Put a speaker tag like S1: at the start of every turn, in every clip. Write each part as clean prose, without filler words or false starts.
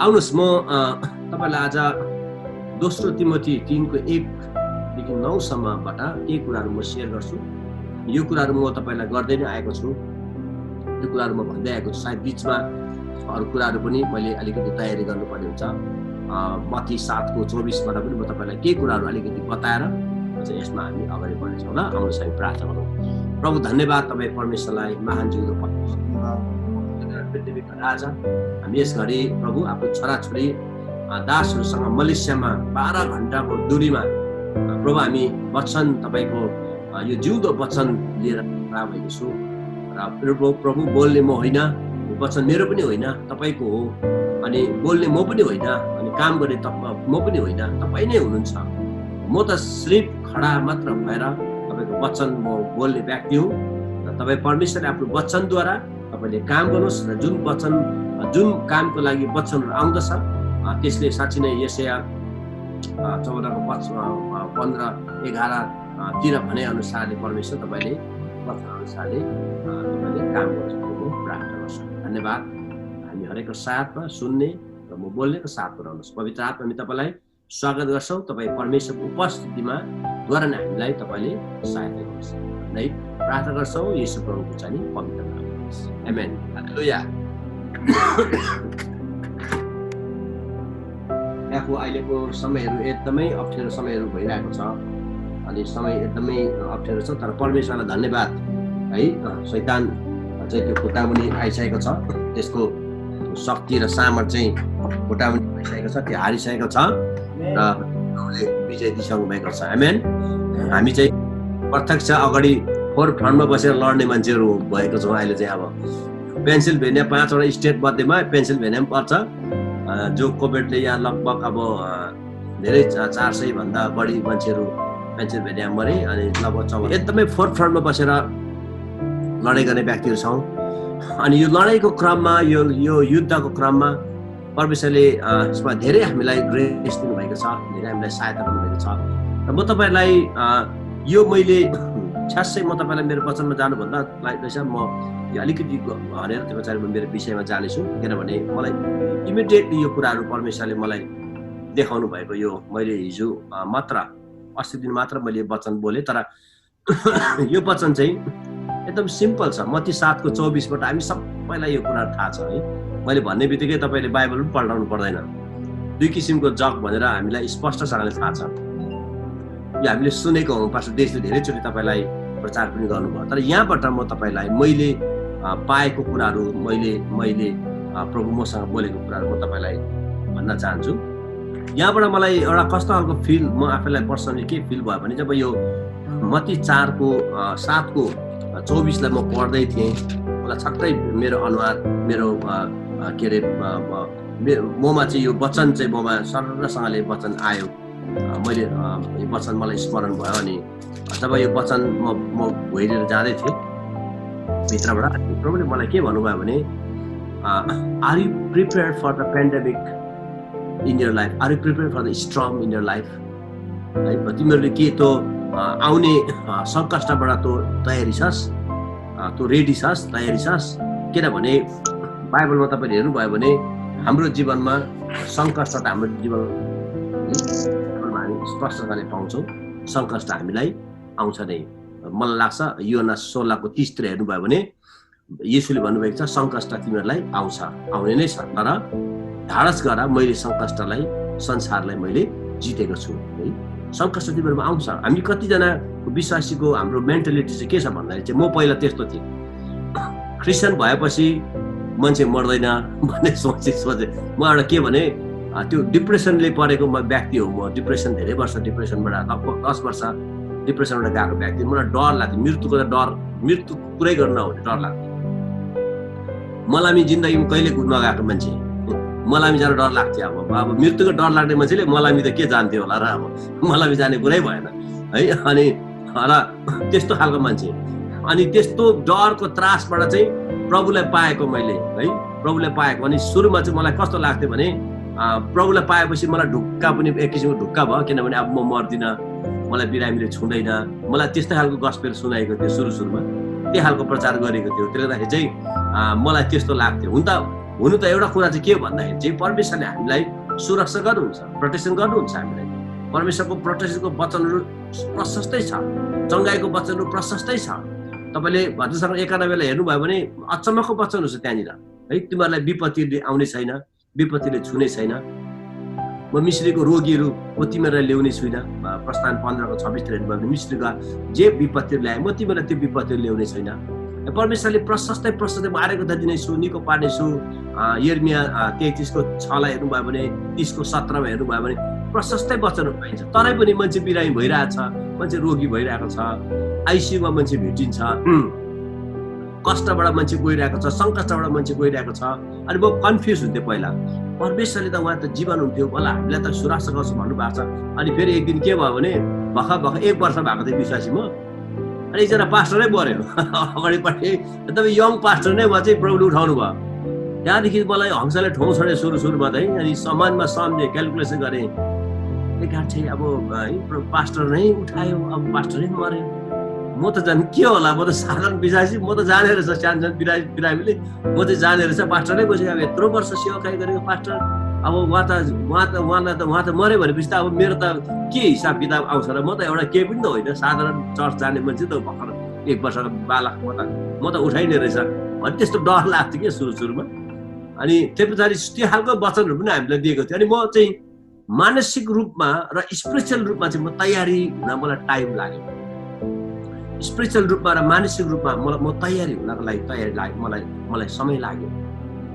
S1: आउनुहोस् म तपाईलाई आज दोस्रो तिमोथी 3:1 देखि 9 सम्मबाट केही कुराहरू म शेयर गर्छु। यो कुराहरू म तपाईलाई गर्दै नै आएको छु। यो कुराहरू म भन्दै आएको छु। सायद बीचमा अरु कुराहरू पनि मैले अलिकति तयारी गर्नुपर्ने हुन्छ। मत्ती 7:24बाट पनि म तपाईलाई केही कुराहरू अलिकति बताएर चाहिँ यसमा हामी अगाडि बढ्नेछौँ ल। आउनुहोस् हामी प्रार्थना गरौँ। प्रभु धन्यवाद तपाईँ परमेश्वरलाई, महान जिउँदो पृथ्वीका राजा। हामी यस घडी प्रभु आफ्नो छोराछोरी दासहरूसँग मलेसियामा 12 घण्टाको दूरीमा प्रभु हामी वचन तपाईको यो जिउँदो वचन लिएर खडा भएको छु। र प्रभु बोल्ने म होइन, वचन मेरो पनि होइन, तपाईको हो। अनि बोल्ने म पनि होइन, अनि काम गर्ने म पनि होइन, तपाई नै हुनुहुन्छ। म त सिर्फ खडा मात्र भएर तपाईको वचन म बोल्ने व्यक्ति हुँ। र तपाई परमेश्वरले आफ्नो वचनद्वारा तपाईले काम गर्नुहोस् र जुन कामको लागि वचनहरू आउँदछ त्यसले साँच्चै नै यशाया 14:15-11 तिर भने अनुसारले परमेश्वर तपाईले वचन अनुसारले तपाईले काम गर्नु प्रार्थना गर्छु। धन्यवाद। हामी हरेकको साथमा सुन्ने र म बोल्नेको साथमा रहनुहोस्। पवित्र आत्मा हामी तपाईलाई स्वागत गर्छौँ। तपाई परमेश्वरको उपस्थितिमा द्वारा नै हामीलाई तपाईले सहायता गर्नुहोस्। नै प्रार्थना गर्छौँ येशू प्रभुको चाहिँ पवित्र नाममा। आमेन। हालेलुया। यहाँको अहिलेको समयहरू एकदमै अप्ठ्यारो समयहरू भइरहेको छ। अनि समय एकदमै अप्ठ्यारो छ, तर परमेश्वरलाई धन्यवाद है। शैतान चाहिँ त्यो खुट्टामुनि आइसकेको छ। त्यसको शक्ति र सामर्थ चाहिँ खुट्टामुनि आइसकेको छ, त्यो हारिसकेको छ र उसले विजय दिइसक्नु भएको छ। आमेन। हामी चाहिँ प्रत्यक्ष अगाडि फोर फ्रन्टमा बसेर लड्ने मान्छेहरू भएको छौँ। अहिले चाहिँ अब पेन्सिल्भेनिया 5वटा स्टेट मध्येमा पेन्सिल्भेनिया पनि पर्छ, जो कोभिडले यहाँ लगभग अब धेरै 400 भन्दा बढी मान्छेहरू पेन्सिल्भेनिया मरे। अनि लगभग एकदमै फोर्थ फ्रन्टमा बसेर लडाइँ गर्ने व्यक्तिहरू छौँ। अनि यो लडाइँको क्रममा, यो युद्धको क्रममा परमेश्वरले यसमा धेरै हामीलाई ग्रेस दिनुभएको छ, धेरै हामीलाई सहायता गर्नुभएको छ। र म तपाईँलाई यो मैले छ्यासै म तपाईँलाई मेरो वचनमा जानुभन्दा म यो अलिकति हरेर त्यो पछाडि म मेरो विषयमा जानेछु। किनभने मलाई इमिडिएटली यो कुराहरू परमेश्वरले मलाई देखाउनु भएको। यो मैले हिजो मात्र अस्ति दिन मात्र मैले वचन बोलेँ, तर यो वचन चाहिँ एकदम सिम्पल छ। मत्ती 7:24बाट हामी सबैलाई यो कुरा थाहा छ है। मैले भन्ने बित्तिकै तपाईँले बाइबल पनि पल्टाउनु पर्दैन। दुई किसिमको जग भनेर हामीलाई स्पष्टसँगले थाहा छ। यो हामीले सुनेको हौँ, पास्टर देशले धेरैचोटि तपाईँलाई प्रचार पनि गर्नुभयो। तर यहाँबाट म तपाईँलाई मैले पाएको कुराहरू, मैले प्रभु मसँग बोलेको कुराहरू म तपाईँलाई भन्न चाहन्छु। यहाँबाट मलाई एउटा कस्तो खालको फिल, म आफैलाई पर्सनली के फिल भयो भने, जब यो मत्ती 7:24लाई म पढ्दै थिएँ, मलाई छट्टै मेरो अनुहार, मेरो के अरे ममा चाहिँ यो वचन चाहिँ ममा सरलसँगले वचन आयो। मैले यो वचन मलाई स्मरण भयो। अनि जब यो वचन म भुइँलेर जाँदै थिएँ भित्रबाट, प्रभुले मलाई के भन्नुभयो भने, are you prepared for the pandemic in your life, are you prepared for the storm in your life है। तिमीहरूले के त आउने सङ्कष्टबाट त तयारी छस्, तँ रेडी छस्, तयारी छस्। किनभने बाइबलमा तपाईँले हेर्नुभयो भने हाम्रो जीवनमा सङ्कष्ट त हाम्रो जीवनमा हामी स्पष्टताले पाउँछौँ। सङ्कष्ट हामीलाई आउँछ नै। मलाई लाग्छ योना 16:30 हेर्नुभयो भने येशूले भन्नुभएको छ, सङ्कष्ट तिमीहरूलाई आउँछ, आउने नै छ, तर ढाडस गर, मैले सङ्कष्टलाई, संसारलाई मैले जितेको छु है। सङ्कष्ट तिमीहरूमा आउँछ। हामी कतिजना विश्वासीको हाम्रो मेन्टालिटी चाहिँ के छ भन्दाखेरि चाहिँ, म पहिला त्यस्तो थिएँ, क्रिस्चियन भएपछि मान्छे मर्दैन भन्ने सोचे। म एउटा के भने, त्यो डिप्रेसनले परेको व्यक्ति हो। म डिप्रेसन, धेरै वर्ष डिप्रेसनबाट, लगभग 10 वर्ष डिप्रेसनबाट गएको व्यक्ति। मलाई डर लाग्थ्यो, मृत्युको त डर, मृत्यु पुरै गर्न नहुने डर लाग्थ्यो। मलाई जिन्दगीमा कहिले नगएको मान्छे, मलाई जान डर लाग्थ्यो। अब मृत्युको डर लाग्ने मान्छेले मलाई त के जान्थ्यो होला र, अब मलाई जाने कुरै भएन है। अनि र त्यस्तो खालको मान्छे। अनि त्यस्तो डरको त्रासबाट चाहिँ प्रभुलाई पाएको मैले है, प्रभुलाई पाएको। अनि सुरुमा चाहिँ मलाई कस्तो लाग्थ्यो भने, प्रभुलाई पाएपछि मलाई ढुक्का पनि एक किसिमको ढुक्का भयो। किनभने अब म मर्दिनँ, मलाई बिरामीले छुँदैन, मलाई त्यस्तै खालको गस्पेल सुनाएको थियो सुरुमा, त्यही खालको प्रचार गरेको थियो। त्यसले गर्दाखेरि चाहिँ मलाई त्यस्तो लाग्थ्यो। हुन त हुनु त एउटा कुरा चाहिँ के भन्दाखेरि चाहिँ परमेश्वरले हामीलाई सुरक्षा गर्नुहुन्छ, प्रोटेक्सन गर्नुहुन्छ हामीलाई। परमेश्वरको प्रोटेक्सनको वचनहरू प्रशस्तै छ, चङ्गाइको वचनहरू प्रशस्तै छ। तपाईँले भजनसँग 91 हेर्नुभयो भने अचम्मको वचनहरू छ त्यहाँनिर है। तिमीहरूलाई विपत्तिले आउने छैन, विपत्तिले छुने छैन, म मिश्रीको रोगीहरू म तिमीहरूलाई ल्याउने छुइनँ। प्रस्थान 15:26 हेर्नुभयो भने मिश्रीका जे विपत्तिहरू ल्याए म तिमीलाई त्यो विपत्तिहरू ल्याउने छैन। परमेश्वरले प्रशस्तै म आरेको त दिनेछु, निको पार्नेछु। यिर्मिया 33:6 हेर्नुभयो भने 30:17 हेर्नुभयो भने प्रशस्तै वचनहरू पाइन्छ। तरै पनि मान्छे बिरामी भइरहेछ, मान्छे रोगी भइरहेको छ, आइसियुमा मान्छे भेटिन्छ, कष्टबाट मान्छे गइरहेको छ, सङ्कटबाट मान्छे गइरहेको छ। अनि म कन्फ्युज हुन्थेँ पहिला, परमेश्वरले त उहाँ त जीवन हुन्थ्यो होला, हामीलाई त सुरक्षा गर्छु भन्नुभएको छ। अनि फेरि एक दिन के भयो भने भर्खर 1 वर्ष भएको थियो विश्वासी म, अनि एकजना पास्टरै मऱ्यो अगाडिपट्टि, एकदमै यङ पास्टर नै उहाँ चाहिँ प्रभुले उठाउनु भयो। त्यहाँदेखि मलाई हङ्सले ठोँ छोडे सुरुमा चाहिँ, अनि समानमा सम्झेँ, क्यालकुलेसन गरेँ, गाँठे अब है पास्टर नै उठायो, अब पास्टर नै मऱ्यो। म त झन् के होला, म त साधारण विश्वासी, म त जाने रहेछ सानो बिरामीले, म चाहिँ जाने रहेछ पास्टर नै बसेको। अब यत्रो वर्ष सेवाकाई गरेको पास्टर, अब उहाँलाई त मऱ्यो भनेपछि त अब मेरो त के हिसाब किताब आउँछ र? म त एउटा केही पनि त होइन, साधारण चर्च जाने मान्छे त भर्खर 1 वर्षको बालक, म त उठाइने रहेछ भने त्यस्तो डर लाग्थ्यो कि सुरुमा। अनि त्यो पछाडि त्यो खालको वचनहरू पनि हामीलाई दिएको थियो। अनि म चाहिँ मानसिक रूपमा र स्पिरिचुअल रूपमा चाहिँ म तयारी हुन मलाई टाइम लाग्यो। स्पिरिचुअल रूपमा र मानसिक रूपमा म तयारी हुनको लागि मलाई समय लाग्यो।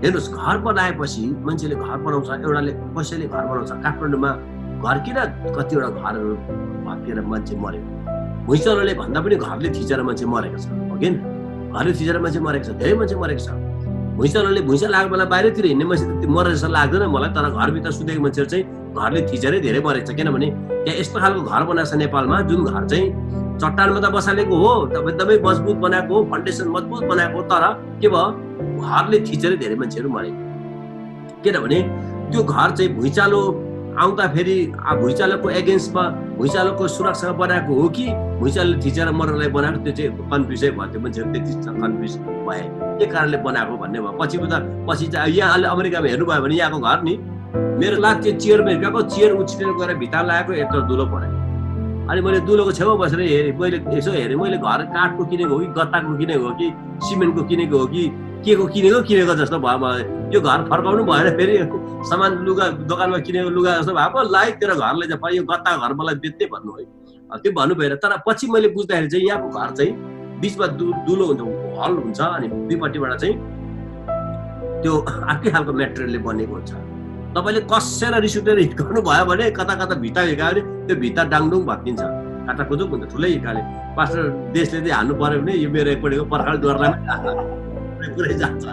S1: हेर्नुहोस्, घर बनाएपछि मान्छेले घर बनाउँछ, एउटाले कसैले घर बनाउँछ। काठमाडौँमा घर किन कतिवटा घरहरू भत्किएर मान्छे मऱ्यो, भुइँचालोले भन्दा पनि घरले थिचेर मान्छे मरेको छ, हो कि? घरले थिचेर मान्छे मरेको छ, धेरै मान्छे मरेको छ। भुइँचालोले लागेको बेला बाहिरतिर हिँड्ने मान्छे त मरे जस्तो लाग्दैन मलाई, तर घरभित्र सुतेको मान्छेहरू चाहिँ घरले थिचेरै धेरै मरेको छ। किनभने त्यहाँ यस्तो खालको घर बनाएको छ नेपालमा, जुन घर चाहिँ चट्टानमा त बसालेको हो, एकदमै मजबुत बनाएको हो, फाउन्डेसन मजबुत बनाएको हो, तर के भयो, घरले थिचेरै धेरै मान्छेहरू मरे। किनभने त्यो घर चाहिँ भुइँचालो आउँदाखेरि भुइँचालोको एगेन्स्टमा, भुइँचालोको सुरक्षा बनाएको हो कि भुइँचालोले थिचेर मर्नलाई बनाएको, त्यो चाहिँ कन्फ्युजै भयो। त्यो मान्छेहरू त्यति कन्फ्युज भए के कारणले बनाएको भन्ने भयो। पछि चाहिँ यहाँ अमेरिकामा हेर्नुभयो भने यहाँको घर नि, मेरो लाग त्यो चेयरमा हिर्काएको, चेयर उछिनेर गएर भित्र लगाएको, यत्रो दुलो पऱ्यो। अनि मैले दुलोको छेउमा बसेर हेरेँ, मैले यसो हेरेँ, मैले घर काठको किनेको हो कि गत्ताको किनेको हो कि सिमेन्टको किनेको हो कि के को किनेको जस्तो भयो। मलाई यो घर फर्काउनु भएन, फेरि सामान लुगा दोकानमा किनेको लुगा जस्तो भएको, लाइक तेरो घरले चाहिँ यो गत्ताको घर मलाई बेच्दै भन्नु है, त्यो भन्नु भएर। तर पछि मैले बुझ्दाखेरि चाहिँ यहाँको घर चाहिँ बिचमा दुलो हुन्छ, हल हुन्छ, अनि दुईपट्टिबाट चाहिँ त्यो अर्कै खालको मेटेरियलले बनेको हुन्छ। तपाईँले कसेर रिस उठेर हिर्काउनु भयो भने, कता भित्ता हिर्कायो भने त्यो भित्ता डाङडुङ भत्किन्छ, काटाकुटुक हुन्छ, ठुलै हिर्काले। पास्टर देशले चाहिँ हान्नु पर्यो भने यो मेरो एकपट्टिको पर्खाल डोर्लामै पुरै जान्छ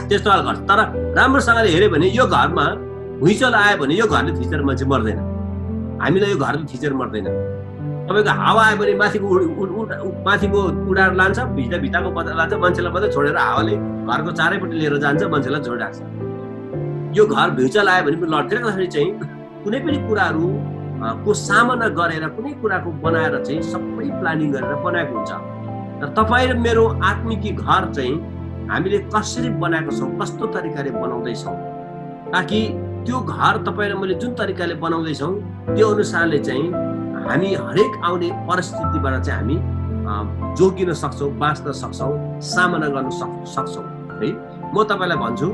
S1: त्यस्तो खालको घर। तर राम्रोसँगले हेऱ्यो भने यो घरमा भुइँचालो आयो भने यो घरले थिचेर मान्छे मर्दैन, हामीलाई यो घरले थिचेर मर्दैन। तपाईँको हावा आयो भने माथिको उडाएर लान्छ, भित्ताको लान्छ, मान्छेलाई मात्रै छोडेर हावाले घरको चारैपट्टि लिएर जान्छ, मान्छेलाई छोडिराख्छ। यो घर भुइँचालो आयो भने पनि लड्थेन। त्यसरी चाहिँ कुनै पनि कुराहरू को सामना गरेर, कुनै कुराको बनाएर चाहिँ सबै प्लानिङ गरेर बनाएको हुन्छ। र तपाईँ र मेरो आत्मिकी घर चाहिँ हामीले कसरी बनाएको छौँ, कस्तो तरिकाले बनाउँदैछौँ, ताकि त्यो घर तपाईँ र मैले जुन तरिकाले बनाउँदैछौँ त्यो अनुसारले चाहिँ हामी हरेक आउने परिस्थितिबाट चाहिँ हामी जोगिन सक्छौँ, बाँच्न सक्छौँ, सामना गर्न सक्छौँ है। म तपाईँलाई भन्छु,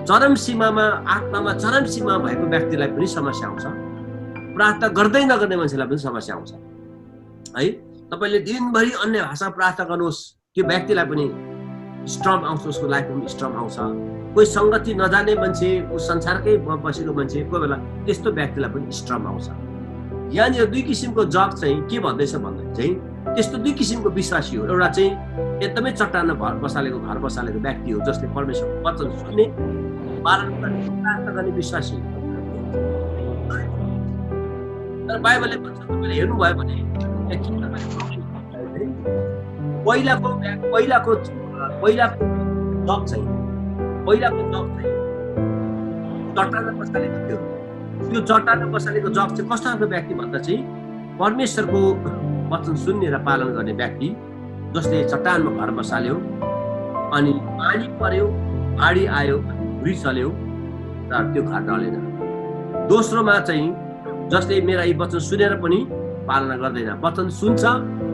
S1: चरम सीमामा, आत्मामा चरम सीमा भएको व्यक्तिलाई पनि समस्या आउँछ, प्रार्थना गर्दै नगर्ने मान्छेलाई पनि समस्या आउँछ है। तपाईँले दिनभरि अन्य भाषा प्रार्थना गर्नुहोस्, त्यो व्यक्तिलाई पनि स्ट्रम आउँछ, उसको लाइफमा पनि स्ट्रम आउँछ। कोही सङ्गति नजाने मान्छे, उस संसारकै बसेको मान्छे, कोही बेला त्यस्तो व्यक्तिलाई पनि स्ट्रम आउँछ। यहाँनिर दुई किसिमको जग चाहिँ के भन्दैछ भन्दाखेरि चाहिँ त्यस्तो दुई किसिमको विश्वासी हो। एउटा चाहिँ एकदमै चट्टानमा घर बसालेको व्यक्ति हो, जसले परमेश्वरको वचन सुन्ने, पालन गर्ने, प्रार्थना गर्ने विश्वासी हो। तर बाइबलले भन्छ, तपाईँले हेर्नुभयो भने पहिलाको जग चाहिँ चट्टानमा बसालेको थियो। त्यो चट्टानमा बसालेको जग चाहिँ कस्तो खालको व्यक्ति भन्दा चाहिँ परमेश्वरको वचन सुन्ने र पालन गर्ने व्यक्ति, जसले चट्टानमा घर बसाल्यो, अनि पानी पर्यो, बाढी आयो, भुइँ चल्यो र त्यो घर ढलेन। दोस्रोमा चाहिँ जसले मेरा यी वचन सुनेर पनि पालना गर्दैन, वचन सुन्छ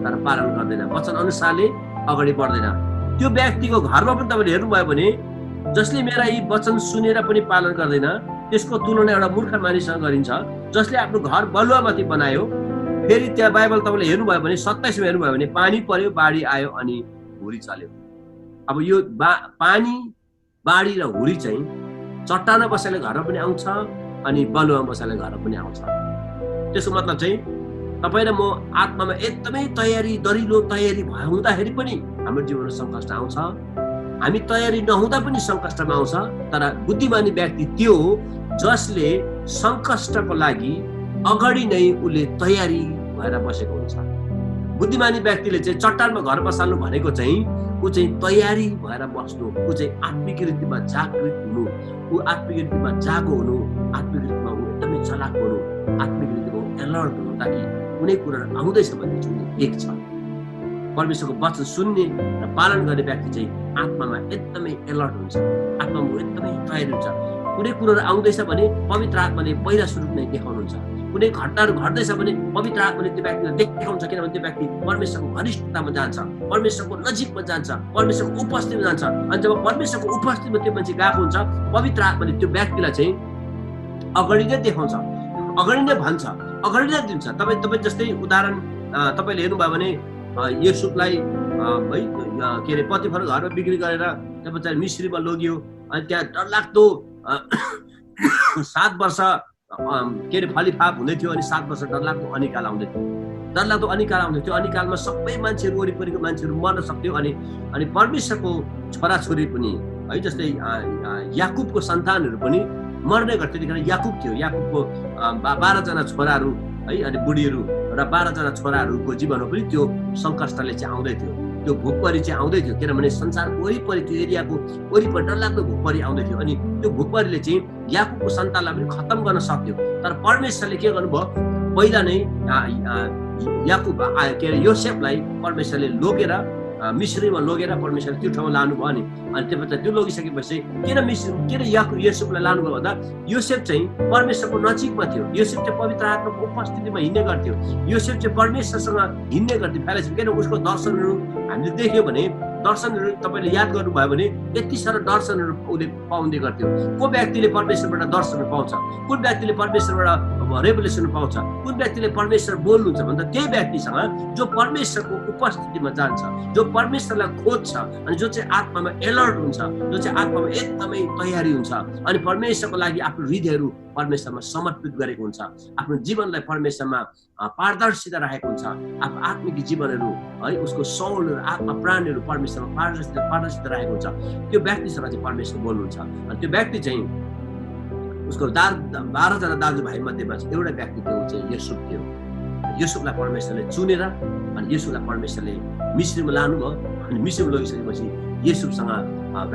S1: तर पालन गर्दैन, वचन अनुसारले अगाडि बढ्दैन, त्यो व्यक्तिको घरमा पनि तपाईँले हेर्नुभयो भने जसले मेरा यी वचन सुनेर पनि पालन गर्दैन त्यसको तुलना एउटा मूर्ख मानिससँग गरिन्छ जसले आफ्नो घर बलुवामाथि बनायो। फेरि त्यहाँ बाइबल तपाईँले हेर्नुभयो भने 27 मा हेर्नुभयो भने पानी पर्यो, बाढी आयो अनि हुरी चल्यो। अब यो पानी, बाढी र हुरी चाहिँ चट्टानमा बसेर घरमा पनि आउँछ अनि बलुवामा बसेर घरमा पनि आउँछ। त्यसको मतलब चाहिँ तपाईँ र म आत्मामा एकदमै तयारी, दरिलो तयारी हुँदाखेरि पनि हाम्रो जीवनमा सङ्कष्ट आउँछ, हामी तयारी नहुँदा पनि सङ्कष्टमा आउँछ। तर बुद्धिमानी व्यक्ति त्यो हो जसले सङ्कष्टको लागि अगाडि नै उसले तयारी भएर बसेको हुन्छ। बुद्धिमानी व्यक्तिले चाहिँ चट्टानमा घर बसाल्नु भनेको चाहिँ ऊ चाहिँ तयारी भएर बस्नु, ऊ चाहिँ आत्मिक रीतिमा जागृत हुनु, ऊ आत्मिक रीतिमा जागो हुनु, आत्मिक रीतिमा ऊ एकदमै चलाक हुनु, आत्मिक रीतिमा एलर्ट हुनु, ताकि कुनै कुरा आउँदैछ भने चाहिँ एक छ। परमेश्वरको वचन सुन्ने र पालन गर्ने व्यक्ति चाहिँ आत्मामा एकदमै एलर्ट हुन्छ, आत्मामा एकदमै तयारी हुन्छ। कुनै कुराहरू आउँदैछ भने पवित्र आत्माले पहिला सुरु नै देखाउनुहुन्छ, कुनै घटनाहरू घट्दैछ भने पवित्र आत्माले त्यो व्यक्तिलाई देखाउँछ, किनभने त्यो व्यक्ति परमेश्वरको घनिष्ठतामा जान्छ, परमेश्वरको नजिकमा जान्छ, परमेश्वरको उपस्थितिमा जान्छ। अनि जब परमेश्वरको उपस्थितिमा त्यो मान्छे गएको हुन्छ पवित्र आत्माले त्यो व्यक्तिलाई चाहिँ अगाडि नै देखाउँछ, अगाडि नै भन्छ, अगाडि नै दिन्छ। तपाईँ जस्तै उदाहरण तपाईँले हेर्नुभयो भने युसुफलाई है के अरे पतिफर घरमा बिक्री गरेर त्यो बच्चाले मिस्रीमा लग्यो अनि त्यहाँ डरलाग्दो 7 वर्ष के अरे फलिफाप हुँदै थियो अनि 7 वर्ष डरलाग्दो अनिकाल आउँदै थियो, डरलाग्दो अनिकाल आउँदै थियो। अनिकालमा सबै मान्छेहरू, वरिपरिको मान्छेहरू मर्न सक्थ्यो अनि परमेश्वरको छोराछोरी पनि है जस्तै याकुबको सन्तानहरू पनि मर्ने गर्थ्यो। त्यतिखेर याकुब थियो, याकुबको 12 जना छोराहरू है अनि बुढीहरू र 12 जना छोराहरूको जीवनमा पनि त्यो सङ्कष्टले चाहिँ आउँदै थियो, त्यो भुकपरी चाहिँ आउँदै थियो। किनभने संसारको वरिपरि त्यो एरियाको वरिपरि डरलाग्दो भुकपरी आउँदै थियो अनि त्यो भुकपरीले चाहिँ याकुबको सन्तानलाई पनि खत्तम गर्न सक्थ्यो। तर परमेश्वरले के गर्नुभयो, पहिला नै याकुब के अरे योसेफलाई परमेश्वरले लोगेर मिस्रीमा लोगेर परमेश्वरले त्यो ठाउँमा लानुभयो अनि त्यसपछि त्यो लगिसकेपछि किन योसेफलाई लानुभयो भन्दा योसेफ चाहिँ परमेश्वरको नजिकमा थियो, योसेफ चाहिँ पवित्र आत्माको उपस्थितिमा हिँड्ने गर्थ्यो, योसेफ चाहिँ परमेश्वरसँग हिँड्ने गर्थ्यो फेलोसिप। किन उसको दर्शनहरू हामीले देख्यौँ भने दर्शनहरू तपाईँले याद गर्नुभयो भने यति साह्रो दर्शनहरू उसले पाउने गर्थ्यो। को व्यक्तिले परमेश्वरबाट दर्शनहरू पाउँछ, कुन व्यक्तिले परमेश्वरबाट रेभोल्युसन पाउँछ, कुन व्यक्तिले परमेश्वर बोल्नुहुन्छ भन्दा त्यही व्यक्तिसँग जो परमेश्वरको उपस्थितिमा जान्छ, जो परमेश्वरलाई खोज्छ अनि जो चाहिँ आत्मामा एलर्ट हुन्छ, जो चाहिँ आत्मामा एकदमै तयारी हुन्छ अनि परमेश्वरको लागि आफ्नो हृदयहरू परमेश्वरमा समर्पित गरेको हुन्छ, आफ्नो जीवनलाई परमेश्वरमा पारदर्शिता राखेको हुन्छ, आफ्नो आत्मिक जीवनहरू है उसको सौलहरू, आत्मा प्राणहरू परमेश्वरमा पारदर्शिता राखेको हुन्छ। त्यो व्यक्तिसँग चाहिँ परमेश्वर बोल्नुहुन्छ अनि त्यो व्यक्ति चाहिँ उसको 12 जना दाजुभाइ मध्येमा एउटा व्यक्ति थियो चाहिँ युसुफ थियो। युसुफलाई परमेश्वरले चुनेर अनि युसुफलाई परमेश्वरले मिस्रीमा लानुभयो अनि मिस्रीमा लगिसकेपछि युसुफसँग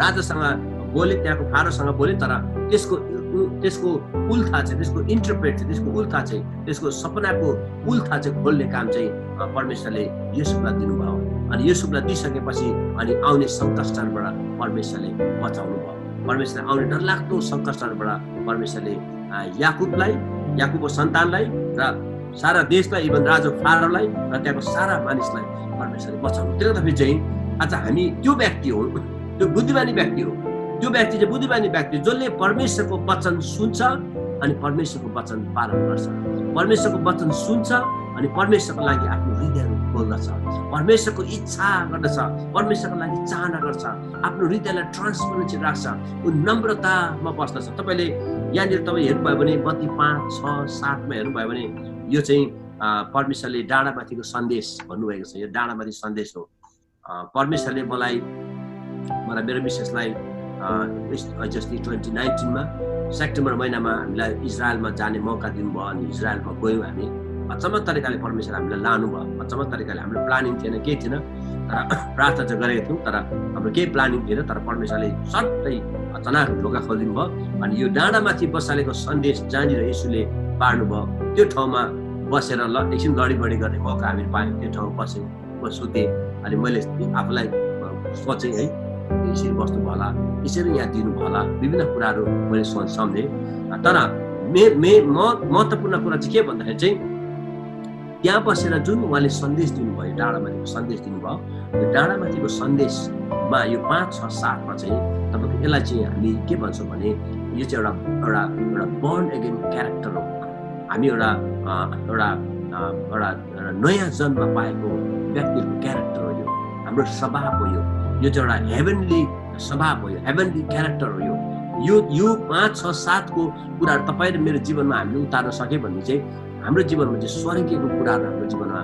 S1: राजासँग बोले, त्यहाँको फारोसँग बोले, तर त्यसको उल्था चाहिँ, त्यसको इन्टरप्रेट चाहिँ, त्यसको उल्था चाहिँ, त्यसको सपनाको उल्था चाहिँ खोल्ने काम चाहिँ परमेश्वरले युसुफलाई दिनुभयो। अनि युसुफलाई दिइसकेपछि अनि आउने सङ्कष्टबाट परमेश्वरले बचाउनु भयो। परमेश्वरले आउने डरलाग्दो सङ्कष्टबाट परमेश्वरले याकुबको सन्तानलाई र सारा देशलाई, इभन राजा फारोलाई र त्यहाँको सारा मानिसलाई परमेश्वरले बचाउनु। त्यसले गर्दाखेरि चाहिँ आज हामी त्यो व्यक्ति हो, त्यो बुद्धिमानी व्यक्ति हो, त्यो व्यक्ति चाहिँ बुद्धिमानी व्यक्ति जसले परमेश्वरको वचन सुन्छ अनि परमेश्वरको वचन पालन गर्छ, परमेश्वरको वचन सुन्छ अनि परमेश्वरको लागि आफ्नो हृदयहरू खोल्दछ, परमेश्वरको इच्छा गर्दछ, परमेश्वरको लागि चाहना गर्छ, आफ्नो हृदयलाई ट्रान्सपरेन्सी राख्छ, ऊ नम्रतामा बस्दछ। तपाईँले यहाँनिर तपाईँ हेर्नुभयो भने मत्ती 5, 6, 7 मा हेर्नुभयो भने यो चाहिँ परमेश्वरले डाँडामाथिको सन्देश भन्नुभएको छ। यो डाँडामाथि सन्देश हो। परमेश्वरले मलाई मेरो मिसेसलाई जस्तै 2019 मा सेप्टेम्बर महिनामा हामीलाई इजरायलमा जाने मौका दिनुभयो अनि इजरायलमा गयौँ हामी। अचम्म तरिकाले परमेश्वर हामीलाई लानुभयो, अचम्म तरिकाले हाम्रो प्लानिङ थिएन, केही थिएन, तर प्रार्थना चाहिँ गरेको थियौँ, तर हाम्रो केही प्लानिङ थिएन, तर परमेश्वरले सट्टै अचानक ढोका खोलिदिनु भयो अनि यो डाँडामाथि बसालेको सन्देश जहाँनिर यसुले बाँड्नुभयो त्यो ठाउँमा बसेर एकछिन लडीबडी गर्ने मौका हामी पायौँ। त्यो ठाउँमा बसेँ, म सुतेँ अनि मैले आफूलाई सोचेँ है यसरी बस्नु होला, यसरी यहाँ दिनु होला, विभिन्न कुराहरू मैले सम्झेँ। तर महत्त्वपूर्ण कुरा चाहिँ के भन्दाखेरि चाहिँ त्यहाँ बसेर जुन उहाँले सन्देश दिनुभयो, डाँडामाथिको सन्देश दिनुभयो, त्यो डाँडामाथिको सन्देशमा यो 5, 6, 7मा चाहिँ तपाईँको यसलाई चाहिँ हामी के भन्छौँ भने यो चाहिँ एउटा बर्न अगेन क्यारेक्टर हो। हामी एउटा नयाँ जन्म पाएको व्यक्तिहरूको क्यारेक्टर हो। यो हाम्रो स्वभाव हो। यो चाहिँ एउटा हेभेनली स्वभाव हो, यो हेभेनली क्यारेक्टर हो। यो 5, 6, 7को कुराहरू तपाईँ र मेरो जीवनमा हामीले उतार्न सक्यो भने चाहिँ हाम्रो जीवनमा चाहिँ स्वर्गीयको कुराहरू हाम्रो जीवनमा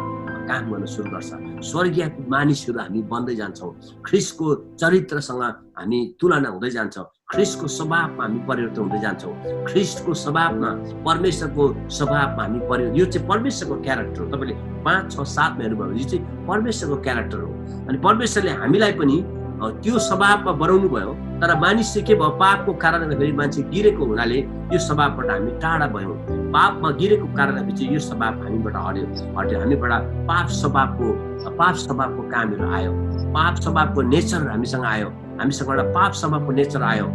S1: काम गर्न सुरु गर्छ। स्वर्गीय मानिसहरू हामी बन्दै जान्छौँ। ख्रिस्टको चरित्रसँग हामी तुलना हुँदै जान्छौँ। ख्रिस्टको स्वभावमा हामी परिवर्तन हुँदै जान्छौँ। ख्रिस्टको स्वभावमा, परमेश्वरको स्वभावमा हामी यो चाहिँ परमेश्वरको क्यारेक्टर हो। तपाईँले 5, 6, 7मा हेर्नुभयो भने यो चाहिँ परमेश्वरको क्यारेक्टर हो। अनि परमेश्वरले हामीलाई पनि त्यो स्वभावमा बनाउनु भयो। तर मानिस चाहिँ के भयो, पापको कारणले फेरि मान्छे गिरेको हुनाले यो स्वभावबाट हामी टाढा भयौँ। पापमा गिरेको कारणले चाहिँ यो स्वभाव हामीबाट हट्यो। हामीबाट पाप स्वभावको कामहरू आयो। पाप स्वभावको नेचर हामीसँग आयो। हामीसँग एउटा पाप स्वभावको नेचर आयो।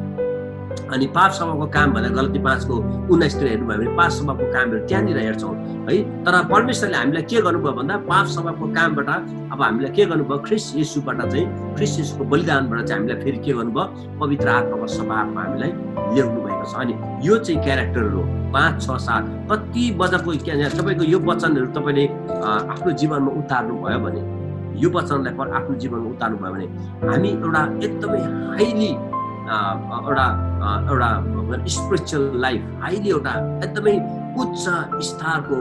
S1: अनि पाप स्वभावको काम भनेर गलती 5:19 हेर्नुभयो भने पाप स्वभावको कामहरू त्यहाँनिर हेर्छौँ है। तर परमेश्वरले हामीलाई के गर्नुभयो भन्दा पाप स्वभावको कामबाट अब हामीलाई के गर्नुभयो, ख्रिस्ट येशूबाट चाहिँ, ख्रिस्ट येशूको बलिदानबाट चाहिँ हामीलाई फेरि के गर्नुभयो, पवित्र आत्माको स्वभावमा हामीलाई ल्याउनु भएको छ। अनि यो चाहिँ क्यारेक्टरहरू 5, 6, 7 कति बजाको तपाईँको यो वचनहरू तपाईँले आफ्नो जीवनमा उतार्नु भयो भने, यो वचनलाई आफ्नो जीवनमा उतार्नु भयो भने हामी एउटा एकदमै हाइली एउटा स्पिरिचुअल लाइफ, हाइली एउटा एकदमै उच्च स्तरको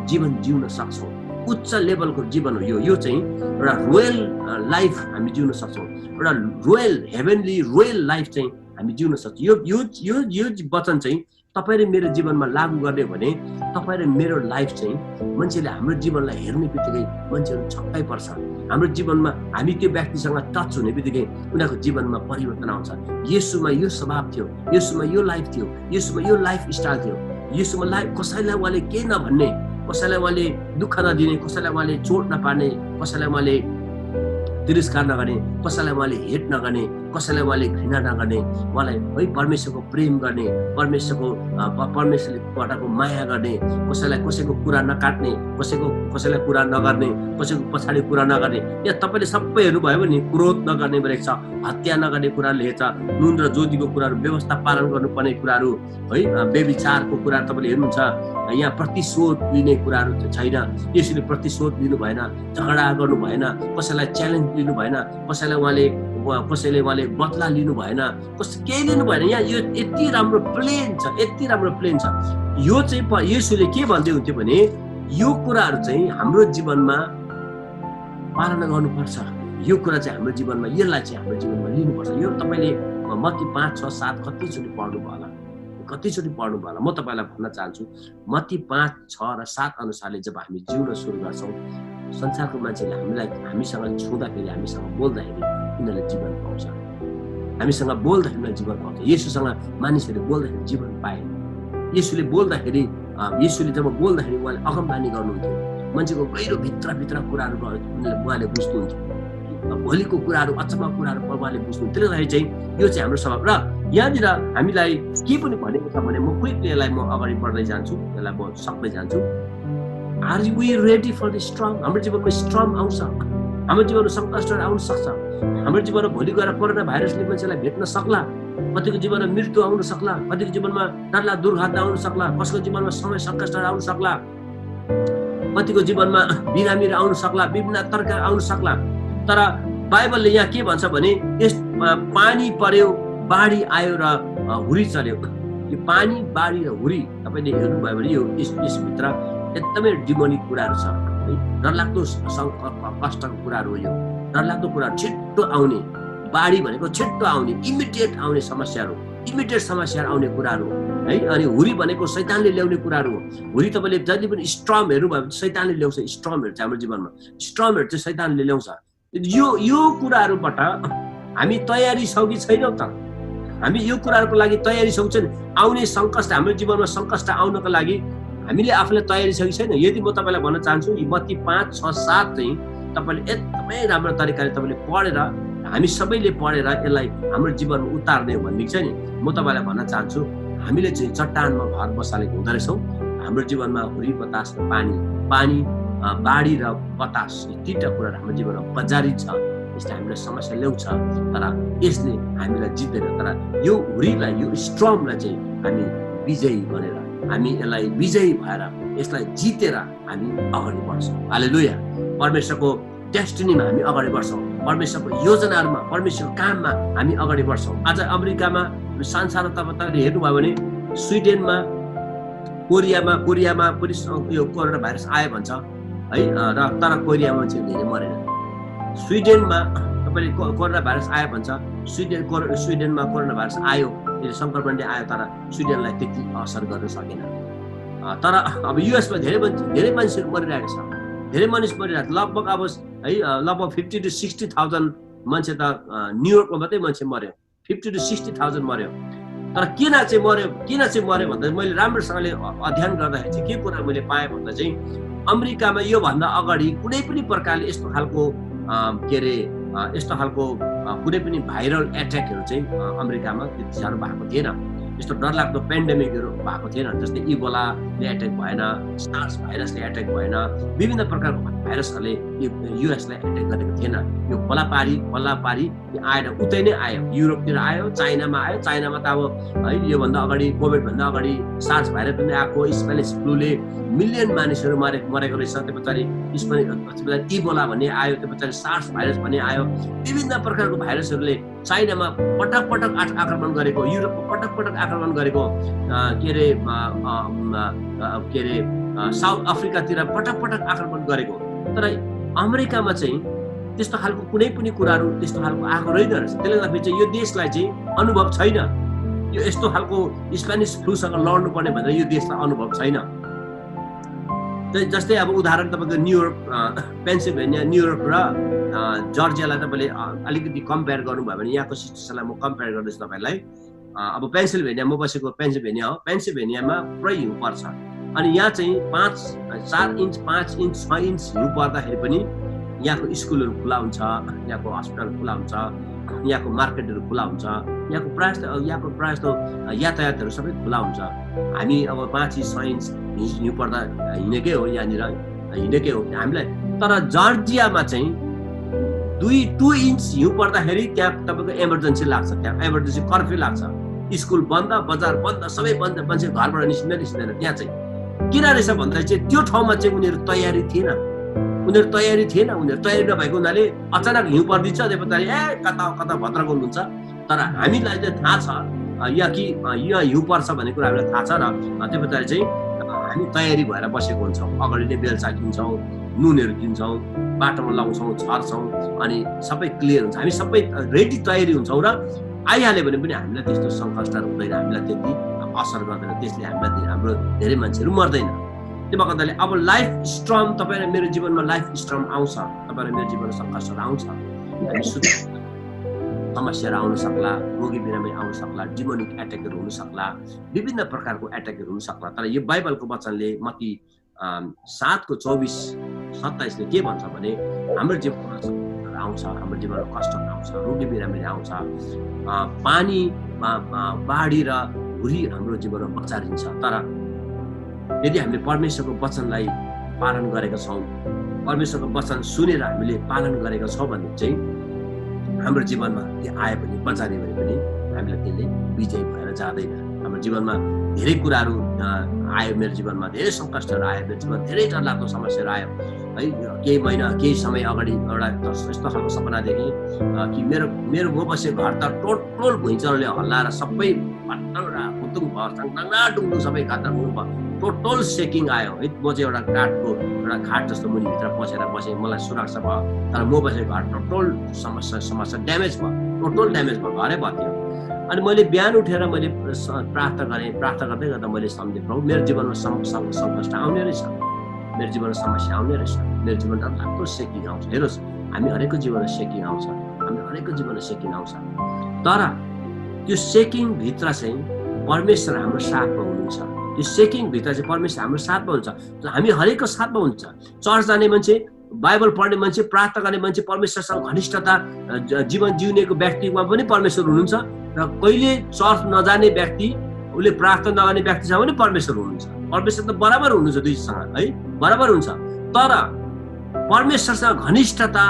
S1: जीवन जिउन सक्छौँ। उच्च लेभलको जीवन हो यो चाहिँ एउटा रोयल लाइफ हामी जिउन सक्छौँ। एउटा रोयल हेभेनली रोयल लाइफ चाहिँ हामी जिउन सक्छौँ। यो वचन चाहिँ तपाईँ र मेरो जीवनमा लागू गर्ने भने तपाईँ र मेरो लाइफ चाहिँ मान्छेले हाम्रो जीवनलाई हेर्ने बित्तिकै मान्छेहरू छक्कै पर्छ। हाम्रो जीवनमा हामी त्यो व्यक्तिसँग टच हुने बित्तिकै उनीहरूको जीवनमा परिवर्तन आउँछ। येशूमा यो स्वभाव थियो, येशूमा यो लाइफ थियो, येशूमा यो लाइफ स्टाइल थियो। येशूमा कसैलाई उहाँले केही नभन्ने, कसैलाई उहाँले दुःख नदिने, कसैलाई उहाँले चोट नपार्ने, कसैलाई उहाँले तिरस्कार नगर्ने, कसैलाई उहाँले हेट नगर्ने, कसैलाई उहाँले घृणा नगर्ने, उहाँलाई है परमेश्वरको प्रेम गर्ने, परमेश्वरले पटाको माया गर्ने, कसैको कुरा नकाट्ने, कसैलाई कुरा नगर्ने, कसैको पछाडि कुरा नगर्ने। यहाँ तपाईँले सबै हेर्नुभयो भने क्रोध नगर्ने भनेको छ, हत्या नगर्ने कुरा लेखेको छ, नुन र ज्योतिको कुराहरू, व्यवस्था पालन गर्नुपर्ने कुराहरू है, व्यभिचारको कुरा तपाईँले हेर्नुहुन्छ। यहाँ प्रतिशोध लिने कुराहरू छैन। यसरी प्रतिशोध लिनु भएन, झगडा गर्नु भएन, कसैलाई च्यालेन्ज लिनु भएन, कसैले उहाँले बदला लिनु भएन, केही लिनु भएन। यहाँ यो यति राम्रो प्लेन छ, यति राम्रो प्लेन छ। यो चाहिँ येशूले के भन्दै हुन्थ्यो भने यो कुराहरू चाहिँ हाम्रो जीवनमा पालना गर्नुपर्छ। यो कुरा चाहिँ हाम्रो जीवनमा, यसलाई चाहिँ हाम्रो जीवनमा लिनुपर्छ। यो तपाईँले मत्ती 5, 6, 7 कतिचोटि पढ्नु भयो होला। म तपाईँलाई भन्न चाहन्छु, मत्ती 5, 6 र 7 अनुसारले जब हामी जिउन सुरु गर्छौँ, संसारको मान्छेले हामीसँग छुँदाखेरि, हामीसँग बोल्दाखेरि उनीहरूले जीवन पाउँछ। हामीसँग बोल्दाखेरि उनीहरूले जीवन पाउँछ। येशूसँग मानिसहरूले बोल्दाखेरि जीवन पाए। येशूले जब बोल्दाखेरि उहाँले अगमबानी गर्नुहुन्थ्यो। मान्छेको गहिरो भित्र कुराहरू उहाँले बुझ्नुहुन्थ्यो। भोलिको कुराहरू, अचम्म कुराहरू उहाँले बुझ्नुहुन्थ्यो। त्यसले गर्दाखेरि चाहिँ यो चाहिँ हाम्रो स्वभाव। र यहाँनिर हामीलाई के पनि भनेको छ भने म क्विकली यसलाई अगाडि बढ्दै जान्छु, यसलाई म सक्दै जान्छु। Are we ready for the storm? हाम्रो जीवनमा स्ट्रम आउँछ, हाम्रो जीवनमा सङ्कटहरू आउन सक्छ। हाम्रो जीवनमा भोलि गएर कोरोना भाइरसले मान्छेलाई भेट्न सक्ला, कतिको जीवनमा मृत्यु आउन सक्ला, कतिको जीवनमा डरला दुर्घटना आउन सक्ला, कसको जीवनमा समय सङ्कटहरू आउन सक्ला, कतिको जीवनमा बिरामीहरू आउन सक्ला, विभिन्न तरकारी आउन सक्ला। तर बाइबलले यहाँ के भन्छ भने यस पानी पर्यो, बाढी आयो र हुरी चल्यो। यो पानी, बाढी र हुरी तपाईँले हेर्नुभयो भने यो यसभित्र एकदमै डिमोनिक कुराहरू छ है। डरलाग्दो कष्टको कुराहरू हो। यो डरलाग्दो कुराहरू छिट्टो आउने, बाढी भनेको छिट्टो आउने, इमिडिएट आउने समस्याहरू, इमिडिएट समस्याहरू आउने कुराहरू है। अनि हुरी भनेको शैतानले ल्याउने कुराहरू हो। हुरी तपाईँले जहिले पनि स्ट्रम हेर्नुभयो भने शैतानले ल्याउँछ। स्ट्रमहरू चाहिँ हाम्रो जीवनमा, स्ट्रमहरू चाहिँ शैतानले ल्याउँछ। यो कुराहरूबाट हामी तयारी छौँ कि छैनौँ त? हामी यो कुराहरूको लागि तयारी छौँ कि छैन? आउने सङ्कट, हाम्रो जीवनमा सङ्कट आउनको लागि हामीले आफूलाई तयारी छ कि छैन? यदि म तपाईँलाई भन्न चाहन्छु, मत्ती 5, 6, 7 चाहिँ तपाईँले एकदमै राम्रो तरिकाले तपाईँले पढेर हामी सबैले पढेर यसलाई हाम्रो जीवनमा उतार्ने भन्ने चाहिँ नि म तपाईँलाई भन्न चाहन्छु, हामीले चाहिँ चट्टानमा घर बसालेको हुँदो रहेछौँ। हाम्रो जीवनमा हुरी बतास र पानी बाढी र बतास यी तीनटा कुराहरू हाम्रो जीवनमा बजारी छ। यसले हामीलाई समस्या ल्याउँछ, तर यसले हामीलाई जित्दैन। तर यो हुरीलाई, यो स्ट्रमलाई चाहिँ हामी विजयी बनेर, हामी यसलाई विजयी भएर, यसलाई जितेर हामी अगाडि बढ्छौँ। हालेलुया। परमेश्वरको डेस्टिनीमा हामी अगाडि बढ्छौँ, परमेश्वरको योजनाहरूमा, परमेश्वरको काममा हामी अगाडि बढ्छौँ। आज अमेरिकामा संसार तपाईँले हेर्नुभयो भने स्विडेनमा, कोरियामा पनि यो कोरोना भाइरस आयो भन्छ है, र तर कोरियामा चाहिँ धेरै मरेन। स्विडेनमा तपाईँले कोरोना भाइरस आयो भन्छ, स्विडेनमा कोरोना भाइरस आयो, सङ्क्रमण आयो, तर स्विडेनलाई त्यति असर गर्न सकेन। तर अब युएसमा धेरै मानिसहरू मरिरहेको छ, धेरै मानिस मरिरहेको छ। लगभग अब है लगभग 50 to 60,000 मान्छे त न्युयोर्कमा मात्रै मान्छे मर्यो, 50 to 60,000 मर्यो। तर किन चाहिँ मर्यो भन्दा मैले राम्रोसँगले अध्ययन गर्दाखेरि चाहिँ के कुरा मैले पाएँ भन्दा चाहिँ अमेरिकामा योभन्दा अगाडि कुनै पनि प्रकारले यस्तो खालको कुनै पनि भाइरल एट्याकहरू चाहिँ अमेरिकामा त्यति साह्रो भएको थिएन। यस्तो डरलाग्दो पेन्डेमिकहरू भएको थिएन। जस्तै इबोलाले एट्याक भएन, सार्स भाइरसले एट्याक भएन, विभिन्न प्रकारको भाइरसहरूले युएसलाई एट्याक गरेको थिएन। यो खोलापारी आएर उतै नै आयो, युरोपतिर आयो, चाइनामा आयो। चाइनामा त अब है योभन्दा अगाडि, कोभिडभन्दा अगाडि सार्स भाइरस पनि आएको, स्पेनिस फ्लूले मिलियन मानिसहरू मरेको रहेछ। त्यो पछाडि इबोला भन्ने आयो, त्यो पछाडि सार्स भाइरस भन्ने आयो। विभिन्न प्रकारको भाइरसहरूले चाइनामा पटक आक्रमण गरेको, युरोपमा पटक आक्रमण गरेको, साउथ अफ्रिकातिर पटक आक्रमण गरेको। तर अमेरिकामा चाहिँ त्यस्तो खालको कुनै पनि कुराहरू त्यस्तो खालको आएको रहेन रहेछ। त्यसले गर्दाखेरि चाहिँ यो देशलाई चाहिँ अनुभव छैन, यो यस्तो खालको स्पेनिस फ्लूसँग लड्नुपर्ने भनेर यो देशलाई अनुभव छैन। जस्तै अब उदाहरण तपाईँको न्युयोर्क, पेन्सिल्भेनिया, न्युयोर्क र जर्जियालाई तपाईँले अलिकति कम्पेयर गर्नुभयो भने यहाँको सिचुएसनलाई म कम्पेयर गर्दैछु तपाईँलाई। अब पेन्सिल्भेनिया, म बसेको पेन्सिल्भेनिया हो, पेन्सिल्भेनियामा पुरै हिउँ पर्छ। अनि यहाँ चाहिँ 4 इन्च 5 इन्च 6 इन्च हिउँ पर्दाखेरि पनि यहाँको स्कुलहरू खुला हुन्छ, यहाँको हस्पिटल खुला हुन्छ, यहाँको मार्केटहरू खुला हुन्छ, यहाँको प्रायः जस्तो यातायातहरू सबै खुला हुन्छ। हामी अब 5 इन्च 6 इन्च हिउँ पर्दा हिँडेकै हो, यहाँनिर हिँडेकै हो हामीलाई। तर जर्जियामा चाहिँ 2 इन्च हिउँ पर्दाखेरि त्यहाँ तपाईँको इमर्जेन्सी लाग्छ, त्यहाँ इमर्जेन्सी कर्फ्यू लाग्छ, स्कुल बन्द, बजार बन्द, सबै बन्द, मान्छे घरबाट निस्किँदैन। त्यहाँ चाहिँ किन रहेछ भन्दा चाहिँ त्यो ठाउँमा चाहिँ उनीहरू तयारी थिएन, उनीहरू तयारी नभएको हुनाले अचानक हिउँ परिदिन्छ, त्यसपछि कता भद्र गर्नुहुन्छ। तर हामीलाई चाहिँ थाहा छ यहाँ हिउँ पर्छ भन्ने कुरा हामीलाई थाहा छ, र त्यो पछाडि चाहिँ हामी तयारी भएर बसेको हुन्छौँ। अगाडि नै बेलचा किन्छौँ, नुनहरू किन्छौँ, बाटोमा लाउँछौँ, छर्छौँ, अनि सबै क्लियर हुन्छ। हामी सबै रेडी तयारी हुन्छौँ र आइहाल्यो भने पनि हामीलाई त्यस्तो सङ्कष्टहरू हुँदैन, हामीलाई त्यति असर गर्दैन, त्यसले हामीलाई हाम्रो धेरै मान्छेहरू मर्दैन। त्यो भएको हुनाले अब लाइफ स्ट्रम, तपाईँ र मेरो जीवनमा लाइफ स्ट्रम आउँछ, तपाईँ र मेरो जीवनमा सङ्कष्टहरू आउँछ, समस्याहरू आउन सक्ला, रोगी बिरामी आउन सक्ला, डिमोनिक एट्याकहरू हुन सक्ला, विभिन्न प्रकारको एट्याकहरू हुन सक्ला। तर यो बाइबलको वचनले मत्ती 7:24-27 के भन्छ भने हाम्रो जीवनमा समस्याहरू आउँछ, हाम्रो जीवनमा कष्टहरू आउँछ, रोगी बिरामीहरू आउँछ, पानीमा बाढी र हुरी हाम्रो जीवनमा बचारिन्छ। तर यदि हामीले परमेश्वरको वचनलाई पालन गरेका छौँ, परमेश्वरको वचन सुनेर हामीले पालन गरेका छौँ भने चाहिँ हाम्रो जीवनमा त्यो आयो भने, बचार्यो भने पनि हामीलाई त्यसले विजय भएर जाँदैन। हाम्रो जीवनमा धेरै कुराहरू आयो, मेरो जीवनमा धेरै सङ्कष्टहरू आयो, मेरो जीवनमा धेरै डरलाग्दो समस्याहरू आयो है। केही समय अगाडि एउटा यस्तो खालको सपना देखेँ कि मेरो म बसेको घर त टोटल भुइँचरोले हल्लाएर सबै फुतुङ भयो, डुङ्गु सबै खातरमुङ भयो, टोटल सेकिङ आयो है। म चाहिँ एउटा काठको एउटा खाट जस्तो मुनिभित्र बसेर बसेँ, मलाई सुरक्षा भयो। तर म बसेको घर टोटल समस्या ड्यामेज भयो, टोटल ड्यामेज भयो, घरै भयो। अनि मैले बिहान उठेर मैले प्रार्थना गरेँ, प्रार्थना गर्दै गर्दा मैले सम्झेँ प्रभु मेरो जीवनमा सङ्कष्ट आउने रहेछ, मेरो जीवनमा समस्या आउने रहेछ, मेरो जीवनमा राम्रो सेकिङ आउँछ। हेर्नुहोस्, हामी हरेकको जीवनमा सेकिङ आउँछ, हामी हरेकको जीवनमा सेकिङ आउँछ। तर त्यो सेकिङ भित्र चाहिँ परमेश्वर हाम्रो साथमा हुनुहुन्छ, त्यो सेकिङ भित्र चाहिँ परमेश्वर हाम्रो साथमा हुन्छ, हामी हरेकको साथमा हुन्छ। चर्च जाने मान्छे बाइबल पढ्ने मान्छे, प्रार्थना गर्ने मान्छे, परमेश्वरसँग घनिष्ठता जीवन जिउनेको व्यक्तिमा पनि परमेश्वर हुनुहुन्छ र कहिले चर्च नजाने व्यक्ति, उसले प्रार्थना नगर्ने व्यक्तिसँग पनि परमेश्वर हुनुहुन्छ। परमेश्वर त बराबर हुनुहुन्छ दुईसँग है, बराबर हुन्छ। तर परमेश्वरसँग घनिष्ठता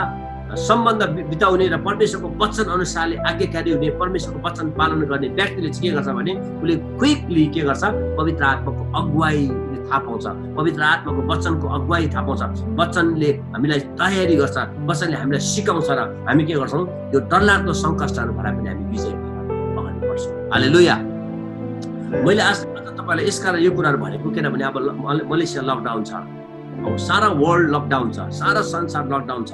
S1: सम्बन्ध बिताउने र परमेश्वरको वचन अनुसारले आज्ञाकारी हुने, परमेश्वरको वचन पालन गर्ने व्यक्तिले चाहिँ के गर्छ भने उसले क्विकली के गर्छ, पवित्र आत्माको अगुवाईले थाहा पाउँछ, पवित्र आत्माको वचनको अगुवाई थाहा पाउँछ। वचनले हामीलाई तयारी गर्छ, वचनले हामीलाई सिकाउँछ र हामी के गर्छौँ, यो डरलाग्दो सङ्कष्टहरूबाट पनि हामी विजय अगाडि बढ्छौँ। हालेलुया। मैले आज तपाईँलाई यसकारण यो कुराहरू भनेको किनभने अब मलेसिया लकडाउन छ, अब सारा वर्ल्ड लकडाउन छ, सारा संसार लकडाउन छ।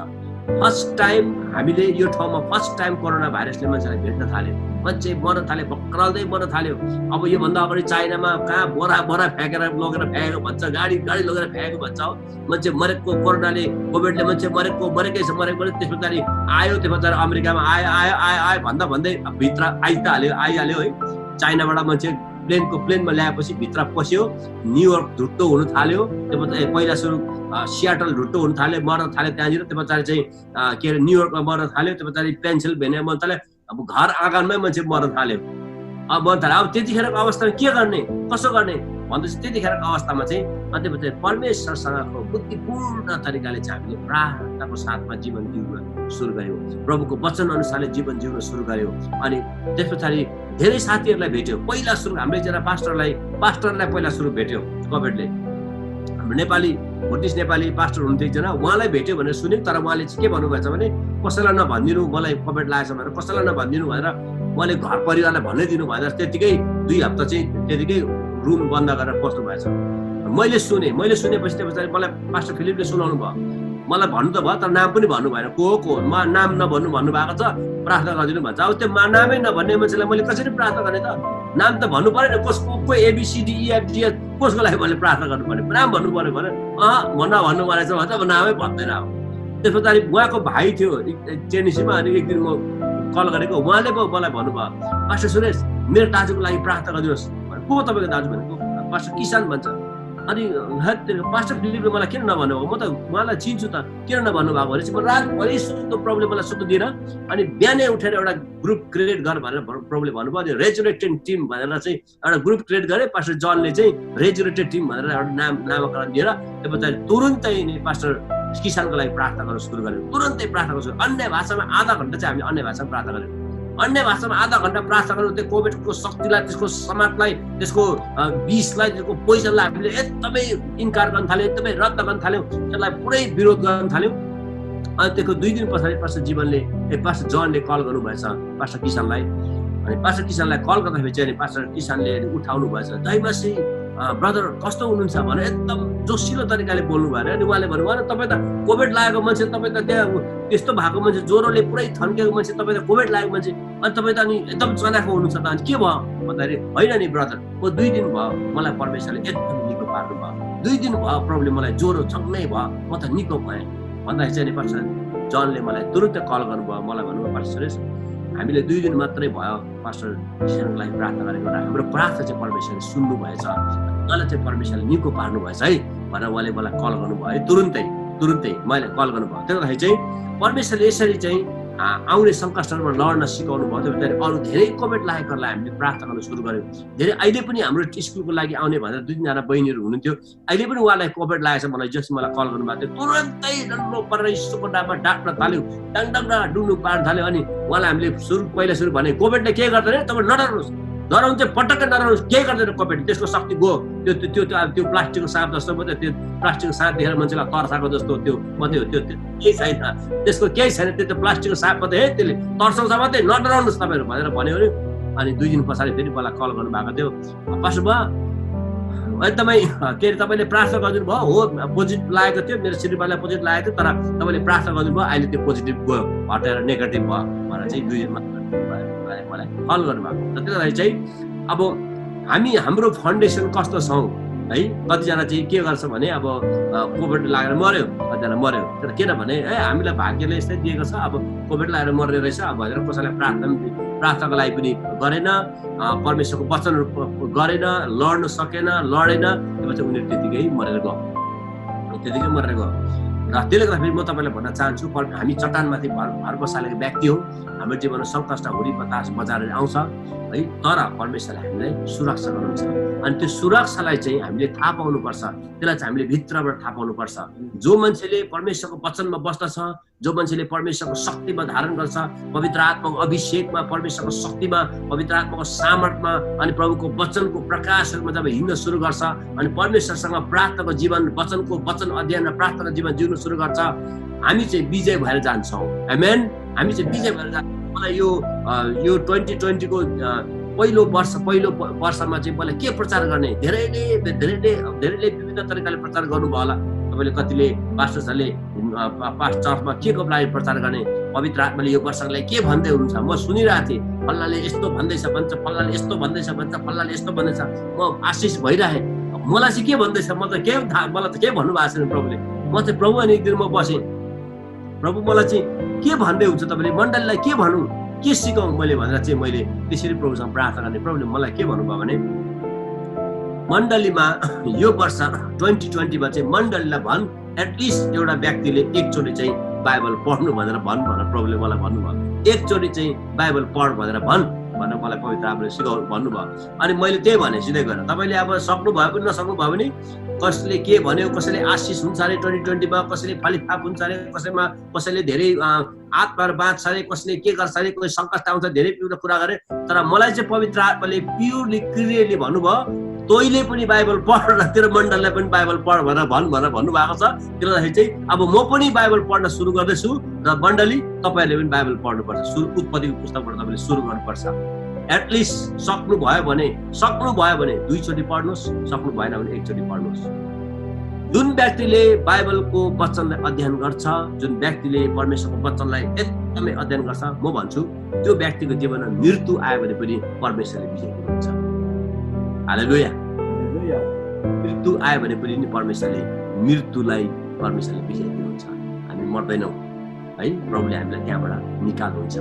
S1: फर्स्ट टाइम हामीले यो ठाउँमा फर्स्ट टाइम कोरोना भाइरसले मान्छेलाई भेट्न थाल्यो, मान्छे मर्न थाल्यो, भक्करल्दै मर्न थाल्यो। अब योभन्दा अगाडि चाइनामा कहाँ बोरा फ्याँकेर लगेर फ्याँकेको भन्छ, गाडी लगेर फ्याँकेको भन्छ हो। मान्छे मरेको, कोरोनाले कोभिडले मान्छे मरेकै छ, मरेको। त्यस पछाडि आयो, त्यस पछाडि अमेरिकामा आयो भन्दै भित्र आइहाल्यो है। चाइनाबाट मान्छे प्लेनमा ल्याएपछि भित्र पस्यो, न्युयोर्क ढुट्टो हुन थाल्यो, त्यो पहिला सुरु सियाटल ढुट्टो हुन थाल्यो, मर्न थाल्यो त्यहाँनिर। त्यो पछाडि चाहिँ के अरे न्युयोर्कमा मर्न थाल्यो, त्यो पछाडि पेन्सिल्भेनिया मर्न थाल्यो। अब घर आँगनमै मान्छे मर्न थाल्यो, अब मर्न थाल्यो। अब त्यतिखेरको अवस्थामा के गर्ने, कसो गर्ने भन्दैछ। त्यतिखेरको अवस्थामा चाहिँ त्यो पछाडि परमेश्वरसँगको बुद्धिपूर्ण तरिकाले चाहिँ हामीले प्रार्थनाको साथमा जीवन जिउन सुरु गर्यौँ, प्रभुको वचन अनुसारले जीवन जिउन सुरु गर्यौँ। अनि त्यस पछाडि धेरै साथीहरूलाई भेट्यो। पहिला सुरु हाम्रो एकजना पास्टरलाई पहिला सुरु भेट्यो कोभिडले। हाम्रो नेपाली भुटिस नेपाली पास्टर हुनुहुन्थ्यो एकजना, उहाँलाई भेट्यो भनेर सुन्यौँ। तर उहाँले चाहिँ के भन्नुभएछ भने कसैलाई नभनिदिनु, मलाई कोभिड लागेछ भनेर कसैलाई नभनिदिनु भनेर उहाँले घर परिवारलाई भन्नै दिनु भएन। त्यतिकै 2 हप्ता चाहिँ त्यतिकै रुम बन्द गरेर बस्नु भएछ। मैले सुनेपछि त्यो पछाडि मलाई पास्टर फिलिपले सुनाउनु भयो। मलाई भन्नु त भयो, तर नाम पनि भन्नु भएन। को नाम नभन्नु भन्नुभएको छ, प्रार्थना गरिदिनु भन्छ। अब त्यो नामै नभन्ने मान्छेलाई मैले कसरी प्रार्थना गर्ने त? नाम त भन्नु पऱ्यो नि, को ABCDEFGH कसको लागि मैले प्रार्थना गर्नु पर्ने, नाम भन्नु पऱ्यो भने भन्नु परेछ भन्छ। अब नामै भन्दैन। अब त्यस पछाडि उहाँको भाइ थियो टेनिसीमा, अनि एक दिन म कल गरेको, उहाँले पो मलाई भन्नुभयो, पास्टर सुरेश मेरो दाजुको लागि प्रार्थना गरिदिनुहोस्। को तपाईँको दाजु भनेको? पास्टर किसान भन्छ। अनि पास्टर फिलिपले मलाई किन नभन्नु भएको, म त उहाँलाई चिन्छु त, किन नभन्नु भएको भनेपछि म रातभरि सुत्नु प्रब्लम मलाई सुत्नु दिएन। अनि बिहानै उठेर एउटा ग्रुप क्रिएट गर भनेर प्रब्लम भन्नुभयो। अनि रेजुरेटेड टिम भनेर चाहिँ एउटा ग्रुप क्रिएट गरे। पास्टर जनले चाहिँ रेजुरेटेड टिम भनेर एउटा नामकरण दिएर त्यो पछाडि तुरुन्तै पास्टर किसानको लागि प्रार्थना गर्न सुरु गर्यो। तुरन्तै प्रार्थना गर्न सुरु, अन्य भाषामा आधा घन्टा चाहिँ हामी अन्य भाषामा प्रार्थना गर्यौँ। अन्य भाषामा आधा घन्टा प्रार्थना गर्नु, त्यो कोभिडको शक्तिलाई, त्यसको समाजलाई, त्यसको विषलाई, त्यसको पोइजनलाई हामीले एकदमै इन्कार गर्न थाल्यौँ, एकदमै रद्द गर्न थाल्यौँ, त्यसलाई पुरै विरोध गर्न थाल्यौँ। अनि त्यसको 2 दिन पछाडि पास्टर जनले कल गर्नुभएछ पास्टर किसानलाई। अनि पास्टर किसानलाई कल गर्दाखेरि चाहिँ पास्टर किसानले उठाउनु भएछ, जयमसी ब्रदर कस्तो हुनुहुन्छ भनेर एकदम जोसिलो तरिकाले बोल्नु भएन। अनि उहाँले भन्नुभयो, तपाईँ त कोभिड लागेको मान्छे, तपाईँ त त्यहाँ त्यस्तो भएको मान्छे, ज्वरोले पुरै थन्केको मान्छे, तपाईँ त कोभिड लागेको मान्छे, अनि तपाईँ त अनि एकदम चनाखो हुनुहुन्छ त, अनि के भयो भन्दाखेरि होइन नि ब्रदर, म 2 दिन भयो मलाई परमेश्वरले एकदम निको पार्नु भयो, 2 दिन भयो प्रब्लम, मलाई ज्वरो झन्नै भयो, म त निको भएँ भन्दाखेरि चाहिँ पास्टर जनले मलाई तुरुन्तै कल गर्नुभयो। मलाई भन्नुभयो, पास्टर सुरेश हामीले 2 दिन मात्रै भयो पास्टर किसानको लागि प्रार्थना गरेको र हाम्रो प्रार्थना चाहिँ परमेश्वरले सुन्नु भएछ, मलाई चाहिँ परमेश्वरले निको पार्नु भएछ है भनेर उहाँले मलाई कल गर्नुभयो। तुरुन्तै मैले कल गर्नुभयो। त्यही भएर चाहिँ परमेश्वरले यसरी चाहिँ आउने सङ्कष्टहरूमा लड्न सिकाउनु भयो। त्यो भएर अरू धेरै कोभिड लागेकोहरूलाई हामीले प्रार्थना गर्न सुरु गर्यौँ। धेरै अहिले पनि हाम्रो स्कुलको लागि आउने भनेर 2-3जना बहिनीहरू हुनुहुन्थ्यो, अहिले पनि उहाँलाई कोभिड लागेछ मलाई जस मलाई कल गर्नुभएको थियो। तुरन्तै डल्लो परेर यीशुको नाममा डाक्न थाल्यो, डाङडाङ डुल्नु पार्न थाल्यो। अनि उहाँलाई हामीले पहिला सुरु भने कोभिडले के गर्दैन, तपाईँ नडर्नुहोस्, डराउनु चाहिँ पटक्कै नडराउनुहोस्, केही गर्दैन कोभिड, त्यसको शक्ति गयो। त्यो प्लास्टिकको साँप जस्तो मात्रै, त्यो प्लास्टिकको साँप देखेर मान्छेलाई तर्साएको जस्तो त्यो मात्रै हो, त्यो केही छैन, त्यसको केही छैन, त्यो प्लास्टिकको साँप मात्रै है, त्यसले तर्साउँछ मात्रै, नडराउनुहोस् तपाईँहरू भनेर भन्यो अरे। अनि 2 दिन पछाडि फेरि मलाई कल गर्नुभएको थियो, पास्टर बा एकदमै के अरे तपाईँले प्रार्थना गरिदिनु भयो, हो पोजिटिभ लागेको थियो, मेरो श्रीमानलाई पोजिटिभ लागेको थियो, तर तपाईँले प्रार्थना गरिदिनु भयो, अहिले त्यो पोजिटिभ गयो, हटेर नेगेटिभ भयो भनेर चाहिँ 2 दिनमा मलाई कल गर्नुभएको। र त्यही भएर चाहिँ अब हाम्रो फाउन्डेसन कस्तो छौँ है, कतिजना चाहिँ के गर्छ भने अब कोभिड लागेर मर्यो, कतिजना मर्यो, तर किनभने हामीलाई भाग्यले यस्तै दिएको छ, अब कोभिड लागेर मर्ने रहेछ अब भनेर कसैलाई प्रार्थनाको लागि पनि गरेन, परमेश्वरको वचनहरू गरेन, लड्न सकेन, लडेन, त्यसपछि उनीहरू त्यतिकै मरेर गयो। र त्यसले गर्दाखेरि म तपाईँलाई भन्न चाहन्छु हामी चट्टानमाथि भर बसालेको व्यक्ति हौ। हाम्रो जीवनमा सङ्कष्ट हुरी बतास बजारहरू आउँछ है, तर परमेश्वरले हामीलाई सुरक्षा गर्नुहुन्छ। अनि त्यो सुरक्षालाई चाहिँ हामीले थाहा पाउनुपर्छ, त्यसलाई चाहिँ हामीले भित्रबाट थाहा पाउनुपर्छ। जो मान्छेले परमेश्वरको वचनमा बस्दछ, जो मान्छेले परमेश्वरको शक्तिमा धारण गर्छ, पवित्र आत्माको अभिषेकमा, परमेश्वरको शक्तिमा, पवित्र आत्माको सामर्थ्यमा अनि प्रभुको वचनको प्रकाशहरूमा जब हिँड्न सुरु गर्छ अनि परमेश्वरसँग प्रार्थनाको जीवन, वचन अध्ययन र प्रार्थनाको जीवन जिउन सुरु गर्छ, हामी चाहिँ विजय भएर जान्छौँ। आमेन। हामी चाहिँ विजय भएर जान्छौँ। मलाई यो 2020 को पहिलो वर्षमा चाहिँ मलाई के प्रचार गर्ने, धेरैले विभिन्न तरिकाले प्रचार गर्नुभयो होला। तपाईँले कतिले पास्टरहरूले चर्चमा के को लागि प्रचार गर्ने, पवित्र आत्माले यो वर्षको लागि के भन्दै हुनुहुन्छ, म सुनिरहेको थिएँ। फल्लाले यस्तो भन्दैछ भन्छ, फल्लाले यस्तो भन्दैछ भन्छ, फल्लाले यस्तो भन्दैछ। म आशिष भइरहेँ। मलाई चाहिँ के भन्दैछ, मलाई त के भन्नु भएको छैन प्रभुले। म चाहिँ प्रभु अनि एक दिन म बसेँ, प्रभु मलाई चाहिँ के भन्दै हुन्छ, तपाईँले मण्डलीलाई के भनौँ, के सिकाउँ मैले भनेर चाहिँ मैले त्यसरी प्रभुसँग प्रार्थना गर्ने। प्रभुले मलाई के भन्नुभयो भने मण्डलीमा यो वर्ष 2020 मा चाहिँ मण्डलीलाई भन्, एटलिस्ट एउटा व्यक्तिले एकचोटि चाहिँ बाइबल पढ्नु भनेर भन् भनेर प्रभुले मलाई भन्नुभयो। एकचोटि चाहिँ बाइबल पढ भनेर भन् भनेर मलाई पवित्र आत्माले सिकाउनु भन्नुभयो। अनि मैले त्यही भने सिधै गरेर तपाईँले अब सक्नु भयो पनि नसक्नु भयो भने कसले के भन्यो, कसैले आशिष हुन्छ अरे 2020 मा, कसैले फलिफाप हुन्छ अरे, कसैले धेरै आत्माहरू बाँच्छ अरे, कसैले के गर्छ अरे, कोही सङ्कट आउँछ, धेरै कुरा गरे। तर मलाई चाहिँ पवित्र आत्माले प्योरली क्लियरली भन्नुभयो, तैँले पनि बाइबल पढ र तेरो मण्डललाई पनि बाइबल पढ भनेर भन्नुभएको छ। त्यसले गर्दाखेरि चाहिँ अब म पनि बाइबल पढ्न सुरु गर्दैछु र मण्डली तपाईँहरूले पनि बाइबल पढ्नुपर्छ। उत्पत्तिको पुस्तकबाट तपाईँले सुरु गर्नुपर्छ। एटलिस्ट सक्नुभयो भने 2 चोटि पढ्नुहोस्, सक्नु भएन भने 1 चोटि पढ्नुहोस्। जुन व्यक्तिले बाइबलको वचनलाई अध्ययन गर्छ, जुन व्यक्तिले परमेश्वरको वचनलाई एकदमै अध्ययन गर्छ, म भन्छु त्यो व्यक्तिको जीवनमा मृत्यु आयो भने पनि परमेश्वरले विजय दिनुहुन्छ। हालेलुया। मृत्यु आयो भने पनि मृत्युलाई विजय दिनुहुन्छ। हामी मर्दैनौँ है, प्रभुले हामीलाई त्यहाँबाट निकाल्नुहुन्छ,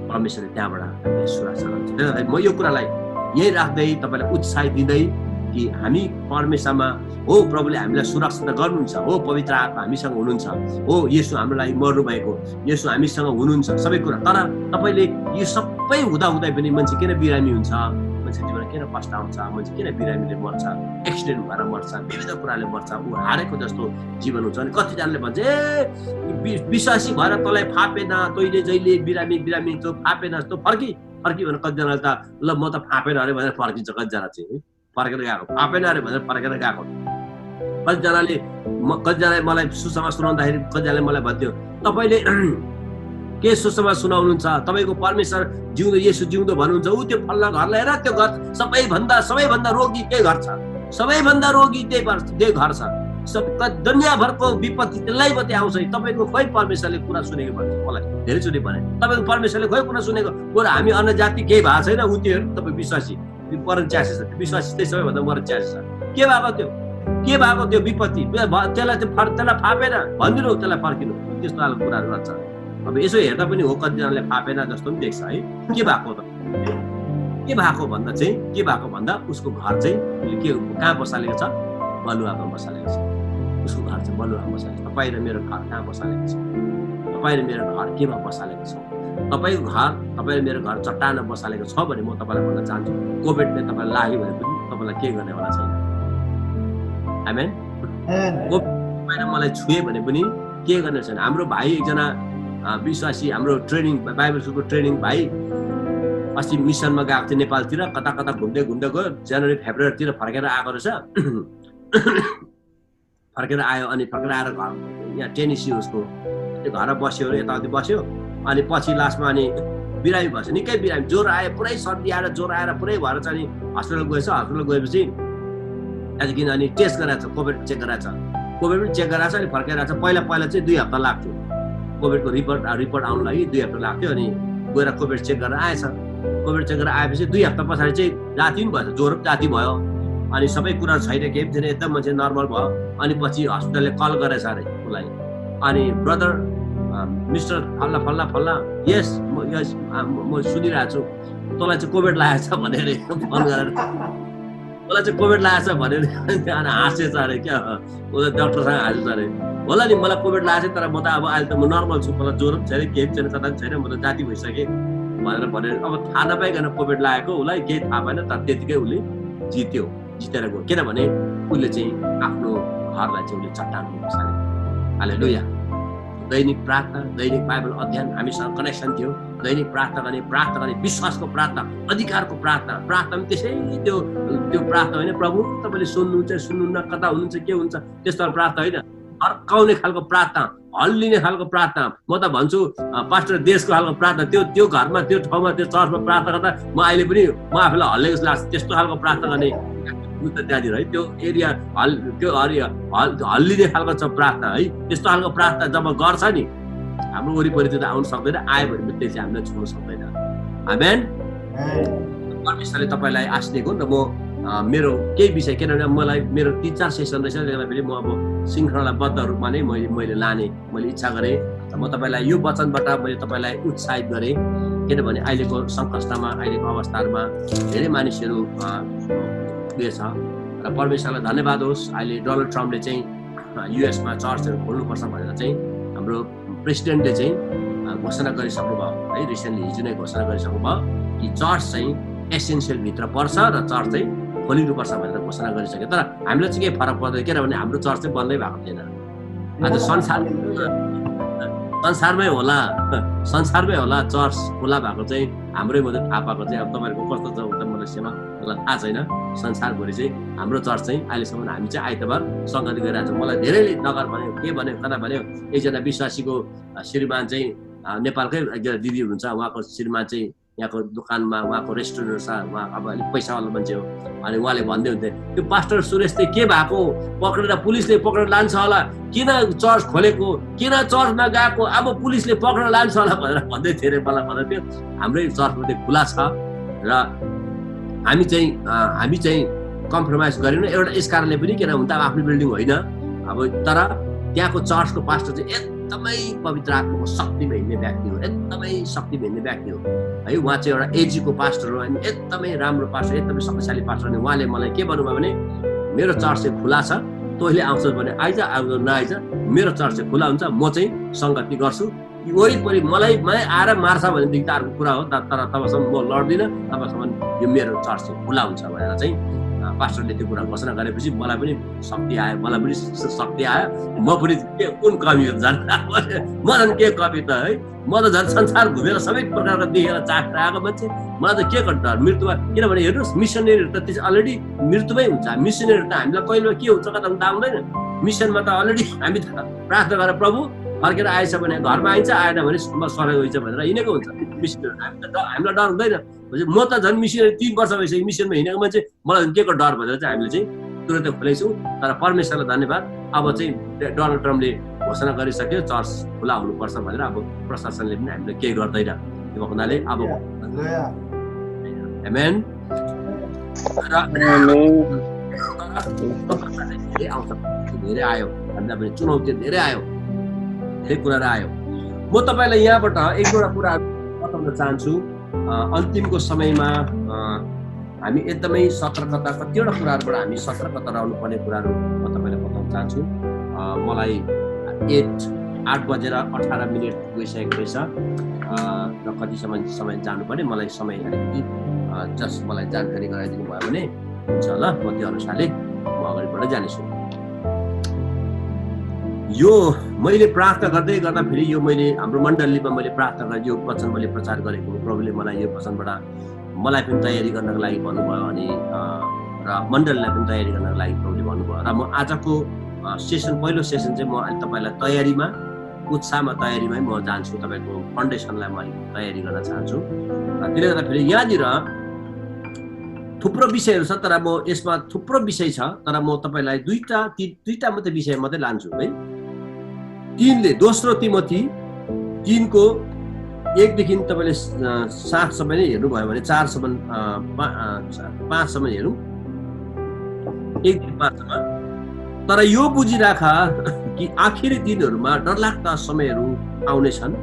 S1: परमेश्वरले त्यहाँबाट हामीलाई सुरक्षा गर्नुहुन्छ। त्यसैले म यो कुरालाई यही राख्दै तपाईँलाई उत्साह दिँदै कि हामी परमेश्वरमा हो, प्रभुले हामीलाई सुरक्षा गर्नुहुन्छ, हो पवित्र आत्मा हामीसँग हुनुहुन्छ, हो येशू हाम्रो लागि मर्नु भएको, येशू हामीसँग हुनुहुन्छ सबै कुरा। तर तपाईँले यो सबै हुँदाहुँदै पनि मान्छे किन बिरामी हुन्छ, मान्छे जीवनमा किन कष्ट आउँछ, मान्छे किन बिरामीले मर्छ, एक्सिडेन्ट भएर मर्छ, विविध कुराले मर्छ, ऊ हारेको जस्तो जीवन हुन्छ। अनि कतिजनाले भन्छ विश्वासी भएर तँलाई फापेन, तैँले जहिले बिरामी तँ फापेन, तँ फर्की भनेर कतिजनाले त ल म त फापेन अरे भनेर फर्किन्छ। कतिजना चाहिँ फर्केर गएको, फापेन अरे भनेर फर्केर गएको। कतिजनाले मलाई सुसमाचार सुनाउँदाखेरि कतिजनाले मलाई भन्थ्यो तपाईँले के सुसमाचार सुनाउनुहुन्छ, तपाईँको परमेश्वर जिउँदो, येशू जिउँदो भन्नुहुन्छ, ऊ त्यो फल्ला घरलाई हेर, त्यो घर सबैभन्दा रोगी त्यही घर छ, सबैभन्दा रोगी त्यही घर छ, दुनियाँभरको विपत्ति त्यसलाई मात्रै आउँछ। तपाईँको खोइ परमेश्वरले कुरा सुनेको भन्छ, मलाई धेरैचोटि भने तपाईँको परमेश्वरले खोइ कुरा सुनेको, बरु हामी अन्य जाति केही भएको छैन, ऊ त्यो तपाईँ विश्वासी मरण च्यासेछ, विश्वासी त्यही सबैभन्दा मरण च्यासेछ। के भएको त्यो विपत्ति, त्यसलाई फापेन भनिदिनु, त्यसलाई फर्किनु, त्यस्तो खालको कुराहरू गर्छ। अब यसो हेर्दा पनि हो कतिजनाले फापेन जस्तो पनि देख्छ है। के भएको भन्दा उसको घर चाहिँ कहाँ बसालेको छ, बलुवामा बसालेको छ। उसको घर चाहिँ बलुवामा बसालेको छ। तपाईँ र मेरो घर कहाँ बसालेको छ, तपाईँ र मेरो घर केमा बसालेको छ। तपाईँको घर, तपाईँ र मेरो घर चट्टानमा बसालेको छ भने म तपाईँलाई भन्न चाहन्छु कोभिडले तपाईँलाई लाग्यो भने पनि तपाईँलाई के गर्नेवाला छैन। आमेन। कोभिड मलाई छुए भने पनि के गर्ने छैन। हाम्रो भाइ एकजना विश्वासी, हाम्रो ट्रेनिङ बाइबल स्कुलको ट्रेनिङ भाइ अस्ति मिसनमा गएको थियो नेपालतिर, कता घुम्दै गयो, जनवरी फेब्रुअरीतिर फर्केर आएको रहेछ। फर्केर आयो अनि फर्केर आएर घर यहाँ टेनिसी उसको त्यो घर बस्यो, यताउति बस्यो, अनि पछि लास्टमा अनि बिरामी भएछ, निकै बिरामी, ज्वरो आयो, पुरै सर्दी आएर ज्वरो आएर पुरै भएर चाहिँ अनि हस्पिटल गएछ। हस्पिटल गएपछि त्यहाँदेखि अनि टेस्ट गराएको छ, कोभिड चेक गराएको छ, कोभिड पनि चेक गराएको छ। अनि फर्केर आएको छ। पहिला चाहिँ 2 हप्ता लाग्थ्यो कोभिडको रिपोर्ट आउनु लागि, 2 हप्ता लाग्थ्यो। अनि गएर कोभिड चेक गरेर आएछ। कोभिड चेक गरेर आएपछि 2 हप्ता पछाडि चाहिँ जाती पनि भएछ, ज्वरो पनि जाती भयो, अनि सबै कुरा छैन, केही पनि छैन, एकदम मान्छे नर्मल भयो। अनि पछि हस्पिटलले कल गरेछ अरे उसलाई, अनि ब्रदर मिस्टर फल्ला यस म सुनिरहेको छु, तँलाई चाहिँ कोभिड लागेको छ भनेर फोन गरेर मलाई चाहिँ कोभिड लागेछ भन्यो अनि हाँसेछ अरे क्या उसले डक्टरसँग हालेछ अरे होला नि मलाई कोभिड लागेछ तर म त अब अहिले त म नर्मल छु मलाई ज्वरो पनि छैन केही छैन कता पनि छैन म त जाति भइसकेँ भनेर भने अब थाहा नपाइकन कोभिड लागेको उसलाई केही थाहा भएन तर त्यतिकै उसले जितेर गयो किनभने उसले चाहिँ आफ्नो घरलाई चाहिँ उसले चट्टान बसाल्यो हालेलुया दैनिक प्रार्थना दैनिक बाइबल अध्ययन हामीसँग कनेक्सन थियो दैनिक प्रार्थना गर्ने विश्वासको प्रार्थना अधिकारको प्रार्थना पनि त्यसै त्यो प्रार्थना होइन प्रभु तपाईँले सुन्नुहुन्न कता हुनुहुन्छ के हुन्छ त्यस्तो प्रार्थना होइन अर्काउने खालको प्रार्थना हल्लिने खालको प्रार्थना म त भन्छु पास्टर देशको खालको प्रार्थना त्यो घरमा त्यो ठाउँमा त्यो चर्चमा प्रार्थना गर्दा म अहिले पनि म आफूलाई हल्लेको जस्तो लाग्छ त्यस्तो खालको प्रार्थना गर्ने त्यहाँनिर है त्यो एरिया हल्लिने खालको छ प्रार्थना है त्यस्तो खालको प्रार्थना जब गर्छ नि हाम्रो वरिपरि त्यो आउनु सक्दैन आयो भने पनि त्यसले हामीलाई छुनु सक्दैन आमेन परमेश्वरले तपाईँलाई आश दिएको नि त म मेरो केही विषय किनभने मलाई मेरो 3-4 सेसन रहेछ त्यसलाई फेरि म अब श्रृङ्खलाबद्ध रूपमा नै मैले लाने मैले इच्छा गरेँ म तपाईँलाई यो वचनबाट मैले तपाईँलाई उत्साहित गरेँ किनभने अहिलेको सङ्कष्टमा अहिलेको अवस्थाहरूमा धेरै मानिसहरू उयो छ र परमेश्वरलाई धन्यवाद होस् अहिले डोनाल्ड ट्रम्पले चाहिँ युएसमा चर्चहरू खोल्नुपर्छ भनेर चाहिँ हाम्रो प्रेसिडेन्टले चाहिँ घोषणा गरिसक्नु भयो है रिसेन्टली हिजो नै घोषणा गरिसक्नु भयो कि चर्च चाहिँ एसेन्सियल भित्र पर्छ र चर्च चाहिँ खोलिनुपर्छ भनेर घोषणा गरिसक्यो तर हामीलाई चाहिँ केही फरक पर्दैन किनभने हाम्रो चर्च चाहिँ बन्दै भएको थिएन आज संसारमै होला चर्च खुला भएको चाहिँ हाम्रै मात्रै थाहा पाएको चाहिँ अब तपाईँहरूको कस्तो छ उता मलेसियामा मलाई थाहा छैन संसारभरि चाहिँ हाम्रो चर्च चाहिँ अहिलेसम्म हामी चाहिँ आइतबार सङ्गति गरिरहेको छौँ मलाई धेरैले नगर भन्यो के भन्यो कता भन्यो एकजना विश्वासीको श्रीमान चाहिँ नेपालकै एकजना दिदी हुनुहुन्छ उहाँको श्रीमान चाहिँ यहाँको दोकानमा उहाँको रेस्टुरेन्ट छ उहाँ अब अलिक पैसावाला मान्छे हो अनि उहाँले भन्दै हुन्थे त्यो पास्टर सुरेश चाहिँ के भएको पक्रेर पुलिसले पक्रेर लान्छ होला किन चर्च खोलेको किन चर्चमा गएको अब पुलिसले पक्रेर लान्छ होला भनेर भन्दै थिए अरे मलाई भन्दै थियो हाम्रै चर्च मात्रै खुला छ र हामी चाहिँ कम्प्रोमाइज गरेनौँ एउटा यस कारणले पनि किन हुन त आफ्नो बिल्डिङ होइन अब तर त्यहाँको चर्चको पास्टर चाहिँ एकदमै पवित्र आत्माको शक्तिमा हिँड्ने व्यक्ति हो एकदमै शक्तिमा हिँड्ने व्यक्ति हो है उहाँ चाहिँ एउटा एजीको पास्टर हो अनि एकदमै राम्रो पास्टर एकदमै शक्तिशाली पास्टर अनि उहाँले मलाई के भन्नुभयो भने मेरो चर्च चाहिँ खुला छ तैँले आउँछस् भने आइज आउँछ नआइज मेरो चर्च चाहिँ खुला हुन्छ म चाहिँ सङ्गति गर्छु वरिपरि मलाई आएर मार्छ भनेदेखि त अर्को कुरा हो तर तबसम्म म लड्दिनँ तबसम्म यो मेरो चर्च चाहिँ खुला हुन्छ भनेर चाहिँ पास्टरले त्यो कुरा घोषणा गरेपछि मलाई पनि शक्ति आयो म पनि के कुन कवि हो झन् म झन् के कवि त है म त झन् संसार घुमेर सबै प्रकारको देखेर चाखेर आएको मान्छे मलाई त के गर्दा मृत्युमा किनभने हेर्नुहोस् मिसनरीहरू त त्यो अलरेडी मृत्युमै हुन्छ मिसनरीहरू त हामीलाई कहिले के हुन्छ कता हुँदा आउँदैन मिसनमा त अलरेडी हामी त प्रार्थना गरेर प्रभु फर्केर आएछ भने घरमा आइन्छ आएन भने सबै गइन्छ भनेर हिँडेको हुन्छ मिसनहरू हामीलाई डर हुँदैन म त झन् मिसनरी 3 वर्ष भइसक्यो मिसनमा हिँडेको मान्छे मलाई के को डर भनेर चाहिँ हामीले चाहिँ तुरन्तै खोलेछौँ तर परमेश्वरलाई धन्यवाद अब चाहिँ डोनाल्ड ट्रम्पले घोषणा गरिसक्यो चर्च खुला हुनुपर्छ भनेर अब प्रशासनले पनि हामीले केही गर्दैन त्यो हुनाले अब आमेन धेरै आयो भन्दा पनि चुनौती धेरै आयो धेरै कुराहरू आयो म तपाईँलाई यहाँबाट एक दुईवटा कुराहरू बताउन चाहन्छु अन्तिमको समयमा हामी एकदमै सतर्कता कतिवटा कुराहरूबाट हामी सतर्कता रहनु पर्ने कुराहरू म तपाईँलाई बताउन चाहन्छु मलाई 8:18 गइसकेको रहेछ र कति समय जानुपर्ने मलाई समय अलिकति जस्ट मलाई जानकारी गराइदिनु भयो भने हुन्छ ल म त्यो अनुसारले म अगाडि बढ्दै जानेछु यो मैले प्रार्थना गर्दै गर्दा फेरि यो मैले हाम्रो मण्डलीमा मैले प्रार्थना गरेँ यो वचन मैले प्रचार गरेको प्रभुले मलाई यो वचनबाट मलाई पनि तयारी गर्नको लागि भन्नुभयो अनि र मण्डलीलाई पनि तयारी गर्नको लागि प्रभुले भन्नुभयो र म आजको सेसन पहिलो सेसन चाहिँ म अहिले तपाईँलाई तयारीमा उत्साहमा तयारीमै म जान्छु तपाईँको फाउन्डेसनलाई म तयारी गर्न चाहन्छु त्यसले गर्दाखेरि यहाँनिर थुप्रो विषयहरू छ तर म यसमा थुप्रो विषय छ तर म तपाईँलाई दुईटा मात्रै विषय मात्रै लान्छु है दोस्रो तिमोथी 3 को 1 देखि तपाईँले 7 सम्म नै हेर्नुभयो भने 4 सम्म 5 सम्म हेरौँ 1 देखि 5 सम्म तर यो बुझिराख कि आखिरी दिनहरूमा डरलाग्दा समयहरू आउनेछन्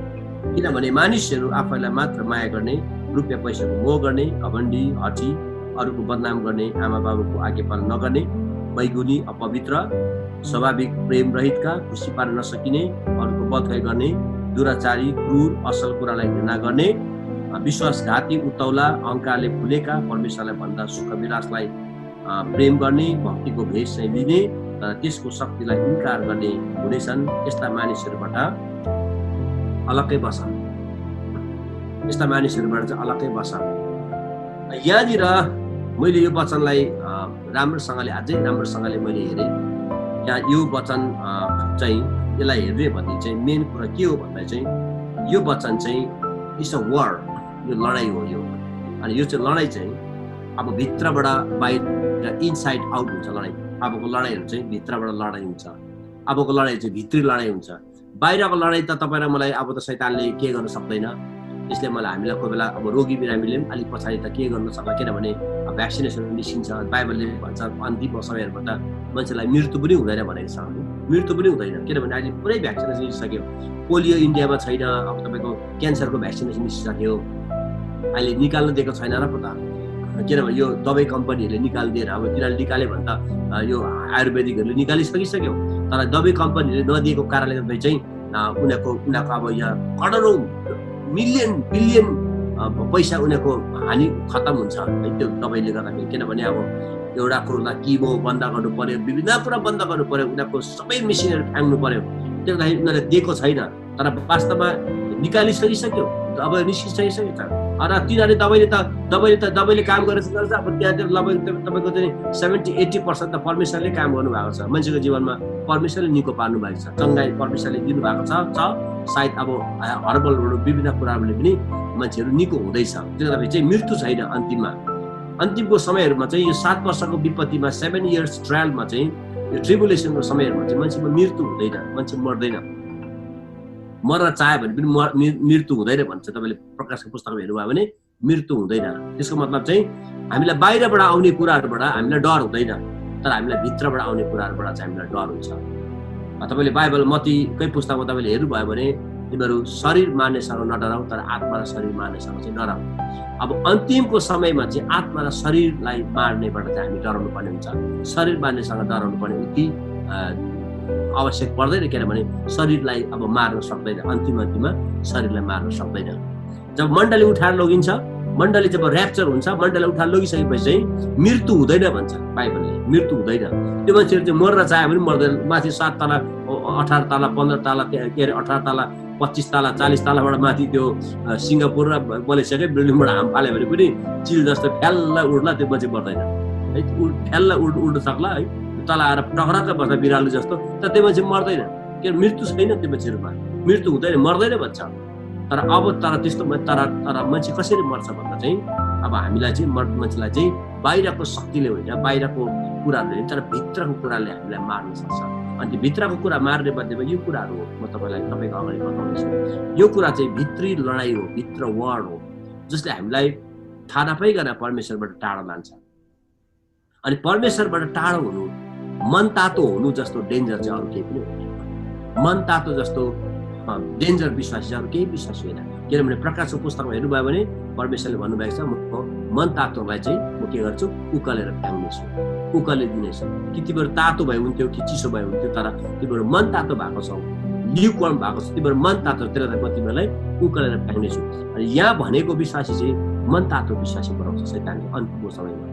S1: किनभने मानिसहरू आफैलाई मात्र माया गर्ने रुपियाँ पैसाको मोह गर्ने घमण्डी हठी अरूको बदनाम गर्ने, आमा बाबुको आज्ञा पालन नगर्ने, बैगुनी, अपवित्र, स्वाभाविक प्रेम रहितका, खुसी पार्न नसकिने, अरूको बदखै गर्ने, दुराचारी, क्रूर, असल कुरालाई घृणा गर्ने, विश्वासघाती, उतौला, अहंकारले फुलेका, परमेश्वरलाई भन्दा सुखविलासलाई प्रेम गर्ने, भक्तिको भेष चाहिँ लिने तर त्यसको शक्तिलाई इन्कार गर्ने हुनेछन्। यस्ता मानिसहरूबाट अलग्गै बस। यस्ता मानिसहरूबाट चाहिँ अलग्गै बस। यहाँनिर मैले यो वचनलाई राम्रोसँगले अझै राम्रोसँगले मैले हेरेँ। यहाँ यो वचन चाहिँ यसलाई हेर्ने भन्ने चाहिँ मेन कुरा के हो भन्दा चाहिँ यो वचन चाहिँ इट्स अ वार, यो लडाइँ हो यो। अनि यो चाहिँ लडाइँ चाहिँ अब भित्रबाट बाहिर इनसाइड आउट हुन्छ लडाइँ। अबको लडाइँहरू चाहिँ भित्रबाट लडाइँ हुन्छ। अबको लडाइँ चाहिँ भित्री लडाइँ हुन्छ। बाहिरको लडाइँ त तपाईँ र मलाई अब त शैतानले के गर्न सक्दैन। यसले मलाई हामीलाई कोही बेला अब रोगी बिरामीले पनि अलिक पछाडि त के गर्न सक्छ, किनभने भ्याक्सिनेसन निस्किन्छ। बाइबलले भन्छ अन्तिम समयहरूमा त मान्छेलाई मृत्यु पनि हुँदैन भनेको छ। मृत्यु पनि हुँदैन किनभने अहिले पुरै भ्याक्सिनेसन निस्किसक्यो। पोलियो इन्डियामा छैन, अब तपाईँको क्यान्सरको भ्याक्सिनेसन निस्किसक्यो। अहिले निकाल्न दिएको छैन र पो त, किनभने यो दबाई कम्पनीहरूले निकालिदिएर अब तिनीहरूले निकाल्यो भने त यो आयुर्वेदिकहरूले निकालिसकिसक्यो। तर दबाई कम्पनीहरूले नदिएको कारणले गर्दा चाहिँ उनीहरूको अब यहाँ करोडौँ मिलियन बिलियन पैसा उनीहरूको हानि खतम हुन्छ है त्यो दबाईले गर्दाखेरि। किनभने अब एउटा कुरोलाई किमो बन्द गर्नु पर्यो, विभिन्न कुरा बन्द गर्नु पर्यो, उनीहरूको सबै मेसिनहरू फ्याँक्नु पर्यो। त्यो गर्दाखेरि उनीहरूले दिएको छैन तर वास्तवमा निकालिसकिसक्यो, अब निस्किसकिसक्यो त। र तिनीहरूले दबाईले काम गरेछ गर्छ। अब त्यहाँ तपाईँको चाहिँ 70-80% त परमेश्वरले काम गर्नुभएको छ। मान्छेको जीवनमा परमेश्वरले निको पार्नु भएको छ, चङ्गाई परमेश्वरले दिनुभएको छ। सायद अब हर्बलहरू विभिन्न कुराहरूले पनि मान्छेहरू निको हुँदैछ। त्यो गर्दाखेरि चाहिँ मृत्यु छैन अन्तिममा। अन्तिमको समयहरूमा चाहिँ यो 7 वर्षको विपत्तिमा 7 इयर्स ट्रायलमा चाहिँ यो ट्रिबुलेसनको समयहरूमा चाहिँ मान्छेमा मृत्यु हुँदैन, मान्छे मर्दैन। मर्न चाह्यो भने पनि मृत्यु हुँदैन भन्छ। तपाईँले प्रकाशको पुस्तकमा हेर्नुभयो भने मृत्यु हुँदैन। त्यसको मतलब चाहिँ हामीलाई बाहिरबाट आउने कुराहरूबाट हामीलाई डर हुँदैन, तर हामीलाई भित्रबाट आउने कुराहरूबाट चाहिँ हामीलाई डर हुन्छ। तपाईँले बाइबल मत्तीकै पुस्तकमा तपाईँले हेर्नुभयो भने तिमीहरू शरीर मार्नेसँग नडराउ, तर आत्मा र शरीर मार्नेसँग चाहिँ डराउ। अब अन्तिमको समयमा चाहिँ आत्मा र शरीरलाई मार्नेबाट चाहिँ हामी डराउनु पर्ने हुन्छ। शरीर मार्नेसँग डराउनु पर्ने उति आवश्यक पर्दैन, किनभने शरीरलाई अब मार्न सक्दैन। अन्तिममा शरीरलाई मार्न सक्दैन। जब मण्डली उठाएर लगिन्छ, मण्डली जब ऱ्याप्चर हुन्छ, मण्डली उठाएर लगिसकेपछि चाहिँ मृत्यु हुँदैन भन्छ बाइबलले। मृत्यु हुँदैन। त्यो मान्छेहरू चाहिँ मर्न चाह्यो भने मर्दैन। माथि 7 तला 18 तला 15 तला के अरे 18 तला 25 तला 40 तलाबाट माथि त्यो सिङ्गापुर र मलेसियाकै बिल्डिङबाट हाम फाल्यो भने पनि चिल जस्तो फ्याल्ला उड्ला, त्यो मान्छे मर्दैन है। फ्याल्ला उड्न सक्ला है, तल आएर टक्राएर बस्दा बिरालो जस्तो, तर त्यो मान्छे मर्दैन। के मृत्यु छैन त्यो मान्छेहरूमा, मृत्यु हुँदैन, मर्दैन भन्छ। तर अब त्यस्तो तर मान्छे कसरी मर्छ भन्दा चाहिँ अब हामीलाई चाहिँ मान्छेलाई चाहिँ बाहिरको शक्तिले होइन, बाहिरको कुराहरूले होइन, तर भित्रको कुराले हामीलाई मार्न सक्छ। अनि भित्रको कुरा मार्ने बदलीमा यो कुराहरू हो म तपाईँको अगाडि बताउनेछु। यो कुरा चाहिँ भित्री लडाइँ हो, भित्र वार हो, जसले हामीलाई थाहा नपाइकन परमेश्वरबाट टाढो लान्छ। अनि परमेश्वरबाट टाढो हुनु, मन तातो हुनु जस्तो डेन्जर चाहिँ अरू केही पनि हुँदैन। मन तातो जस्तो डेन्जर विश्वासी चाहिँ अरू केही विश्वासी होइन। किनभने प्रकाशको पुस्तकमा हेर्नुभयो भने परमेश्वरले भन्नुभएको छ, म मन तातोलाई चाहिँ म के गर्छु, उकालेर फ्याँक्नेछु, उकाले दिनेछु। कि तिमीहरू तातो भए हुन्थ्यो कि चिसो भए हुन्थ्यो, तर तिमीहरू मन तातो भएको छौ, ल्युकवार्म भएको छ, तिमीहरू मन तातो, त्यसले म तिमीहरूलाई उकालेर फ्याँक्नेछु। अनि यहाँ भनेको विश्वासी चाहिँ मन तातो विश्वासी बनाउँछ शैतानले अन्तिमको समयमा।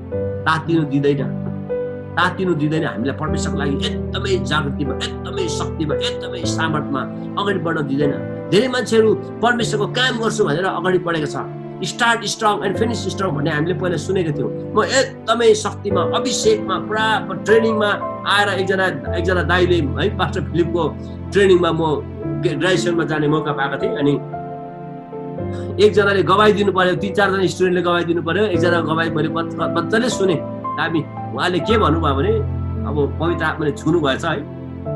S1: तातिनु दिँदैन हामीलाई परमेश्वरको लागि एकदमै जागृतिमा, एकदमै शक्तिमा, एकदमै सामर्थ्यमा अगाडि बढ्न दिँदैन। धेरै मान्छेहरू परमेश्वरको काम गर्छु भनेर अगाडि बढेको छ। Start strong and finish strong भन्ने हामीले पहिला सुनेको थियौँ। म एकदमै शक्तिमा, अभिषेकमा, पुरा ट्रेनिङमा आएर एकजना दाइले है पास्टर फिलिपको ट्रेनिङमा म ग्रेजुएसनमा जाने मौका पाएको थिएँ। अनि एकजनाले गवाई दिनु पर्यो, 3-4 जना स्टुडेन्टले गवाई दिनु पर्यो। एकजना गवाई मैले मजाले सुने। हामी उहाँले के भन्नुभयो भने अब पवित्र आत्माले छुनु भएछ है।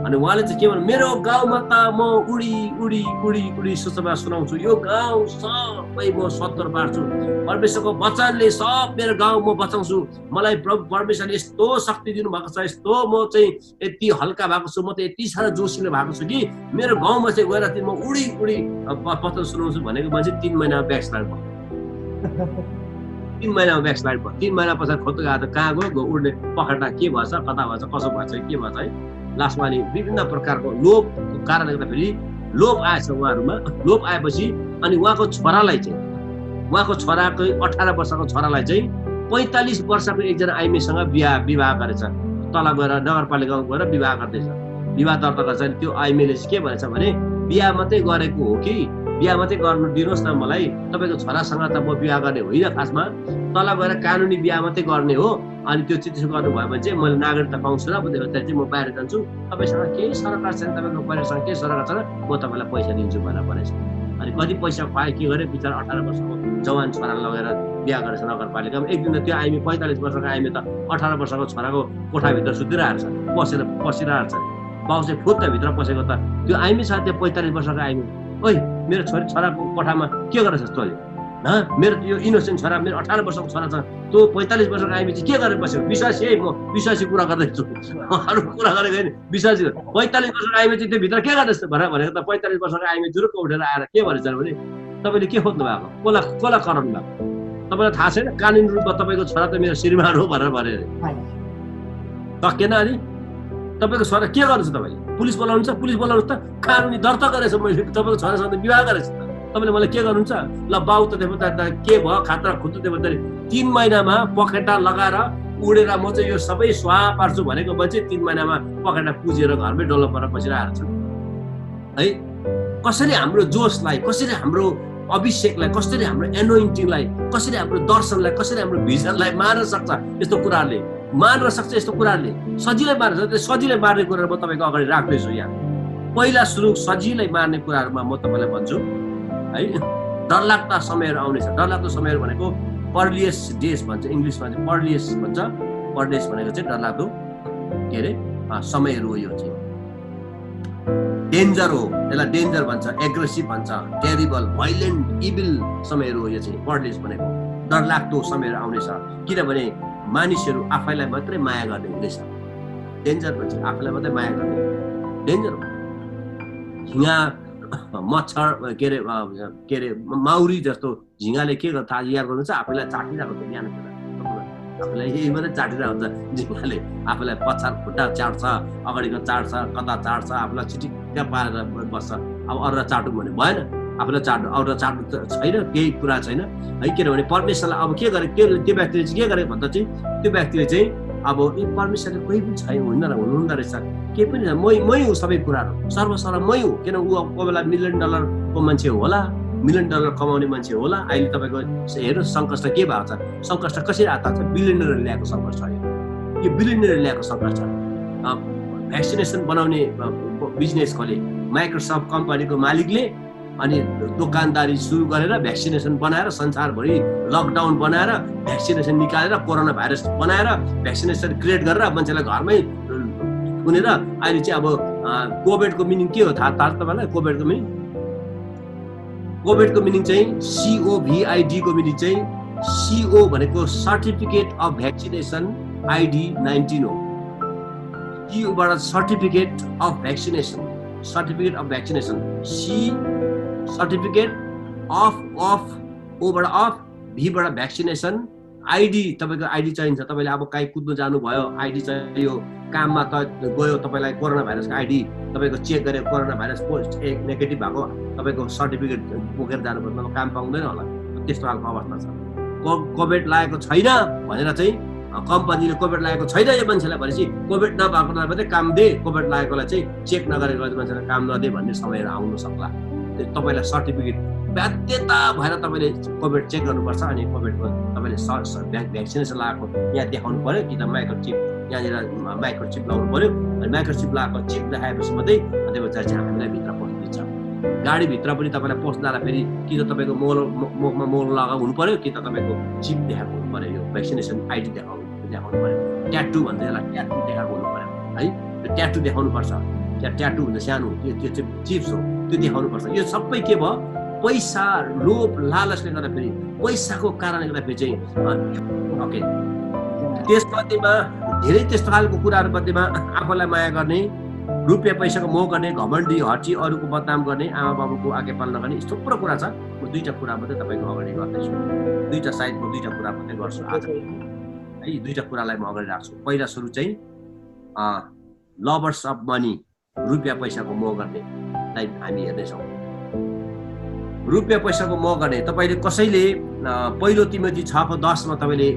S1: अनि उहाँले चाहिँ के भन्नु, मेरो गाउँमा त म उडी सुसमाचार सुनाउँछु, यो गाउँ सबै म सत्तर पार्छु, परमेश्वरको वचनले सब मेरो गाउँ म बचाउँछु, मलाई प्रभु परमेश्वरले यस्तो शक्ति दिनुभएको छ, यस्तो म चाहिँ यति हल्का भएको छु, म त यति साह्रो जोसिलो भएको छु कि मेरो गाउँमा चाहिँ गएर म उडी वचन सुनाउँछु भनेको मान्छे 3 महिना ब्याकस्लाइड भयो। 3 महिनामा ब्याकस्लाइड भयो। 3 महिना पछाडि खोज्दै गएको त कहाँ गयो उड्ने पखेटा के भएछ कता भएछ कसो भएछ के भएछ है। लास्टमा अनि विभिन्न प्रकारको लोभको कारणले गर्दाखेरि लोभ आएछ उहाँहरूमा। लोभ आएपछि अनि उहाँको छोरालाई चाहिँ उहाँको छोराको 18 वर्षको छोरालाई चाहिँ 45 वर्षको एकजना आइमीसँग विवाह गरेछ। तल गएर नगरपालिकामा गएर विवाह गर्दैछ। विवाह दर्ता गर्छ। त्यो आइमीले चाहिँ के भनेछ भने बिहा मात्रै गरेको हो कि बिहा मात्रै गर्नु दिनुहोस् न मलाई, तपाईँको छोरासँग त म बिहा गर्ने होइन, खासमा तल गएर कानुनी बिहा मात्रै गर्ने हो। अनि त्यो चाहिँ त्यसो गर्नुभयो भने चाहिँ मैले नागरिकता पाउँछु र भन्दै चाहिँ म बाहिर जान्छु, तपाईँसँग केही सरकार छैन, तपाईँको परिवारसँग केही सरकार छैन, म तपाईँलाई पैसा दिन्छु भनेर भनेछ। अनि कति पैसा पाए के गरे बिचरा 18 वर्षको जवान छोरा लगेर बिहा गरेछ नगरपालिकामा। एक दिन त्यो आइमी 45 वर्षको आइमी त 18 वर्षको छोराको कोठाभित्र सुतिरहेको छ, पसिरहेको छ। बाउ चाहिँ फुत्त भित्र पसेको त त्यो आइमी छ त्यो 45 वर्षको आइमी। ओइ मेरो छोराको कोठामा के गरेछस् तैँले? मेरो यो इनोसेन्ट छोरा, मेरो 18 वर्षको छोरा छ, त्यो 45 वर्षको आइमी चाहिँ के गरेर बस्यो? विश्वासी है, म विश्वासी कुरा गर्दैछु, अरू कुरा गरेको होइन, विश्वासी। 45 वर्षको आइमी चाहिँ त्यो भित्र के गर्दैछ भनेको त 45 वर्षको आइमी जुरुक्क उठेर आएर के भनेछ भने तपाईँले के खोज्नु भएको, कसलाई कराउनु भएको, तपाईँलाई थाहा छैन कानुनी रूपमा तपाईँको छोरा त मेरो श्रीमान हो भनेर भने सकेन। अनि तपाईँको छोरा के गर्नु छ तपाईँले? पुलिस बोलाउनु छ, पुलिस बोलाउनु त कानुनी दर्ता गरेछ मैले, तपाईँको छोरासँग विवाह गरेछ त तपाईँले मलाई के गर्नुहुन्छ? ल बाउ त के भयो खात्रा खुद्दु त्यो 3 महिनामा पखेटा लगाएर उडेर म चाहिँ यो सबै स्वाहा पार्छु भनेको मान्छे 3 महिनामा पखेटा पुजेर घरमै डल्लो परेर बसिरहेको छ है। कसरी हाम्रो जोसलाई, कसरी हाम्रो अभिषेकलाई, कसरी हाम्रो एनोइन्टिङलाई, कसरी हाम्रो दर्शनलाई, कसरी हाम्रो भिजनलाई मार्न सक्छ यस्तो कुराहरूले, मार्न सक्छ यस्तो कुराहरूले, सजिलै मार्न सक्छ। सजिलै मार्ने कुराहरू म तपाईँको अगाडि राख्दैछु यहाँ। पहिला सुरु सजिलै मार्ने कुराहरूमा म तपाईँलाई भन्छु है। डरलाग्दा समयहरू आउनेछ। डरलाग्दो समयहरू भनेको पर्लियस डेज भन्छ, इङ्ग्लिसमा चाहिँ पर्लियस भन्छ। पर्लियस भनेको चाहिँ डरलाग्दो के अरे समयहरू हो। यो चाहिँ डेन्जर हो, यसलाई डेन्जर भन्छ, एग्रेसिभ भन्छ, टेरिबल, भाइलेन्ट, इभिल समयहरू हो। यो चाहिँ पर्लियस भनेको डरलाग्दो समयहरू आउनेछ, किनभने मानिसहरू आफैलाई मात्रै माया गर्ने हुनेछ। डेन्जर भन्छ आफैलाई मात्रै माया गर्ने, डेन्जर हो। झिँगा मच्छर के अरे माउरी जस्तो झिँगाले के गर्छ थाहा याद गर्नुहुन्छ? आफैलाई चाटिरहेको हुन्छ, बिहान आफूलाई यही मात्रै चाटिरहेको हुन्छ झिँगाले। आफूलाई पछाड खुट्टा चाट्छ, अगाडिको चाट्छ, कता चाट्छ, आफूलाई छिटिक्क पारेर बस्छ। अब अरूलाई चाटौँ भने भएन, आफूलाई चाट्नु, अरूलाई चाट्नु छैन, केही कुरा छैन है। किनभने परमेश्वरलाई अब के गरे, त्यो व्यक्तिले चाहिँ के गरेको भन्दा चाहिँ त्यो व्यक्तिले चाहिँ अब परमेश्वरले कोही पनि छैन हुनुहुँदो रहेछ, केही पनि छैन, मै हो सबै कुराहरू, सर्वसर्व मै हो। किन ऊ कोही बेला $1 मिलियन मान्छे होला, $1 मिलियन कमाउने मान्छे होला। अहिले तपाईँको हेर्नु सङ्कष्ट के भएको छ, सङ्कष्ट कसरी आएको छ? बिलियनरले ल्याएको सङ्कष्ट हो यो, बिलियनरले ल्याएको सङ्कष्ट। भ्याक्सिनेसन बनाउने बिजनेस खोले माइक्रोसफ्ट कम्पनीको मालिकले, अनि दोकानदारी सुरु गरेर भ्याक्सिनेसन बनाएर संसारभरि लकडाउन बनाएर भ्याक्सिनेसन निकालेर कोरोना भाइरस बनाएर भ्याक्सिनेसन क्रिएट गरेर मान्छेलाई घरमै थुनेर अहिले चाहिँ अब कोभिडको मिनिङ के हो थाहा तपाईँलाई? कोभिडको मिनिङ चाहिँ COVID को मिनिङ चाहिँ CO भनेको सर्टिफिकेट अफ भ्याक्सिनेसन ID-19 हो। बाट certificate of vaccination, certificate of vaccination, certificate of ओबाट अफ, भीबाट भ्याक्सिनेसन, आइडी तपाईँको आइडी चाहिन्छ। तपाईँले अब काहीँ कुद्नु जानुभयो, आइडी चाहियो, काममा त गयो, तपाईँलाई कोरोना भाइरसको आइडी तपाईँको चेक गरेर कोरोना भाइरस नेगेटिभ भएको तपाईँको सर्टिफिकेट बोकेर जानुपर्छ, अब काम पाउँदैन होला, त्यस्तो खालको अवस्था छ। कोभिड लागेको छैन भनेर चाहिँ कम्पनीले कोभिड लागेको छैन यो मान्छेलाई भनेपछि कोभिड नभएकोलाई मात्रै काम दे, कोभिड लागेकोलाई चाहिँ चेक नगरेको मान्छेलाई काम नदे भन्ने समयहरू आउनु सक्ला। तपाईँलाई सर्टिफिकेट बाध्यता भएर तपाईँले कोभिड चेक गर्नुपर्छ। अनि कोभिडको तपाईँले भ्याक्सिनेसन लगाएको यहाँ देखाउनु पऱ्यो, कि त माइक्रोचिप यहाँनिर माइक्रोचिप लगाउनु पऱ्यो। अनि माइक्रोचिप लगाएको चिप देखाएपछि मात्रै त्यो बच्चा चाहिँ हामीलाई भित्र पस्नु दिन्छ। गाडीभित्र पनि तपाईँलाई पस्दा फेरि कि त तपाईँको मुखमा मोल लगाउनु हुनु पऱ्यो, कि त तपाईँको चिप देखाएको हुनु पऱ्यो, यो भ्याक्सिनेसन आइडी देखाउनु पऱ्यो। ट्याटु भन्छ यसलाई, ट्याटु देखाएको हुनु पऱ्यो है। त्यो ट्याटु देखाउनुपर्छ। त्यहाँ ट्याटु हुन्छ सानो, त्यो चाहिँ चिप्स हो, त्यो देखाउनुपर्छ। यो सबै के भयो? पैसा, लोभ, लालचले गर्दाखेरि, पैसाको कारणले गर्दाखेरि चाहिँ ओके। त्यसमध्येमा धेरै त्यस्तो खालको कुराहरू मध्येमा आफूलाई माया गर्ने, रुपियाँ पैसाको मोह गर्ने, घमण्डी, हर्ची, अरूको बदनाम गर्ने, आमा बाबुको आज्ञा पालन गर्ने, यस्तो थुप्रो कुरा छ। म 2टा कुरा मात्रै तपाईँको अगाडि गर्दैछु। 2टा सायद म 2टा कुरा मात्रै गर्छु आज है। 2टा कुरालाई म अगाडि राख्छु। पहिला सुरु चाहिँ लभर्स अफ मनी, रुपियाँ पैसाको मोह गर्नेलाई हामी हेर्दैछौँ। रुपियाँ पैसाको मोह गर्ने तपाईँले कसैले पहिलो तिमोथी 6:10 मा तपाईँले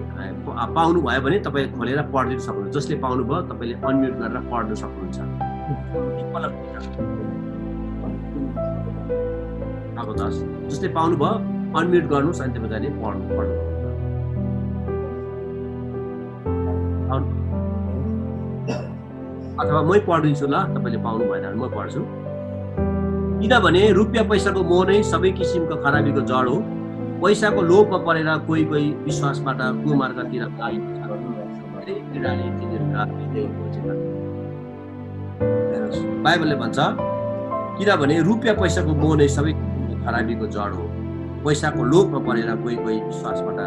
S1: पाउनु भयो भने तपाईँ खोलेर पढ्दिन सक्नुहुन्छ। जसले पाउनु भयो तपाईँले अनम्युट गरेर पढ्न सक्नुहुन्छ। 6:10 जसले पाउनु भयो अनम्युट गर्नुहोस् अनि त्यसपछि पढ्नु। अथवा मै पढिदिन्छु ल, तपाईँले पाउनु भएन भने म पढ्छु। किनभने रुपियाँ पैसाको मोह नै सबै किसिमको खराबीको जड हो। पैसाको लोभमा परेर कोही कोही विश्वासबाट कुमार्गतिर बाइबलले भन्छ किनभने रुपियाँ पैसाको मोह नै सबै किसिमको खराबीको जड हो। पैसाको लोभमा परेर कोही कोही विश्वासबाट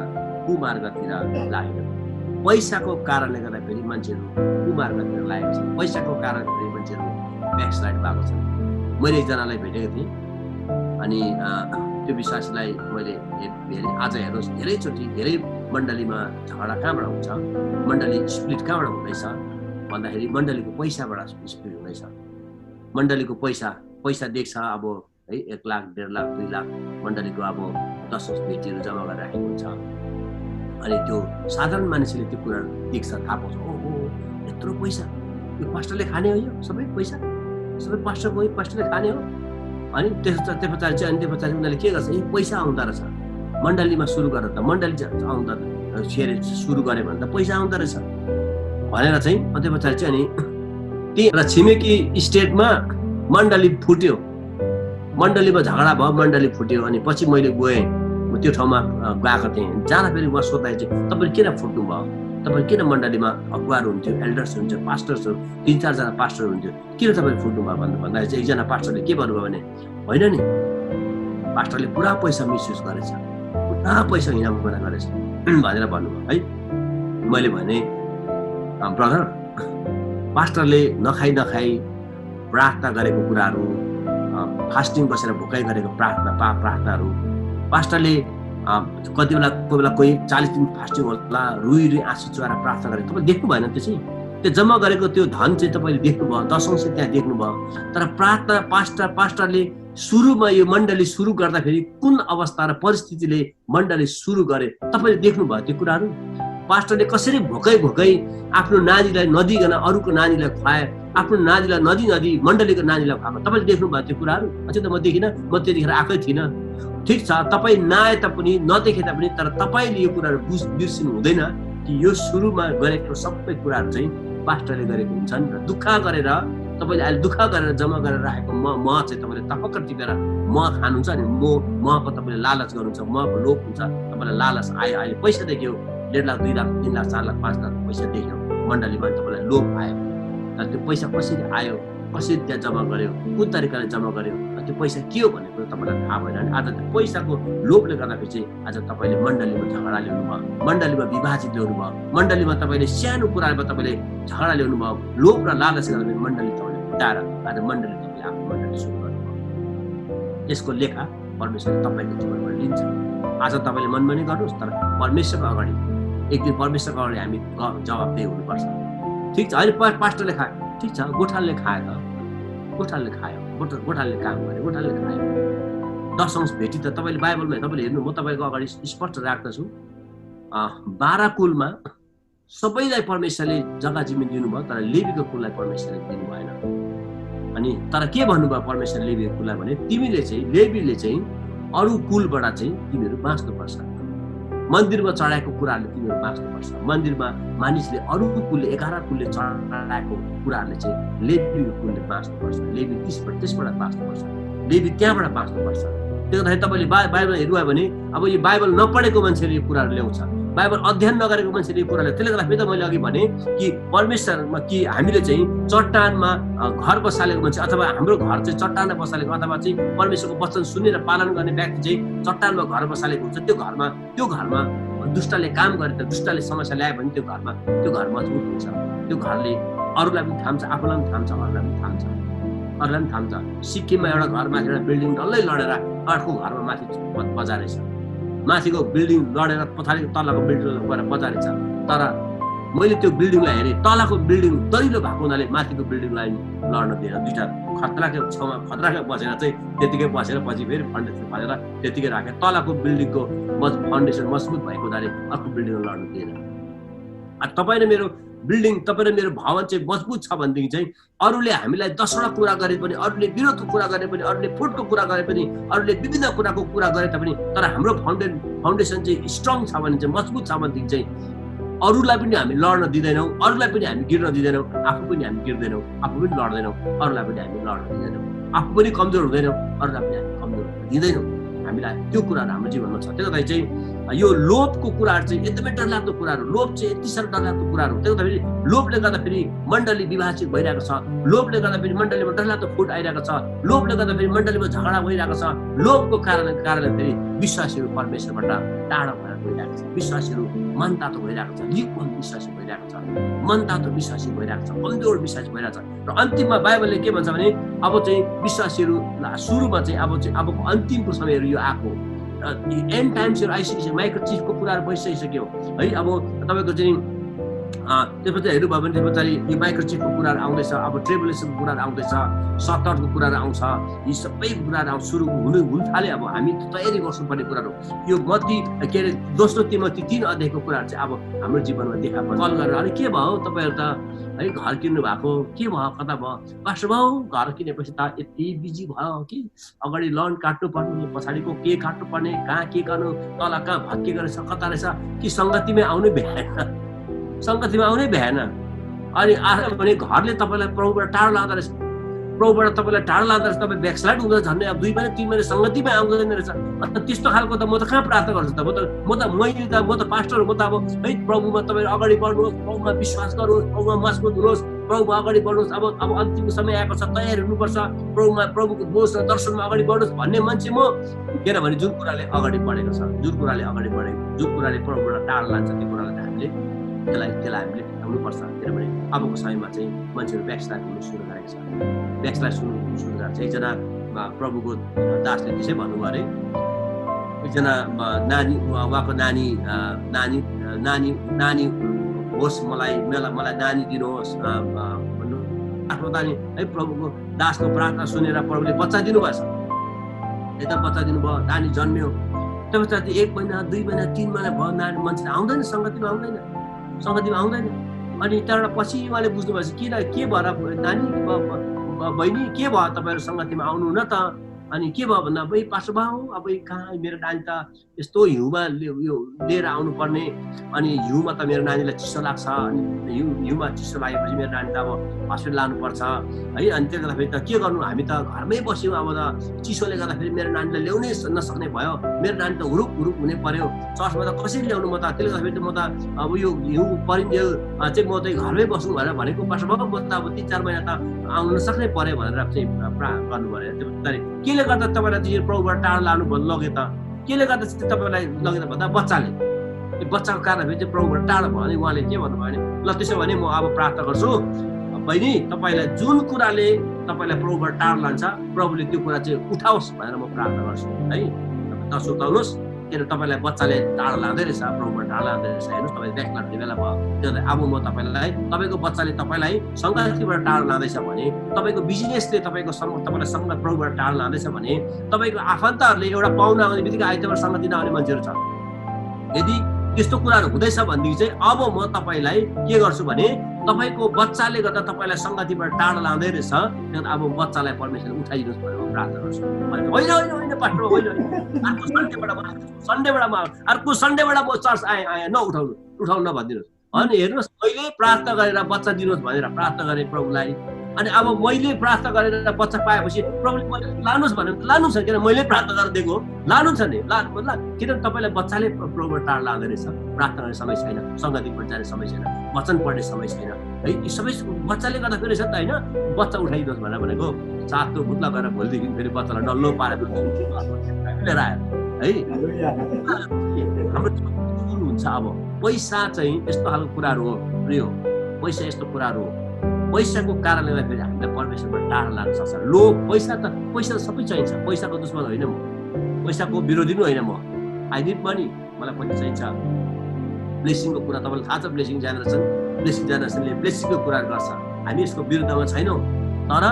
S1: कुमार्गतिर लाग्यो। पैसाको कारणले गर्दाखेरि मान्छेहरू कुमार्गतिर लागेको छ। पैसाको कारणले मान्छेहरू ब्याकस्लाइड भएको छ। मैले एकजनालाई भेटेको थिएँ अनि त्यो विश्वासीलाई मैले हेरेँ। आज हेर्नुहोस् धेरैचोटि धेरै मण्डलीमा झगडा कहाँबाट हुन्छ, मण्डली स्प्लिट कहाँबाट हुँदैछ भन्दाखेरि मण्डलीको पैसाबाट स्प्लिट हुँदैछ। मण्डलीको पैसा देख्छ अब है 1 लाख 1.5 लाख 2 लाख मण्डलीको अब 10 भेटीहरू जम्मा गरेर राखेको हुन्छ। अनि त्यो साधारण मानिसले त्यो कुरा देख्छ, थाहा पाउँछ, ओहो यत्रो पैसा, यो पास्टरले खाने हो, यो सबै पैसा सबै पास्टरले खाने हो। अनि त्यस पछाडि चाहिँ उनीहरूले के गर्छ, यो पैसा आउँदो रहेछ मण्डलीमा सुरु गरेर त मण्डली आउँदा सुरु गरे भने त पैसा आउँदो रहेछ भनेर चाहिँ त्यो पछाडि चाहिँ अनि त्यही छिमेकी स्टेटमा मण्डली फुट्यो, मण्डलीमा झगडा भयो, मण्डली फुट्यो। अनि पछि मैले गएँ त्यो ठाउँमा गएको थिएँ। जाँदाखेरि उहाँ सोद्धाखेरि चाहिँ तपाईँले किन फुट्नु भयो, तपाईँ किन मण्डलीमा अगुवाहरू हुन्थ्यो, एल्डर्स हुन्थ्यो, पास्टर्सहरू 3-4 जना पास्टर हुन्थ्यो, किन तपाईँले फुट्नु भयो भन्दाखेरि चाहिँ एकजना पास्टरले के भन्नुभयो भने होइन नि पास्टरले पुरा पैसा मिसयुज गरेछ, पुरा पैसा हिनामुना गरेछ भनेर भन्नुभयो है। मैले भने ब्रदर पास्टरले नखाई प्रार्थना गरेको कुराहरू, फास्टिङ बसेर भोकाइ गरेको प्रार्थनाहरू, पास्टरले कोही बेला 40 दिन फास्टिङ होला, रुई आँसु चुहाएर प्रार्थना गरेको तपाईँ देख्नु भएन। त्यो चाहिँ त्यो जम्मा गरेको त्यो धन चाहिँ तपाईँले देख्नुभयो, दशौं चाहिँ त्यहाँ देख्नुभयो। तर प्रार्थना पास्टरले सुरुमा यो मण्डली सुरु गर्दाखेरि कुन अवस्था र परिस्थितिले मण्डली सुरु गरे तपाईँले देख्नुभयो त्यो कुराहरू। पास्टरले कसरी भोकै आफ्नो नानीलाई नदिकन अरूको नानीलाई खुवाए, आफ्नो नानीलाई नदी मण्डलीको नानीलाई खुवाएको तपाईँले देख्नुभयो त्यो कुराहरू। अझै त म देखिनँ, म त्यतिखेर आएकै थिइनँ। ठिक छ, तपाईँ नआए तापनि नदेखे तापनि तर तपाईँले यो कुराहरू बिर्सिनु हुँदैन कि यो सुरुमा गरेको सबै कुराहरू चाहिँ पास्टरले गरेको हुन्छन्। र दुःख गरेर तपाईँले अहिले दुःख गरेर जम्मा गरेर राखेको म चाहिँ तपाईँले टपक्क टिपेर खानुहुन्छ नि, मको तपाईँले लालच गर्नुहुन्छ, मको लोभ हुन्छ। तपाईँलाई लालच आयो, अहिले पैसा देख्यो 1.5 लाख 2 लाख 3 लाख 4 लाख 5 लाख पैसा देख्यो मण्डलीमा, तपाईँलाई लोभ आयो। तर त्यो पैसा कसरी आयो, कसरी त्यहाँ जम्मा गर्यो, कुन तरिकाले जम्मा गर्यो, त्यो पैसा के हो भन्ने कुरो तपाईँलाई थाहा भएन। अनि आज त्यो पैसाको लोभले गर्दाखेरि चाहिँ आज तपाईँले मण्डलीमा झगडा ल्याउनु भयो, मण्डलीमा विभाजित ल्याउनु भयो, मण्डलीमा तपाईँले सानो कुरामा तपाईँले झगडा ल्याउनु भयो, लोभ र लालच गर्दाखेरि मण्डली तपाईँले फुटाएर आज मण्डली तपाईँले आफ्नो मण्डली सुरु गर्नुभयो। यसको लेखा परमेश्वरले तपाईँको जीवनबाट लिन्छ। आज तपाईँले मनमा नै गर्नुहोस्, तर परमेश्वरको अगाडि एक दिन परमेश्वरको अगाडि हामी जवाबदेही हुनुपर्छ। ठिक छ, अहिले पास्टरले खायो, ठिक छ, गोठालले खायो त, गोठालले खायो, गोठालले काम गर्यो, गोठालले खायो। 10 भेटी त तपाईँले बाइबलमा तपाईँले हेर्नु, म तपाईँको अगाडि स्पष्ट राख्दछु। 12 कुलमा सबैलाई परमेश्वरले जग्गा जमिन दिनुभयो, तर लेवीको कुललाई परमेश्वरले दिनु भएन। अनि तर के भन्नुभयो परमेश्वरले लेवीको कुललाई भने लेवीले चाहिँ अरू कुलबाट चाहिँ तिमीहरू बाँच्नुपर्छ, मन्दिरमा चढाएको कुराहरूले तिमीहरू बाँच्नुपर्छ। मन्दिरमा मानिसले अरू कुलले 11 कुलले चढाएको कुराहरूले चाहिँ लेवीको कुलले बाँच्नुपर्छ, लेवी त्यसबाट बाँच्नुपर्छ, लेवी त्यहाँबाट बाँच्नुपर्छ। त्यो गर्दाखेरि तपाईँले बाइबल हेर्नुभयो भने अब यो बाइबल नपढेको मान्छेले यो कुराहरू ल्याउँछ, बाइबल अध्ययन नगरेको मान्छेले यो कुराले। त्यसले गर्दाखेरि त मैले अघि भने कि परमेश्वरमा कि हामीले चाहिँ चट्टानमा घर बसालेको मान्छे अथवा हाम्रो घर चाहिँ चट्टानमा बसालेको अथवा चाहिँ परमेश्वरको वचन सुनेर पालन गर्ने व्यक्ति चाहिँ चट्टानमा घर बसालेको हुन्छ। त्यो घरमा दुष्टले काम गरे त दुष्टले समस्या ल्यायो भने त्यो घर मजबुत हुन्छ, त्यो घरले अरूलाई पनि थाम्छ, आफूलाई पनि थाम्छ, अरूलाई पनि थाम्छ, अरूलाई पनि थाम्छ। सिक्किममा एउटा घर माथि एउटा बिल्डिङ डल्लै लडेर अर्को घरमा माथि बजारेछ, माथिको बिल्डिङ लडेर पछाडि तलको बिल्डिङ गएर बजारेछ। तर मैले त्यो बिल्डिङलाई हेरेँ, तलको बिल्डिङ दैलो भएको हुनाले माथिको बिल्डिङलाई लड्न दिएन। दुईवटा खतराको छेउमा खतराको बसेर चाहिँ त्यतिकै बसेर पछि फेरि फाउन्डेसन फालेर त्यतिकै राखेँ। तलको बिल्डिङको फाउन्डेसन मजबुत भएको हुनाले अर्को बिल्डिङमा लड्न दिएन। तपाईँ र मेरो बिल्डिङ, तपाईँ र मेरो भवन चाहिँ मजबुत छ भनेदेखि चाहिँ अरूले हामीलाई 10वटा कुरा गरे पनि, अरूले विरोधको कुरा गरे पनि, अरूले फुटको कुरा गरे पनि, अरूले विभिन्न कुराको कुरा गरे तापनि, तर हाम्रो फाउन्डेसन चाहिँ स्ट्रङ छ भने चाहिँ, मजबुत छ भनेदेखि चाहिँ अरूलाई पनि हामी लड्न दिँदैनौँ, अरूलाई पनि हामी गिर्न दिँदैनौँ, आफू पनि हामी गिर्दैनौँ, आफू पनि लड्दैनौँ, अरूलाई पनि हामी लड्न दिँदैनौँ, आफू पनि कमजोर हुँदैनौँ, अरूलाई पनि हामी कमजोर दिँदैनौँ। हामीलाई त्यो कुराहरू हाम्रो जीवनमा छ। त्यसो चाहिँ यो लोभको कुराहरू चाहिँ एकदमै डरलाग्दो कुराहरू, लोभ चाहिँ यति साह्रो डरलाग्दो कुराहरू। त्यसो फेरि लोभले गर्दाखेरि मण्डली विभाजित भइरहेको छ, लोभले गर्दाखेरि मण्डलीमा डरलाग्दो फुट आइरहेको छ, लोभले गर्दाखेरि मण्डलीमा झगडा भइरहेको छ। लोभको कारणले फेरि विश्वासीहरू परमेश्वरबाट टाढा भएर गइरहेको छ, विश्वासीहरू मनतातो भइरहेको छ, लिकवन विश्वासी भइरहेको छ, मनतातो विश्वासी भइरहेको छ, कमजोर विश्वासी भइरहेको छ। र अन्तिममा बाइबलले के भन्छ भने अब चाहिँ विश्वासीहरू सुरुमा चाहिँ अबको अन्तिमको समयहरू यो आएको एन्ड टाइम्सहरू आइसकिसक्यो, माइक्रोचिपको कुराहरू भइसकिसक्यो है। अब तपाईँको चाहिँ त्यसपछि हेर्नुभयो भने त्यस पछाडि यो माइक्रोचिपको कुराहरू आउँदैछ, अब ट्रेबुलेसनको कुराहरू आउँदैछ, सतर्कको कुराहरू आउँछ, यी सबै कुराहरू सुरु हुन थाले। अब हामी तयारी गर्नुपर्ने कुराहरू यो के अरे दोस्रो तिमोथी 3 अध्यायको कुराहरू चाहिँ अब हाम्रो जीवनमा देखा पर्छ। कल गरेर अरे के भयो तपाईँहरू त है घर किन्नु भएको, के भयो, कता भयो, पास्टर भाउ घर किनेपछि त यति बिजी भयो कि अगाडि लोन काट्नु पर्ने, पछाडिको के काट्नु पर्ने, कहाँ के गर्नु, तल कहाँ भत्केको रहेछ, कता रहेछ, कि सङ्गतिमै आउनै भ्याएन, सङ्गतिमा आउनै भ्याएन। अनि आएर भने घरले तपाईँलाई प्रभुबाट टाढो लाग्दो रहेछ, प्रभुबाट तपाईँलाई टाढो लाग्दो रहेछ, तपाईँ ब्याकस्लाइड हुँदा झन्डै अब 2 महिना 3 महिना सङ्गतिमै आउँदैन रहेछ। अन्त त्यस्तो खालको त म त कहाँ प्रार्थना गर्छु त, म त पास्टर हो, म त अब है प्रभुमा तपाईँहरू अगाडि बढ्नुहोस्, प्रभुमा विश्वास गर्नुहोस्, प्रभुमा मजबुत हुनुहोस्, प्रभुमा अगाडि बढ्नुहोस्, अब अन्तिमको समय आएको छ, तयारी हुनुपर्छ, प्रभुको दोष र दर्शनमा अगाडि बढ्नुहोस् भन्ने मान्छे म। किनभने जुन कुराले अगाडि बढेको छ, जुन कुराले अगाडि बढेको, जुन कुराले प्रभुबाट टाढो लान्छ, त्यो कुरालाई हामीले त्यसलाई हामीले हुनुपर्छ। किनभने अबको समयमा चाहिँ मान्छेहरू ब्याकस्लाइड हुनु सुरु गरेको छ, ब्याकस्लाइड हुनु सुरु गरेको छ। एकजना प्रभुको दासले त्यसै भन्नुभयो अरे, एकजना नानी, उहाँको नानी होस्, मलाई नानी दिनुहोस् भन्नु आफ्नो नानी है। प्रभुको दासको प्रार्थना सुनेर प्रभुले बच्चा दिनुभएछ, यता बच्चा दिनुभयो, नानी जन्मियो। त्यो पछाडि 1 महिना 2 महिना 3 महिना भयो, नानी मान्छे आउँदैन, सङ्गतिमा आउँदैन। अनि त्यहाँबाट पछि उहाँले बुझ्नुभएछ के भएर नानी बहिनी के भयो तपाईँहरू सङ्गतिमा आउनु न त। अनि के भयो भन्दा अब पास्टर भाउ अब कहाँ मेरो नानी त यस्तो हिउँमा लिएर आउनु पर्ने, अनि हिउँमा त मेरो नानीलाई चिसो लाग्छ, अनि हिउँमा चिसो लागेपछि मेरो नानी त अब हस्पिटल लानुपर्छ है। अनि त्यसले गर्दाखेरि त के गर्नु, हामी त घरमै बस्यौँ, अब त चिसोले गर्दाखेरि मेरो नानीलाई ल्याउनै नसक्ने भयो, मेरो नानी त हुरुक हुने पर्यो, चर्चमा त कसरी ल्याउनु, म त त्यसले गर्दाखेरि त म त अब यो हिउँ परिन्जेल चाहिँ म त घरमै बस्नु भनेर भनेको पास्टर भाउ, म त अब 3-4 महिना त आउनु नसक्ने पर्यो भनेर चाहिँ गर्नु पर्यो। केले गर्दा तपाईँलाई त्यो प्रभुबाट टाढो लानु लग्यो त, केले गर्दा चाहिँ तपाईँलाई लग्यो त भन्दा बच्चाले, बच्चाको कारणले चाहिँ प्रभुबाट टाढो भयो। अनि उहाँले के भन्नुभयो भने ल त्यसो भने म अब प्रार्थना गर्छु बहिनी, तपाईँलाई जुन कुराले तपाईँलाई प्रभुबाट टाढो लान्छ प्रभुले त्यो कुरा चाहिँ उठाओस् भनेर म प्रार्थना गर्छु है। नसुर्ताउनुहोस्, किन तपाईँलाई बच्चाले टाढो लाँदै रहेछ, प्रभुबाट टाढो लाँदै रहेछ, हेर्नुहोस् तपाईँ ब्याकलाग्ने बेला भयो। त्यो अब म तपाईँलाई, तपाईँको बच्चाले तपाईँलाई सङ्गतिबाट टाढो लाँदैछ भने, तपाईँको बिजनेसले तपाईँलाई प्रभुबाट टाढो लाँदैछ भने, तपाईँको आफन्तहरूले एउटा पाहुना आउने बित्तिकै आइतबार सङ्गति नआउने मान्छेहरू छ। यदि त्यस्तो कुराहरू हुँदैछ भनेदेखि चाहिँ अब म तपाईँलाई के गर्छु भने तपाईँको बच्चाले गर्दा तपाईँलाई सङ्गतिबाट टाढो लाँदै रहेछ, अब बच्चालाई परमेश्वरले उठाइदिनुहोस् भनेर म प्रार्थना गर्छु। होइन पास्टर होइन, अर्को सन्डेबाट म चर्च आएँ उठाउनु नभनिदिनुहोस्। अनि हेर्नुहोस्, मैले प्रार्थना गरेर बच्चा दिनुहोस् भनेर प्रार्थना गरेँ प्रभुलाई, अनि अब मैले प्रार्थना गरेर बच्चा पाएपछि प्रभुले मैले लानुहोस् भने लानु छ, किन मैले प्रार्थना गरेर दिएको लानु छ नि, किन तपाईँलाई बच्चाले प्रभुबाट टाढो लाँदै रहेछ, प्रार्थना गर्ने समय छैन, सङ्गतिबाट जाने समय छैन, वचन पढ्ने समय छैन है। यी सबै बच्चाले गर्दा फेरि छ त होइन, बच्चा उठाइदिनुहोस् भनेर भनेको, सातो बुत्ला गरेर भोलिदेखि फेरि बच्चालाई डल्लो पारेर लिएर आयो है। हाम्रो हुन्छ अब पैसा चाहिँ यस्तो खालको कुराहरू हो, प्रिय पैसा यस्तो कुराहरू हो, पैसाको कारणले गर्दाखेरि हामीलाई परमेश्वरबाट टाढा लाग्न सक्छ। लोभ, पैसा सबै चाहिन्छ, पैसाको दुश्मन होइन म, पैसाको विरोधी पनि होइन म। आई निड मनी, मलाई पैसा चाहिन्छ। ब्लेसिङको कुरा तपाईँलाई थाहा छ, ब्लेसिङ जेनेरेसनले ब्लेसिङको कुरा गर्छ, हामी यसको विरुद्धमा छैनौँ। तर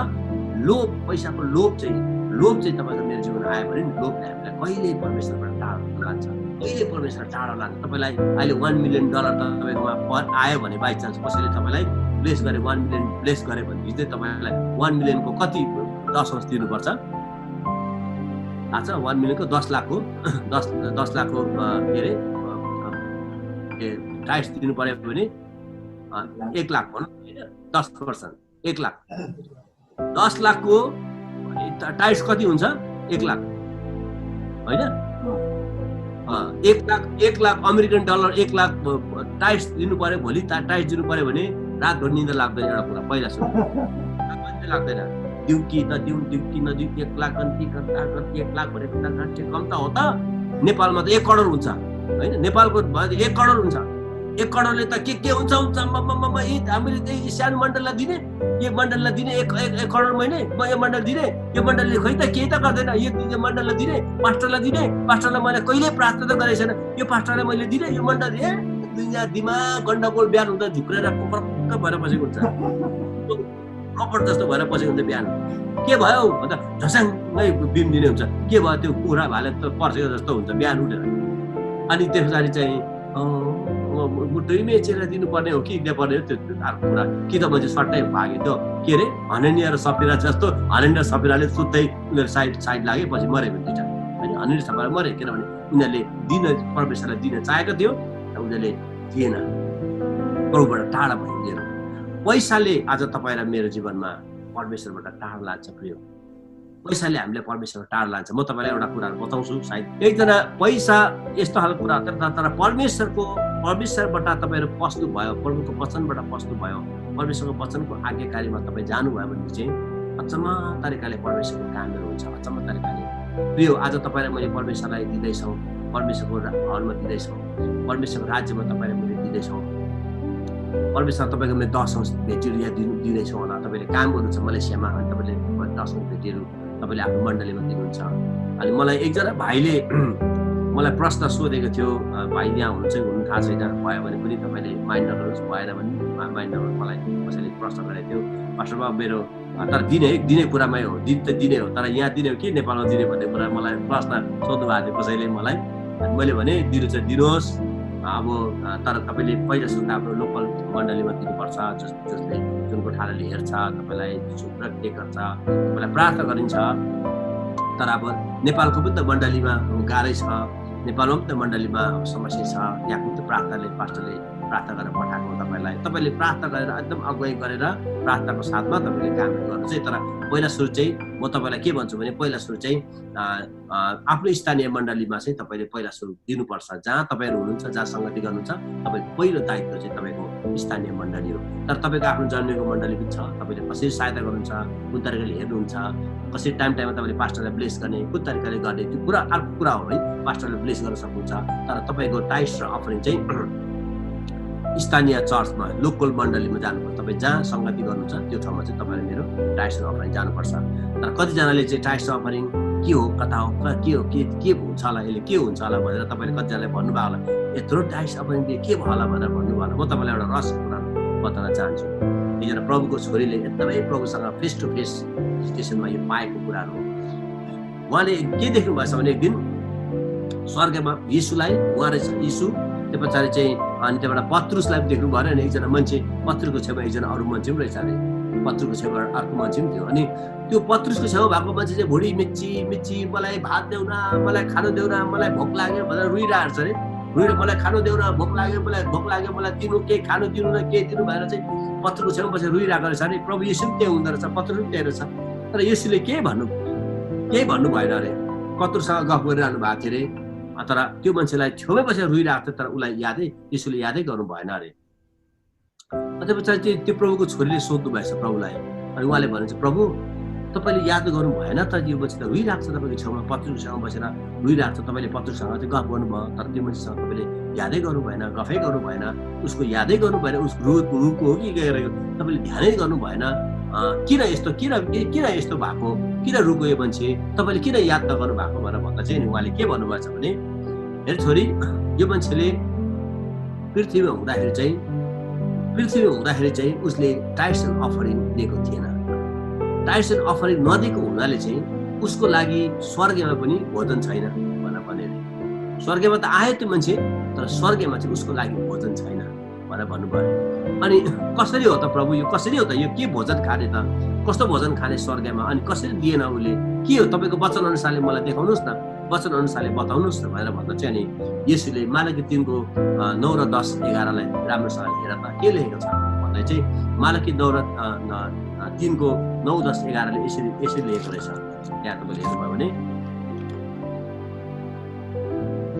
S1: लोभ, पैसाको लोभ चाहिँ तपाईँको मेरो जीवन आयो भने लोभले हामीलाई कहिले परमेश्वरबाट टाढा लान्छ, कहिले परमेश्वर टाढा लान्छ। तपाईँलाई अहिले $1 मिलियन तपाईँकोमा आयो भने बाई चान्स कसैले तपाईँलाई ब्लेस गरे, 1 मिलियन ब्लेस गरे भनेदेखि चाहिँ तपाईँलाई 1 मिलियनको कति 10 दिनुपर्छ थाहा छ? 1 मिलियनको 10 लाखको 10 लाखको के अरे टाइट्स दिनु पर्यो भने 1 लाख भनौँ होइन, 10%, 1 लाख। 10 लाखको टाइट्स कति हुन्छ? 1 लाख होइन? 1 lakh American dollar, 1 lakh tights दिनु पर्यो। भोलि टाइट्स दिनु पर्यो भने रातभर निन्दा लाग्दैन। एउटा कुरा पहिला सुरु लाग्दैन, दिउँ कि नदिउँ, 1 लाख कति 1 लाख भनेको त कम त हो त। नेपालमा त 1 करोड हुन्छ होइन, नेपालको 1 करोड हुन्छ। 1 करोडले त के हुन्छ हामीले सानो मण्डललाई दिने, यो मण्डललाई दिने 1 करोड महिने, म यो मण्डल दिने, यो मण्डलले खोइ त केही त गर्दैन, यो मण्डललाई दिने, पास्टरलाई दिने, पास्टरलाई मैले कहिले प्रार्थना त गरेको छैन, यो पास्टरलाई मैले दिने, यो मण्डल दुनियाँ दिमाग गण्डगोल बिहान हुँदा झुक्रेर पक्क भएर बसेको हुन्छ, कपड जस्तो भएर बसेको हुन्छ। बिहान के भयो भन्दा झस्याङ्गै बिम दिने हुन्छ, के भयो त्यो कुखुरा भाले त पर्सेको जस्तो हुन्छ बिहान उठेर। अनि त्यस पछाडि चाहिँ मुटै मेचेर दिनुपर्ने हो कि दिनुपर्ने हो, त्यो अर्को कुरा। कि त मान्छे सट्टै भाग्यो, त्यो के अरे हनेनिया र सपिरा जस्तो। हनेनिया र सपिराले सुत्दै उनीहरू साइड लागे, पछि मरे भने दुइटा होइन, हनेनिया र सपिरा मरे किनभने उनीहरूले परमेश्वरलाई दिन चाहेको थियो, उनीहरूले दिएन, प्रभुबाट टाढा भइदिएन। पैसाले आज तपाईँ र मेरो जीवनमा परमेश्वरबाट टाढा लान्छ प्रिय। पैसाले हामीलाई परमेश्वरबाट टाढा लान्छ। म तपाईँलाई एउटा कुराहरू बताउँछु। सायद एकजना पैसा यस्तो खालको कुरा तर परमेश्वरबाट तपाईँहरू पस्नु भयो, प्रभुको वचनबाट पस्नु भयो, परमेश्वरको वचनको आज्ञाकारीमा तपाईँ जानुभयो भने चाहिँ अचम्म तरिकाले परमेश्वरको कामहरू हुन्छ, अचम्म तरिकाले। प्रिय, आज तपाईँलाई मैले परमेश्वरलाई दिँदैछौँ, परमेश्वरको हलमा दिँदैछौँ, परमेश्वरको राज्यमा तपाईँले मैले दिँदैछौँ। परमेश्वर तपाईँको मैले 10 भेटीहरू यहाँ दिँदैछौँ होला। तपाईँले काम गर्नुहुन्छ मलेसियामा, अनि तपाईँले 10 भेटीहरू तपाईँले आफ्नो मण्डलीमा दिनुहुन्छ। अनि मलाई एकजना भाइले मलाई प्रश्न सोधेको थियो, भाइ यहाँ हुनु थाहा छैन, भयो भने पनि तपाईँले माइन्ड नगर्नुहोस्, भएन भने माइन्ड नगर्नुहोस्। मलाई कसैले प्रश्न गरेको थियो, पास्टर बाबु मेरो तर दिने कुरामै हो, दिन त दिने हो, तर यहाँ दिने हो कि नेपालमा दिने भन्ने कुरा मलाई प्रश्न सोध्नु भएको थियो कसैले मलाई। मैले भने दिनु चाहिँ दिनुहोस्, अब तर तपाईँले पहिला सुरु आफ्नो लोकल मण्डलीमा दिनुपर्छ, जसले जुन कोठाले हेर्छ तपाईँलाई, शुक्र के गर्छ तपाईँलाई प्रार्थना गरिन्छ। तर अब नेपालको पनि त मण्डलीमा गाह्रै छ, नेपालमा पनि त मण्डलीमा समस्या छ, त्यहाँको त पास्टरले प्रार्थना गरेर पठाएको तपाईँले प्रार्थना गरेर एकदम अगुवाई गरेर प्रार्थनाको साथमा तपाईँले कामहरू गर्नु चाहिँ। तर पहिला सुरु चाहिँ म तपाईँलाई के भन्छु भने पहिला सुरु चाहिँ आफ्नो स्थानीय मण्डलीमा चाहिँ तपाईँले पहिला सुरु दिनुपर्छ। जहाँ तपाईँहरू हुनुहुन्छ, जहाँ सङ्गति गर्नुहुन्छ, तपाईँको पहिलो दायित्व चाहिँ तपाईँको स्थानीय मण्डली हो। तर तपाईँको आफ्नो जन्मेको मण्डली पनि छ, तपाईँले कसरी सहायता गर्नुहुन्छ, कुन तरिकाले हेर्नुहुन्छ, कसरी टाइममा तपाईँले पास्टरलाई ब्लेस गर्ने, कुन तरिकाले गर्ने, त्यो कुरा अर्को कुरा हो है। पास्टरलाई ब्लेस गर्न सक्नुहुन्छ, तर तपाईँको टाइट्स र अफरिङ चाहिँ स्थानीय चर्चमा, लोकल मण्डलीमा जानुपर्छ। तपाईँ जहाँ सङ्गति गर्नुहुन्छ त्यो ठाउँमा चाहिँ तपाईँले मेरो टाइट्स र अफरिङ जानुपर्छ। तर कतिजनाले चाहिँ टाइट्स अफरिङ के हो, कता हो, के हो, के हुन्छ होला, यसले के हुन्छ होला भनेर तपाईँले कतिजनाले भन्नुभयो होला, यत्रो टाइट्स अफरिङले के भयो होला भनेर भन्नुभयो होला। म तपाईँलाई एउटा रहस्य कुरा बताउन चाहन्छु। एकजना प्रभुको छोरीले एकदमै प्रभुसँग फेस टु फेस स्टेसनमा यो पाएको कुराहरू हो। उहाँले के देख्नु भएछ भने एक दिन स्वर्गमा यीशुलाई, उहाँ रहेछ यीशु, त्यो पछाडि चाहिँ अनि त्यहाँबाट पत्रुसलाई पनि देख्नु भएन। अनि एकजना मान्छे पत्रुको छेउमा एकजना अरू मान्छे पनि रहेछ अरे, पत्रुको छेउमा अर्को मान्छे पनि थियो। अनि त्यो पत्रुसको छेउमा भएको मान्छे चाहिँ भुँडी मिच्ची मलाई भात देऊ न, मलाई खानु देऊ न, मलाई भोक लाग्यो भनेर रुइरहेको छ अरे। मलाई खानु देऊ न, भोक लाग्यो, मलाई दिनु, केही खानु दिनु न, केही दिनु भएर चाहिँ पत्रुको छेउमा पछि रुइरहेको रहेछ अरे। प्रभु यीशु पनि त्यही हुँदो रहेछ, पत्रु पनि त्यही रहेछ। तर यीशुले केही भन्नु भएन अरे, पत्रुसँग गफ गरिरहनु भएको थियो अरे। तर त्यो मान्छेलाई छेउमै बसेर रुइरहेको थियो, तर उसलाई यीशुले यादै गर्नु भएन अरे। त्यस पछाडि त्यो प्रभुको छोरीले सोध्नु भएछ प्रभुलाई। अनि उहाँले भनेछ, प्रभु तपाईँले याद गर्नु भएन त यो मान्छे त रोइरहेको छ तपाईँको छेउमा पत्रुसँग बसेर रोइरहेको छ तपाईँले पत्रुसँग चाहिँ गफ गर्नुभयो तर त्यो मान्छेसँग तपाईँले यादै गर्नु भएन गफै गर्नु भएन उसको यादै गर्नु भएन उसको रुको हो कि गरेको तपाईँले ध्यानै गर्नु भएन किन यस्तो भएको किन रुको यो मान्छे तपाईँले किन याद नगर्नु भएको भनेर भन्दा चाहिँ नि उहाँले के भन्नुभएको छ भने हेर छोरी यो मान्छेले पृथ्वीमा हुँदाखेरि चाहिँ उसले टाइट्स एन्ड अफरिङ दिएको थिएन टाइट्स एन्ड अफरिङ नदिएको हुनाले चाहिँ उसको लागि स्वर्गमा पनि भोजन छैन भनेर स्वर्गमा त आयो त्यो मान्छे तर स्वर्गमा चाहिँ उसको लागि भोजन छैन भनेर भन्नुभयो अनि कसरी हो त प्रभु यो कसरी हो त यो के भोजन खाने त कस्तो भोजन खाने स्वर्गमा अनि कसरी दिएन उसले के हो तपाईँको वचन अनुसारले मलाई देखाउनुहोस् न वचन अनुसारले बताउनुहोस् न भनेर भन्दा चाहिँ अनि यसुले मालकी 3 को 9 र 10 11लाई राम्रोसँग हेर त के लेखेको छ भन्दा चाहिँ मालकी 9 र 3 को 9 10 11ले यसरी लेखेको रहेछ त्यहाँ तपाईँले हेर्नुभयो भने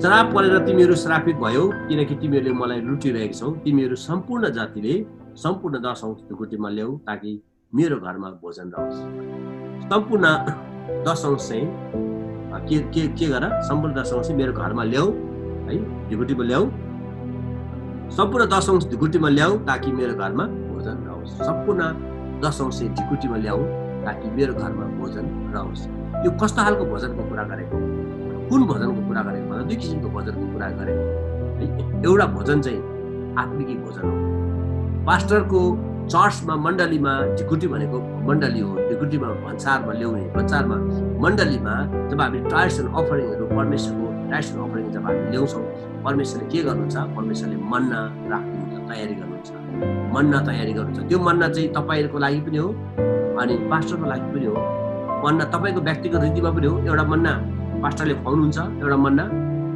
S1: श्राप परेर तिमीहरू श्रापित भयो किनकि तिमीहरूले मलाई लुटिरहेको छौ तिमीहरू सम्पूर्ण जातिले सम्पूर्ण 10 अंश ढुकुटीमा ल्याऊ ताकि मेरो घरमा भोजन रहोस् सम्पूर्ण 10 अंश चाहिँ के गर सम्पूर्ण 10 अंश मेरो घरमा ल्याऊ है ढुकुटीमा ल्याऊ सम्पूर्ण 10 अंश ढुकुटीमा ल्याऊ ताकि मेरो घरमा भोजन रहोस् सम्पूर्ण 10 अंश ढुकुटीमा ल्याऊ ताकि मेरो घरमा भोजन रहोस् यो कस्तो खालको भोजनको कुरा गरेको कुन भोजनको कुरा गरेको भन्दा 2 किसिमको भोजनको कुरा गरेको है एउटा भोजन चाहिँ आत्मिक भोजन हो पास्टरको चर्चमा मण्डलीमा ढिकुटी भनेको मण्डली हो ढिकुटीमा भन्सारमा ल्याउने भन्सारमा मण्डलीमा जब हामी टाइट्स एन्ड अफरिङहरू परमेश्वरको टाइट्स एन्ड अफरिङ जब हामी ल्याउँछौँ परमेश्वरले के गर्नुहुन्छ परमेश्वरले मन्ना राख्नुहुन्छ तयारी गर्नुहुन्छ मन्ना तयारी गर्नुहुन्छ त्यो मन्ना चाहिँ तपाईँहरूको लागि पनि हो अनि पास्टरको लागि पनि हो मन्ना तपाईँको व्यक्तिगत रीतिमा पनि हो एउटा मन्ना पास्टरले खुवाउनुहुन्छ एउटा मन्ना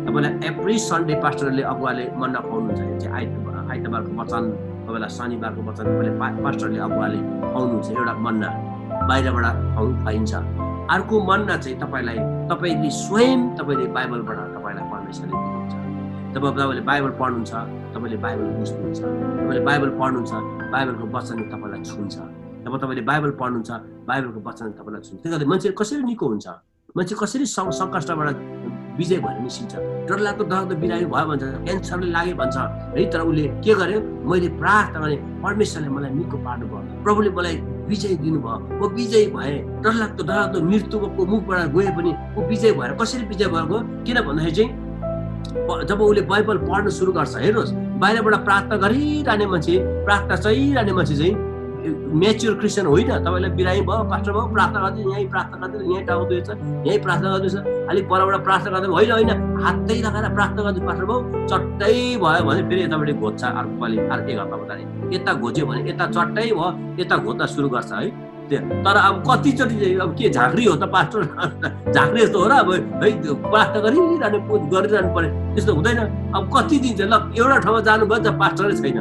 S1: तपाईँलाई एभ्री सन्डे पास्टरले अगुवाले मन्ना खुवाउनुहुन्छ यो चाहिँ आइतबारको वचन तपाईँलाई शनिबारको वचन तपाईँले पास्टरले अगुवाले खुवाउनुहुन्छ एउटा मन्ना बाहिरबाट खुवाइन्छ अर्को मन्ना चाहिँ तपाईँले स्वयं तपाईँले बाइबलबाट तपाईँलाई परमेश्वरले दिनुहुन्छ जब तपाईँले बाइबल पढ्नुहुन्छ तपाईँले बाइबल बुझ्नुहुन्छ तपाईँले बाइबल पढ्नुहुन्छ बाइबलको वचनले तपाईँलाई छुन्छ जब तपाईँले बाइबल पढ्नुहुन्छ बाइबलको वचनले तपाईँलाई छुन्छ त्यसले गर्दा मान्छे कसरी निको हुन्छ मान्छे कसरी सङ्कष्टबाट विजय भएर निस्किन्छ डरलाग्दो बिरामी भयो भन्छ क्यान्सरले लाग्यो भन्छ है तर उसले के गर्यो मैले प्रार्थना गरेँ परमेश्वरले मलाई निको पार्नुभयो प्रभुले मलाई विजय दिनुभयो म विजय भएँ डरलाग्दो मृत्युको मुखबाट गए पनि ऊ विजय भएर कसरी विजय भएको किन भन्दाखेरि चाहिँ जब उसले बाइबल पढ्न सुरु गर्छ हेर्नुहोस् बाहिरबाट प्रार्थना गरिरहने मान्छे प्रार्थना चाहिरहने मान्छे चाहिँ म्याच्योर क्रिस्चियन होइन तपाईँलाई बिरामी भयो पास्टर भयो प्रार्थना गर्दै यहीँ प्रार्थना गर्दै यहीँ टाउँदैछ यहीँ प्रार्थना गर्दैछ अलिक परबाट प्रार्थना गर्दै होइन हातै लगाएर प्रार्थना गर्दै पास्टर भयो चट्टै भयो भने फेरि यतापट्टि घोज्छ अर्को पालि अर्को 1 हप्ता पछाडि यता घोच्यो भने यता चट्टै भयो यता घोच्न सुरु गर्छ है तर अब कतिचोटि अब के झाँक्री हो त पास्टर झाँक्री जस्तो हो र अब है प्रार्थना गरिरहनु पर्यो त्यस्तो हुँदैन अब कति दिन चाहिँ ल एउटा ठाउँमा जानुभयो त पास्टरै छैन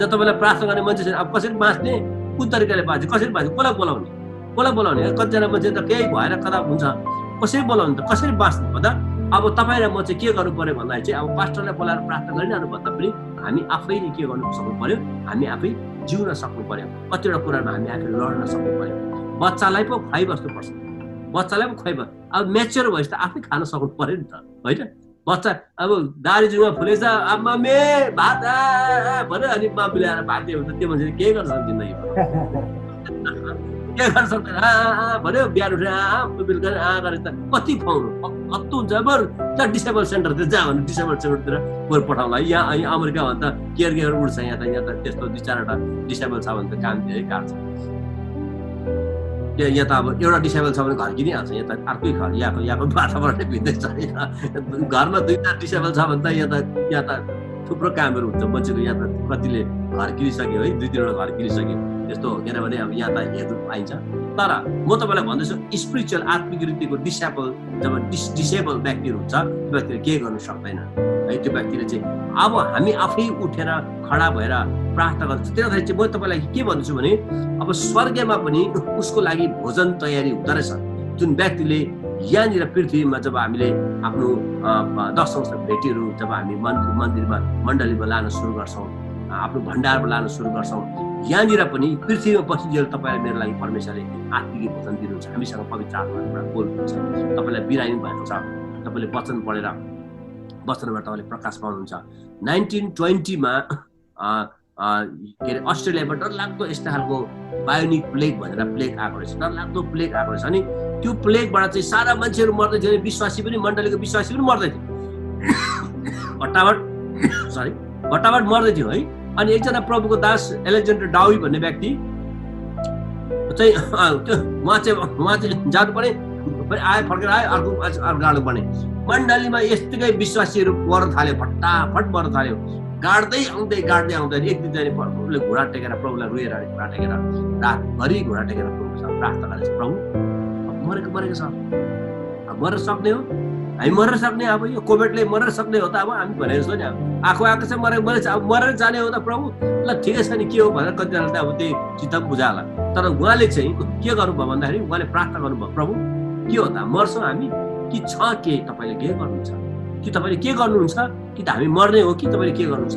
S1: जब तपाईँलाई प्रार्थना गर्ने मान्छे छैन अब कसरी बाँच्ने कुन तरिकाले बाँच्ने कसरी बाँच्ने कसलाई बोलाउने कतिजना मान्छे त केही भएर कता हुन्छ कसरी बोलाउने त कसरी बाँच्ने भन्दा अब तपाईँ र म चाहिँ के गर्नु पर्यो भन्दाखेरि चाहिँ अब पास्टरलाई बोलाएर प्रार्थना गरिरहनु भन्दा पनि हामी आफैले के गर्नु सक्नु पर्यो हामी आफै जिउन सक्नु पर्यो कतिवटा कुरामा हामी आफै लड्न सक्नु पर्यो बच्चालाई पो खुवाइबस्नुपर्छ बच्चालाई पो खुवाइबस्छ अब म्याच्योर भएपछि त आफै खान सक्नु पर्यो नि त होइन बच्चा अब दारी जिउमा फुलेछ आमा मे भात भन्यो अनि मामुले आएर भात दियो भने त्यो मान्छेले के गर्न सक्छ जिन्दगीमा के गर्न सक्दैन भन्यो बिहान उठेर बेलुका गरेर त कति खुवाउनु कस्तो हुन्छ बरु त्यहाँ डिसेबल सेन्टरतिर जा भने डिसेबल सेन्टरतिर गएर पठाउँला यहाँ अमेरिका भन्दा केयर उठ्छ यहाँ त त्यस्तो 2-4वटा डिसेबल छ भने त काम धेरै काट्छ यहाँ त अब एउटा डिसेबल छ भने घर किनिहाल्छ यहाँ त अर्कै घर यहाँको वातावरणै भिन्दै छ घरमा 2-4 डिसेबल छ भने त यहाँ त थुप्रो कामहरू हुन्छ मान्छेको यहाँ त कतिले घर किनिसक्यो है 2-3वटा घर किनिसक्यो त्यस्तो हो किनभने अब यहाँ त हेर्नु पाइन्छ तर म तपाईँलाई भन्दैछु स्पिरिचुअल आत्मिक रीतिको जब डिसेबल व्यक्तिहरू हुन्छ त्यो व्यक्तिले केही गर्नु सक्दैन है त्यो व्यक्तिले चाहिँ अब हामी आफै उठेर खडा भएर प्रार्थना गर्छ त्यसैले चाहिँ म तपाईँलाई के भन्छु भने अब स्वर्गमा पनि उसको लागि भोजन तयारी हुँदो रहेछ जुन व्यक्तिले यहाँनिर पृथ्वीमा जब हामीले आफ्नो 10 अंश भेटीहरू जब हामी मन्दिरमा मण्डलीमा लान सुरु गर्छौँ आफ्नो भण्डारमा लान सुरु गर्छौँ यहाँनिर पनि पृथ्वीमा बसिदिएर तपाईँलाई मेरो लागि परमेश्वरले आत्मिक वचन दिनुहुन्छ, हामीसँग पवित्र आत्माबाट बोल्नुहुन्छ, तपाईँलाई बिरामी भएको छ, तपाईँले वचन पढेर वचनबाट तपाईँले प्रकाश पाउनुहुन्छ। 1920 के अरे अस्ट्रेलियाबाट डरलाग्दो यस्तो खालको बायोनिक प्लेग भनेर प्लेग आएको रहेछ, डरलाग्दो प्लेग आएको रहेछ। अनि त्यो प्लेगबाट चाहिँ सारा मान्छेहरू मर्दै थियो, विश्वासी पनि, मण्डलीको विश्वासी पनि मर्दै थियो, भट्टाबाट मर्दै थियो है। अनि एकजना प्रभुको दास एलेक्जेन्डर डावी भन्ने व्यक्ति चाहिँ उहाँ चाहिँ जानु पर्ने, आयो फर्केर आयो, अर्को गाड्नु पर्ने। मण्डलीमा यस्तै विश्वासीहरू मर्न थाल्यो, फटाफट मर्न थाल्यो, गाड्दै आउँदै एक दिन चाहिँ प्रभुले घुँडा टेकेर, प्रभुलाई रोएर घुँडा टेकेर रातभरि घुँडा टेकेर प्रभुसँग प्रार्थना गरेछ, प्रभु मरेको छ, अब मर्न सक्ने हो, हामी मरेर सक्ने, अब यो कोभिडले मरेर सक्ने हो त, अब हामी भनेर जस्तो नि अब आएको छ मरेर अब मरेर जाने हो त प्रभु, ल ठिकै छ नि के हो भनेर कतिजनाले त अब त्यही चित्त बुझा होला। तर उहाँले चाहिँ के गर्नुभयो भन्दाखेरि उहाँले प्रार्थना गर्नुभयो, प्रभु के हो त, मर्छौँ हामी कि छ के तपाईँले के गर्नुहुन्छ, कि तपाईँले के गर्नुहुन्छ, कि त हामी मर्ने हो कि तपाईँले के गर्नुहुन्छ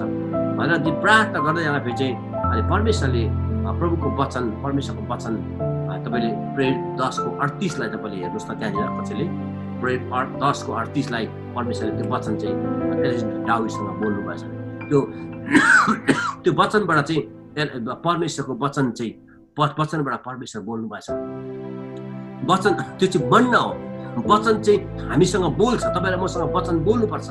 S1: भनेर प्रार्थना गर्दै जाँदाखेरि चाहिँ अनि परमेश्वरले प्रभुको वचन, परमेश्वरको वचन तपाईँले प्रेरित 10:38 तपाईँले हेर्नुहोस् त, त्यहाँनिर कसैले प्रेरित 10:38 परमेश्वरले त्यो वचन चाहिँ एलेक्जेन्डर डावीसँग बोल्नु भएछ। त्यो वचनबाट चाहिँ परमेश्वरको वचन चाहिँ वचनबाट परमेश्वर बोल्नु भएछ। वचन त्यो चाहिँ बन्न हो, वचन चाहिँ हामीसँग बोल्छ, तपाईँ र मसँग वचन बोल्नुपर्छ।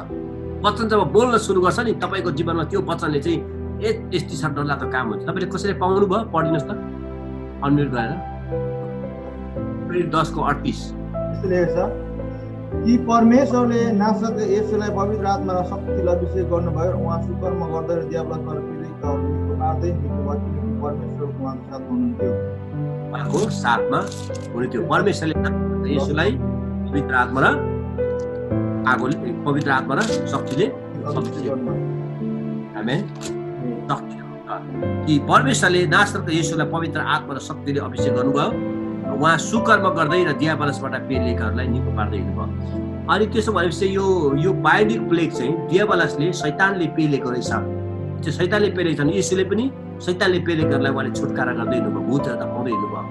S1: वचन जब बोल्न सुरु गर्छ नि तपाईँको जीवनमा, त्यो वचनले चाहिँ यति साह्रो डरलाग्दो काम हुन्छ। तपाईँले कसैले पाउनु भयो, पढिनुहोस् त अनम्युट गरेर। प्रेरित 10:38
S2: यस्तो लेखेको छ कि परमेश्वरले नासक येशूलाई पवित्र आत्मा र शक्तिले अभिषेक गर्नुभयो र उहाँ सुकर्म गर्दै र दियाबलसबाट पीडितहरूको मार्दै मृत्यु भएपछि परमेश्वरको उहाँको साथमा हुनुहुन्थ्यो,
S1: उहाँको साथमा हुनुहुन्थ्यो। परमेश्वरले येशूलाई पवित्र आत्मा र आगोले, पवित्र आत्मा र शक्तिले आमेन कि परमेश्वरले नासरतको येशूलाई पवित्र आत्मा र शक्तिले अभिषेक गर्नुभयो, उहाँ सुकर्म गर्दै र दियाबलसबाट पीडितहरूलाई निको पार्दै हिँड्नुभयो। अनि त्यसो भनेपछि यो बायोनिक प्लेग चाहिँ दियाबलसले, शैतानले पेलेको रहेछ। त्यो शैतानले पेलेको छ, येशूले पनि शैतानले पेलेकोहरूलाई उहाँले छुटकारा गर्दै हिँड्नुभयो, भूतहरू धपाउँदै हिँड्नुभयो।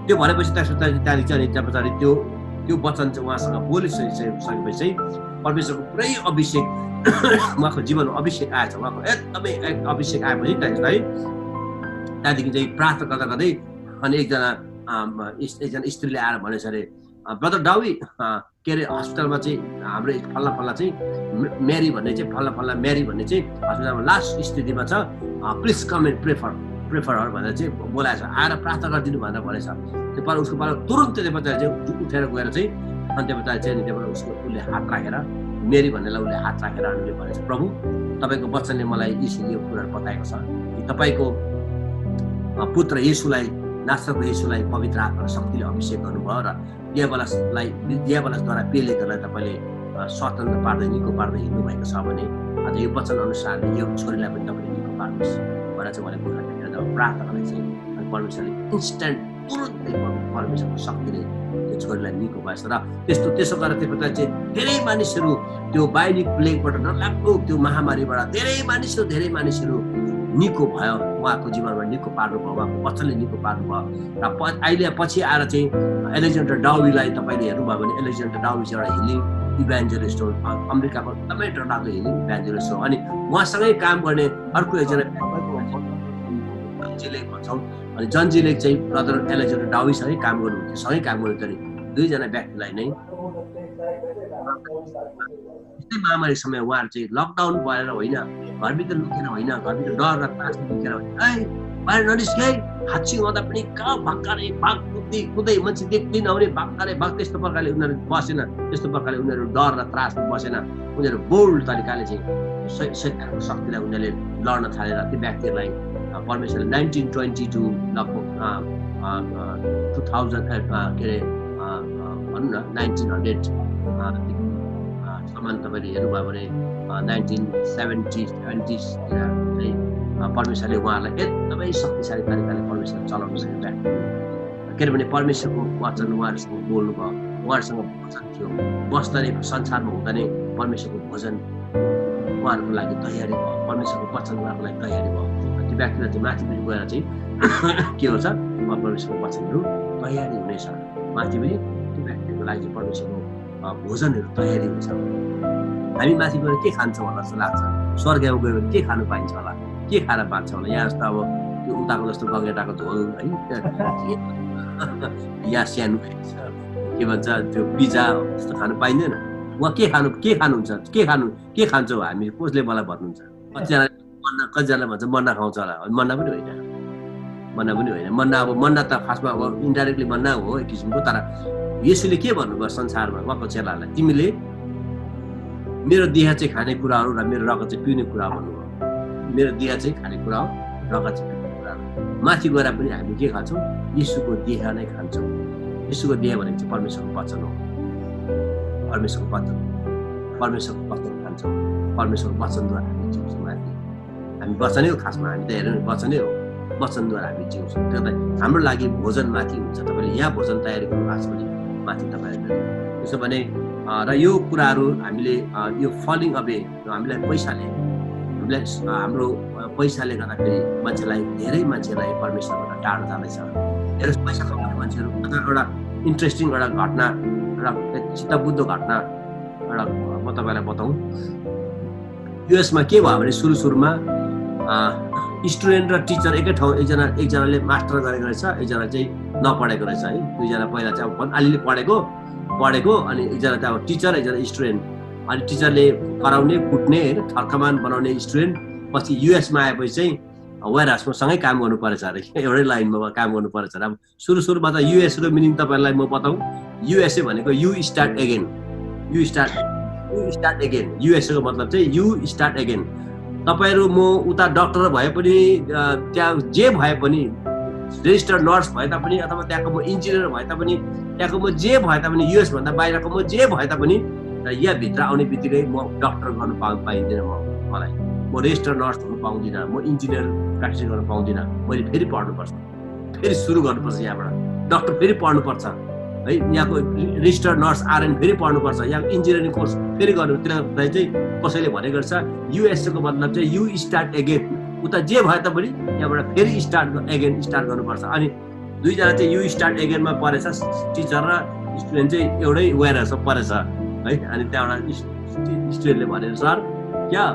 S1: त्यो भनेपछि त्यहाँदेखि चाहिँ त्यहाँ पछाडि त्यो वचन चाहिँ उहाँसँग बोलिसकेपछि चाहिँ परमेश्वरको पुरै अभिषेक उहाँको जीवनमा अभिषेक आएछ, उहाँको एकदमै अभिषेक आएपछि त्यहाँदेखि चाहिँ प्रार्थना गर्दा गर्दै अनि एकजना स्त्रीले आएर भनेछ अरे, ब्रदर डावी के अरे हस्पिटलमा चाहिँ हाम्रो फल्ला चाहिँ मेरी भन्ने चाहिँ फल्ला मेरी भन्ने चाहिँ हस्पिटलमा लास्ट स्थितिमा छ, प्लिज कम एन्ड प्रेफर भनेर चाहिँ बोलाएछ, आएर प्रार्थना गरिदिनु भनेर भनेछ। त्यो पर उसको पालो तुरन्त त्यो पछाडि चाहिँ उठेर गएर चाहिँ अनि त्यो पछाडि चाहिँ त्यहाँबाट उसले हात राखेर, मेरी भन्नेलाई उसले हात राखेर हामीले भनेछ, प्रभु तपाईँको वचनले मलाई यो कुराहरू बताएको छ कि तपाईँको पुत्र येशूलाई, नासरतको येशूलाई पवित्र आत्मा र शक्तिले अभिषेक गर्नुभयो र दियाबलसद्वारा पेलेकोलाई तपाईँले स्वतन्त्र पार्दै निको पार्दै हिँड्नु भएको छ भने आज यो वचन अनुसारले यो छोरीलाई पनि तपाईँले निको पार्नुहोस् भनेर चाहिँ उहाँले घुँडा टेकेर जब प्रार्थना गरेको चाहिँ अनि परमेश्वरले इन्स्ट्यान्ट तुरुन्तै परमेश्वरको शक्तिले त्यो छोरीलाई निको भएछ। र त्यसो गरेर त्यसपछि चाहिँ धेरै मानिसहरू त्यो बायोनिक प्लेगबाट डरलाग्दो त्यो महामारीबाट धेरै मानिसहरू निको भयो, उहाँको जीवनमा निको पार्नुभयो, उहाँको वचनले निको पार्नुभयो। र अहिले पछि आएर चाहिँ एलेक्जेन्डर डावीलाई तपाईँले हेर्नुभयो भने एलेक्जेन्डर डावी चाहिँ एउटा हिलिङ इभान्जेलिस्ट हो, अमेरिकाको एकदमै डरलाग्दो हिलिङ इभान्जेलिस्ट हो। अनि उहाँसँगै काम गर्ने अर्को एकजना जन्जिलेक भन्छौँ, अनि जन्जिलेक चाहिँ ब्रदर एलेक्जेन्डर डावीसँगै काम गर्नुहुन्थ्यो, सँगै काम गर्नुहुन्थ्यो। अनि दुईजना व्यक्तिलाई नै यस्तै महामारी समय उहाँहरू चाहिँ लकडाउन भएर होइन, घरभित्र लुकेर होइन, घरभित्र डर र त्रासले लुकेर होइन, बाहिर ननिस्के हाच्छी हुँदा पनि कहाँ भक्कारे भाग कुदै मान्छे देख्दै नहुने भक्कारे भाग, त्यस्तो प्रकारले उनीहरू बसेन, त्यस्तो प्रकारले उनीहरू डर र त्रासमा बसेन, उनीहरू बोल्ड तरिकाले चाहिँ शैतानको शक्तिलाई उनीहरूले लड्न थालेर त्यो व्यक्तिहरूलाई परमेश्वरले 1922 लगभग 2000 के अरे भनौँ न 1900 सम्म तपाईँले हेर्नुभयो भने 1970s चाहिँ परमेश्वरले उहाँहरूलाई एकदमै शक्तिशाली तरिकाले परमेश्वरले चलाउन सक्नु किनभने परमेश्वरको वचन उहाँहरूसँग बोल्नुभयो, उहाँहरूसँग भोजन थियो, बस्दै संसारमा हुँदा नै परमेश्वरको भोजन उहाँहरूको लागि तयारी भयो, परमेश्वरको वचन उहाँहरूको लागि तयारी भयो। त्यो व्यक्तिलाई चाहिँ माथिपट्टि गएर चाहिँ के हुन्छ परमेश्वरको वचनहरू तयारी हुनेछ। माथिपट्टि त्यो व्यक्तिको लागि परमेश्वरको भोजनहरू तयारी हुन्छ। हामी माथि गएर के खान्छौँ होला जस्तो लाग्छ, स्वर्गमा गयो भने के खानु पाइन्छ होला, के खाएर बाँच्छ होला। यहाँ जस्तो अब त्यो उताको जस्तो गगेटाको झोल है या सानो के भन्छ त्यो पिज्जा जस्तो खानु पाइँदैन। उहाँ के खानुहुन्छ, के खान्छौँ हामी, कसले मलाई भन्नुहुन्छ। कतिजनाले भन्छ मन्ना खाउँछ होला, मन्ना पनि होइन। मन्ना अब मन्ना त खासमा अब इन्डाइरेक्टली मन्ना हो एक किसिमको। तर यसुले के भन्नुभयो संसारमा उहाँको चेलाहरूलाई, तिमीले मेरो देह चाहिँ खाने कुराहरू र मेरो रगत चाहिँ पिउने कुरा भन्नुभयो। मेरो देह चाहिँ खाने कुरा हो, रगत चाहिँ पिउने कुराहरू। माथि गएर पनि हामी के खान्छौँ, यीशुको देह नै खान्छौँ। यीशुको देह भनेको चाहिँ परमेश्वरको वचन हो। परमेश्वरको वचन खान्छौँ। परमेश्वरको वचनद्वारा हामी जिउँछौँ। माथि हामी वचनै हो, खासमा हामी त हेर्नु वचनै हो, वचनद्वारा हामी जिउँछौँ। त्यो त हाम्रो लागि भोजन माथि हुन्छ। तपाईँले यहाँ भोजन तयारी गर्नु भएको छ भने माथि तपाईँहरूले त्यसो भने र यो कुराहरू हामीले यो फलिङ अवे हामीलाई हाम्रो पैसाले गर्दाखेरि धेरै मान्छेलाई परमेश्वरबाट टाढो जाँदैछ। धेरै पैसा कमाउने मान्छेहरू एउटा इन्ट्रेस्टिङ एउटा घटना, एउटा चित्तबुद्ध घटना एउटा म तपाईँलाई बताउँ। युएसमा के भयो भने सुरुमा स्टुडेन्ट र टिचर एकै ठाउँ, एकजनाले मास्टर गरेको रहेछ, एकजना चाहिँ नपढेको रहेछ है। दुईजना पहिला चाहिँ अब अलिअलि पढेको अनि एकजना चाहिँ अब टिचर, एकजना स्टुडेन्ट। अनि टिचरले कराउने, कुट्ने होइन, ठर्कमान बनाउने स्टुडेन्ट। पछि युएसमा आएपछि चाहिँ वेयर हाउसमा सँगै काम गर्नु परेछ अरे, एउटै लाइनमा काम गर्नु परेछ अरे। अब सुरुमा त युएस र मिनिङ तपाईँलाई म बताउँ। युएसए भनेको यु स्टार्ट एगेन। युएसए को मतलब चाहिँ यु स्टार्ट एगेन। तपाईँहरू म उता डक्टर भए पनि, त्यहाँ जे भए पनि, रेजिस्टर्ड नर्स भए तापनि अथवा त्यहाँको म इन्जिनियर भए तापनि, त्यहाँको म जे भए तापनि, युएस भन्दा बाहिरको म जे भए तापनि यहाँ भित्र आउने बित्तिकै म डक्टर गर्नु पाइँदैन। मलाई म रेजिस्टर्ड नर्स हुनु पाउँदिनँ, म इन्जिनियर प्र्याक्टिस गर्नु पाउँदिनँ। मैले फेरि पढ्नुपर्छ, फेरि सुरु गर्नुपर्छ यहाँबाट। डक्टर फेरि पढ्नुपर्छ है, यहाँको रेजिस्टर्ड नर्स आरएन फेरि पढ्नुपर्छ, यहाँ इन्जिनियरिङ कोर्स फेरि गर्नु। त्यसलाई चाहिँ कसैले भनेको छ युएसएको मतलब चाहिँ यु स्टार्ट एगेन। उता जे भए तापनि यहाँबाट फेरि स्टार्ट गर्नुपर्छ। अनि दुईजना चाहिँ यु स्टार्ट एगेनमा परेछ, टिचर र स्टुडेन्ट चाहिँ एउटै वेयर हाउसमा परेछ है। अनि त्यहाँबाट स्टुडेन्टले भनेर सर क्या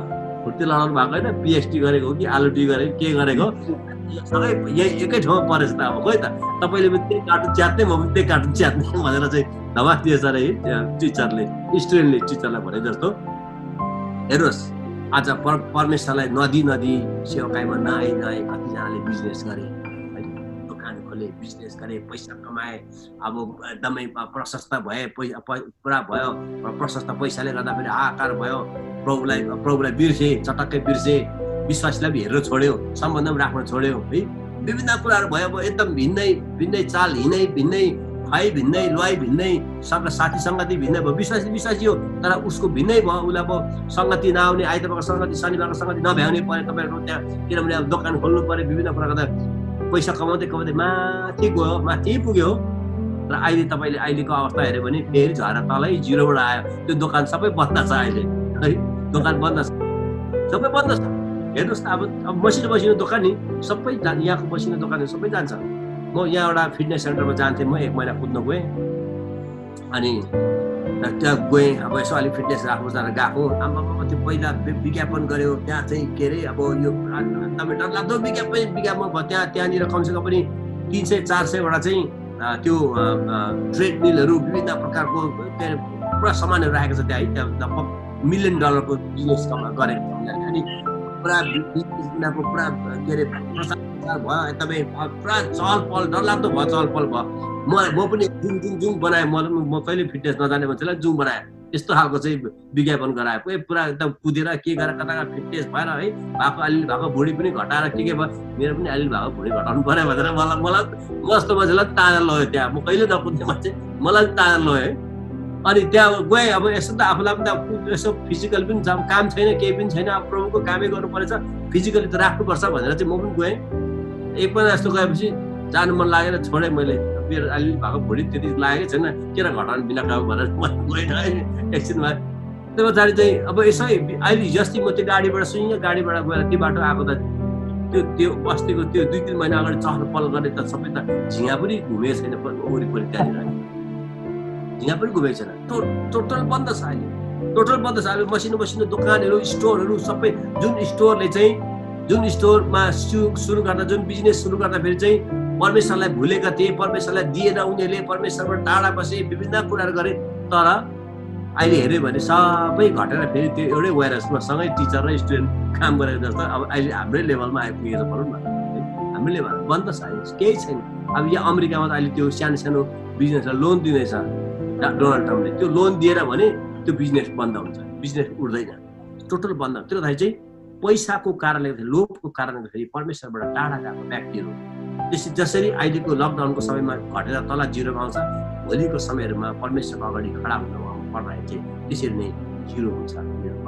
S1: फुर्ती लडाउनु भएको होइन, पिएचडी गरेको हो कि आलुटी गरेको के गरेको, सँगै यही एकै ठाउँमा परेछ त। अब खोइ त तपाईँले पनि त्यही कार्टुन च्यात्ने, म पनि त्यही कार्टुन च्यात्ने भनेर चाहिँ धमाक दिएछ अरे टिचरले, स्टुडेन्टले टिचरलाई भने जस्तो। हेर्नुहोस् आज परमेश्वरलाई नदी सेवाकाईमा नआए कतिजनाले बिजनेस गरे, दोकान खोले, बिजनेस गरे, पैसा कमाए। अब एकदमै प्रशस्त भए, पुरा भयो, प्रशस्त पैसाले गर्दा फेरि हाहाकार भयो। प्रभुलाई बिर्से, चटक्कै बिर्से, विश्वासलाई पनि हेरेर छोड्यो, सम्बन्ध पनि राख्न छोड्यो है। विभिन्न कुराहरू भयो। अब एकदम भिन्नै चाल हिँडै भिन्नै, खुवाइ भिन्नै, लुवाइ भिन्नै, साथी सङ्गति भिन्नै भयो। विश्वासी हो तर उसको भिन्नै भयो। उसलाई अब सङ्गति नआउने, आइतबारको सङ्गति, शनिबारको सङ्गति नभ्याउने पऱ्यो तपाईँहरूको त्यहाँ। किनभने अब दोकान खोल्नु पऱ्यो, विभिन्न कुरा गर्दा पैसा कमाउँदै माथि पुग्यो। र अहिले तपाईँले अहिलेको अवस्था हेऱ्यो भने फेरि झरेर तलै जिरोबाट आयो। त्यो दोकान सबै बन्द छ अहिले है, दोकान बन्द छ, सबै बन्द छ। हेर्नुहोस् त अब मसिनो दोकान नि सबै यहाँको मसिनो दोकानहरू सबै जान्छ। म यहाँ एउटा फिटनेस सेन्टरमा जान्थेँ, म 1 महिना कुद्न गएँ। अनि त्यहाँ गएँ, अब यसो अलिक फिटनेस राख्नु भनेर गएको। आमा त्यो पहिला विज्ञापन गऱ्यो त्यहाँ चाहिँ के अरे, अब यो एकदमै डरलाग्दो विज्ञापन भयो। त्यहाँनिर कमसेकम पनि 300-400वटा चाहिँ त्यो ट्रेडमिलहरू, विभिन्न प्रकारको पुरा सामानहरू राखेको छ त्यहाँ है। त्यहाँ $1 मिलियन को बिजनेस गरेको छ। अनि पुरा बिजनेसको पुरा के अरे प्रचार भयो, एकदमै पुरा चहलपहल, डरलाग्दो भयो, चहलपहल भयो। म पनि जुङ बनाएँ। म कहिले फिटनेस नजाने मान्छेलाई जुङ बनाएँ। यस्तो खालको चाहिँ विज्ञापन गराएको पुरा एकदम कुदेर के गरेर कता फिटनेस भएर है, अलिअलि भएको भुँडी पनि घटाएर के भयो, मेरो पनि अलिअलि भएको भुँडी घटाउनु पऱ्यो भनेर मलाई जस्तो मान्छेलाई ताजा लग्यो। त्यहाँ म कहिले नकुद्ने मान्छे, मलाई ताजा लग्यो है। अनि त्यहाँ गएँ। अब यसो त आफूलाई पनि त यसो फिजिकल पनि छ, काम छैन, केही पनि छैन, अब प्रभुको कामै गर्नु परेछ, फिजिकली त राख्नुपर्छ भनेर चाहिँ म पनि गएँ। 1 महिना जस्तो गएपछि जानु मन लागेर छोडेँ मैले। मेरो अलिअलि भएको भुँडी त्यति लागेकै छैन, के घटाउनु बिना काम भनेर गएन एकछिनमा। त्यो पछाडि चाहिँ अब यसो अहिले जस्तै म त्यो गाडीबाट गएर त्यो बाटो आएको त त्यो बस्तीको त्यो 2-3 महिना अगाडि चहल पहल गर्ने त सबै त झिँगा पनि घुमेको छैन वरिपरि त्यहाँनिर झिँगा पनि घुमेको छैन टोटल बन्द छ अहिले टोटल बन्द छ अहिले मसिनो दोकानहरू स्टोरहरू सबै जुन स्टोरमा सुरु गर्दा जुन बिजनेस सुरु गर्दाखेरि चाहिँ परमेश्वरलाई भुलेका थिए परमेश्वरलाई दिएन उनीहरूले परमेश्वरबाट टाढा बसे विभिन्न कुराहरू गरे तर अहिले हेऱ्यो भने सबै घटेर फेरि त्यो एउटै वेयरहाउसमा सँगै टिचर र स्टुडेन्ट काम गरेको जस्तो अब अहिले हाम्रै लेभलमा आइपुगेको भनौँ न हाम्रो लेभल बन्द छ अहिले केही छैन अब यहाँ अमेरिकामा त अहिले त्यो सानो बिजनेसलाई लोन दिँदैछ डोनाल्ड ट्रम्पले त्यो लोन दिएर भने त्यो बिजनेस बन्द हुन्छ बिजनेस उठ्दैन टोटल बन्द हुन्छ त्यो चाहिँ पैसाको कारणले गर्दाखेरि लोभको कारणले गर्दाखेरि परमेश्वरबाट टाढा गएको व्यक्तिहरू जसरी अहिलेको लकडाउनको समयमा घटेर तल जिरोमा आउँछ भोलिको समयहरूमा परमेश्वरको अगाडि खडा हुन पर्दाखेरि चाहिँ त्यसरी नै जिरो हुन्छ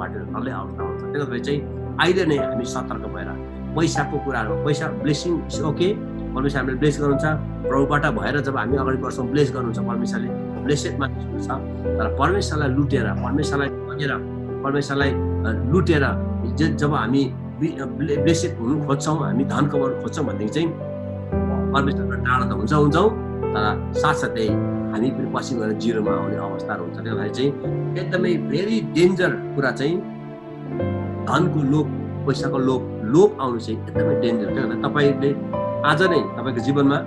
S1: घटेर तल्लै अवस्था आउँछ त्यही भएर चाहिँ अहिले नै हामी सतर्क भएर पैसाको कुराहरू पैसा ब्लेसिङ इज ओके परमेश्वर हामीले ब्लेस गर्नुहुन्छ प्रभुबाट भएर जब हामी अगाडि बढ्छौँ ब्लेस गर्नुहुन्छ परमेश्वरले ब्लेसेड मान्छे छ तर परमेश्वरलाई लुटेर परमेश्वरलाई लुटेर जब हामी ब्लेसेड हुनु खोज्छौँ हामी धन कमाउनु खोज्छौँ भनेदेखि चाहिँ परमेश्वरबाट टाढा त हुन्छौँ तर साथसाथै हामी पनि पछि गएर जिरोमा आउने अवस्थाहरू हुन्छ त्यही भएर चाहिँ एकदमै भेरी डेन्जर कुरा चाहिँ धनको लोभ पैसाको लोभ आउनु चाहिँ एकदमै डेन्जर त्यही भएर तपाईँले आज नै तपाईँको जीवनमा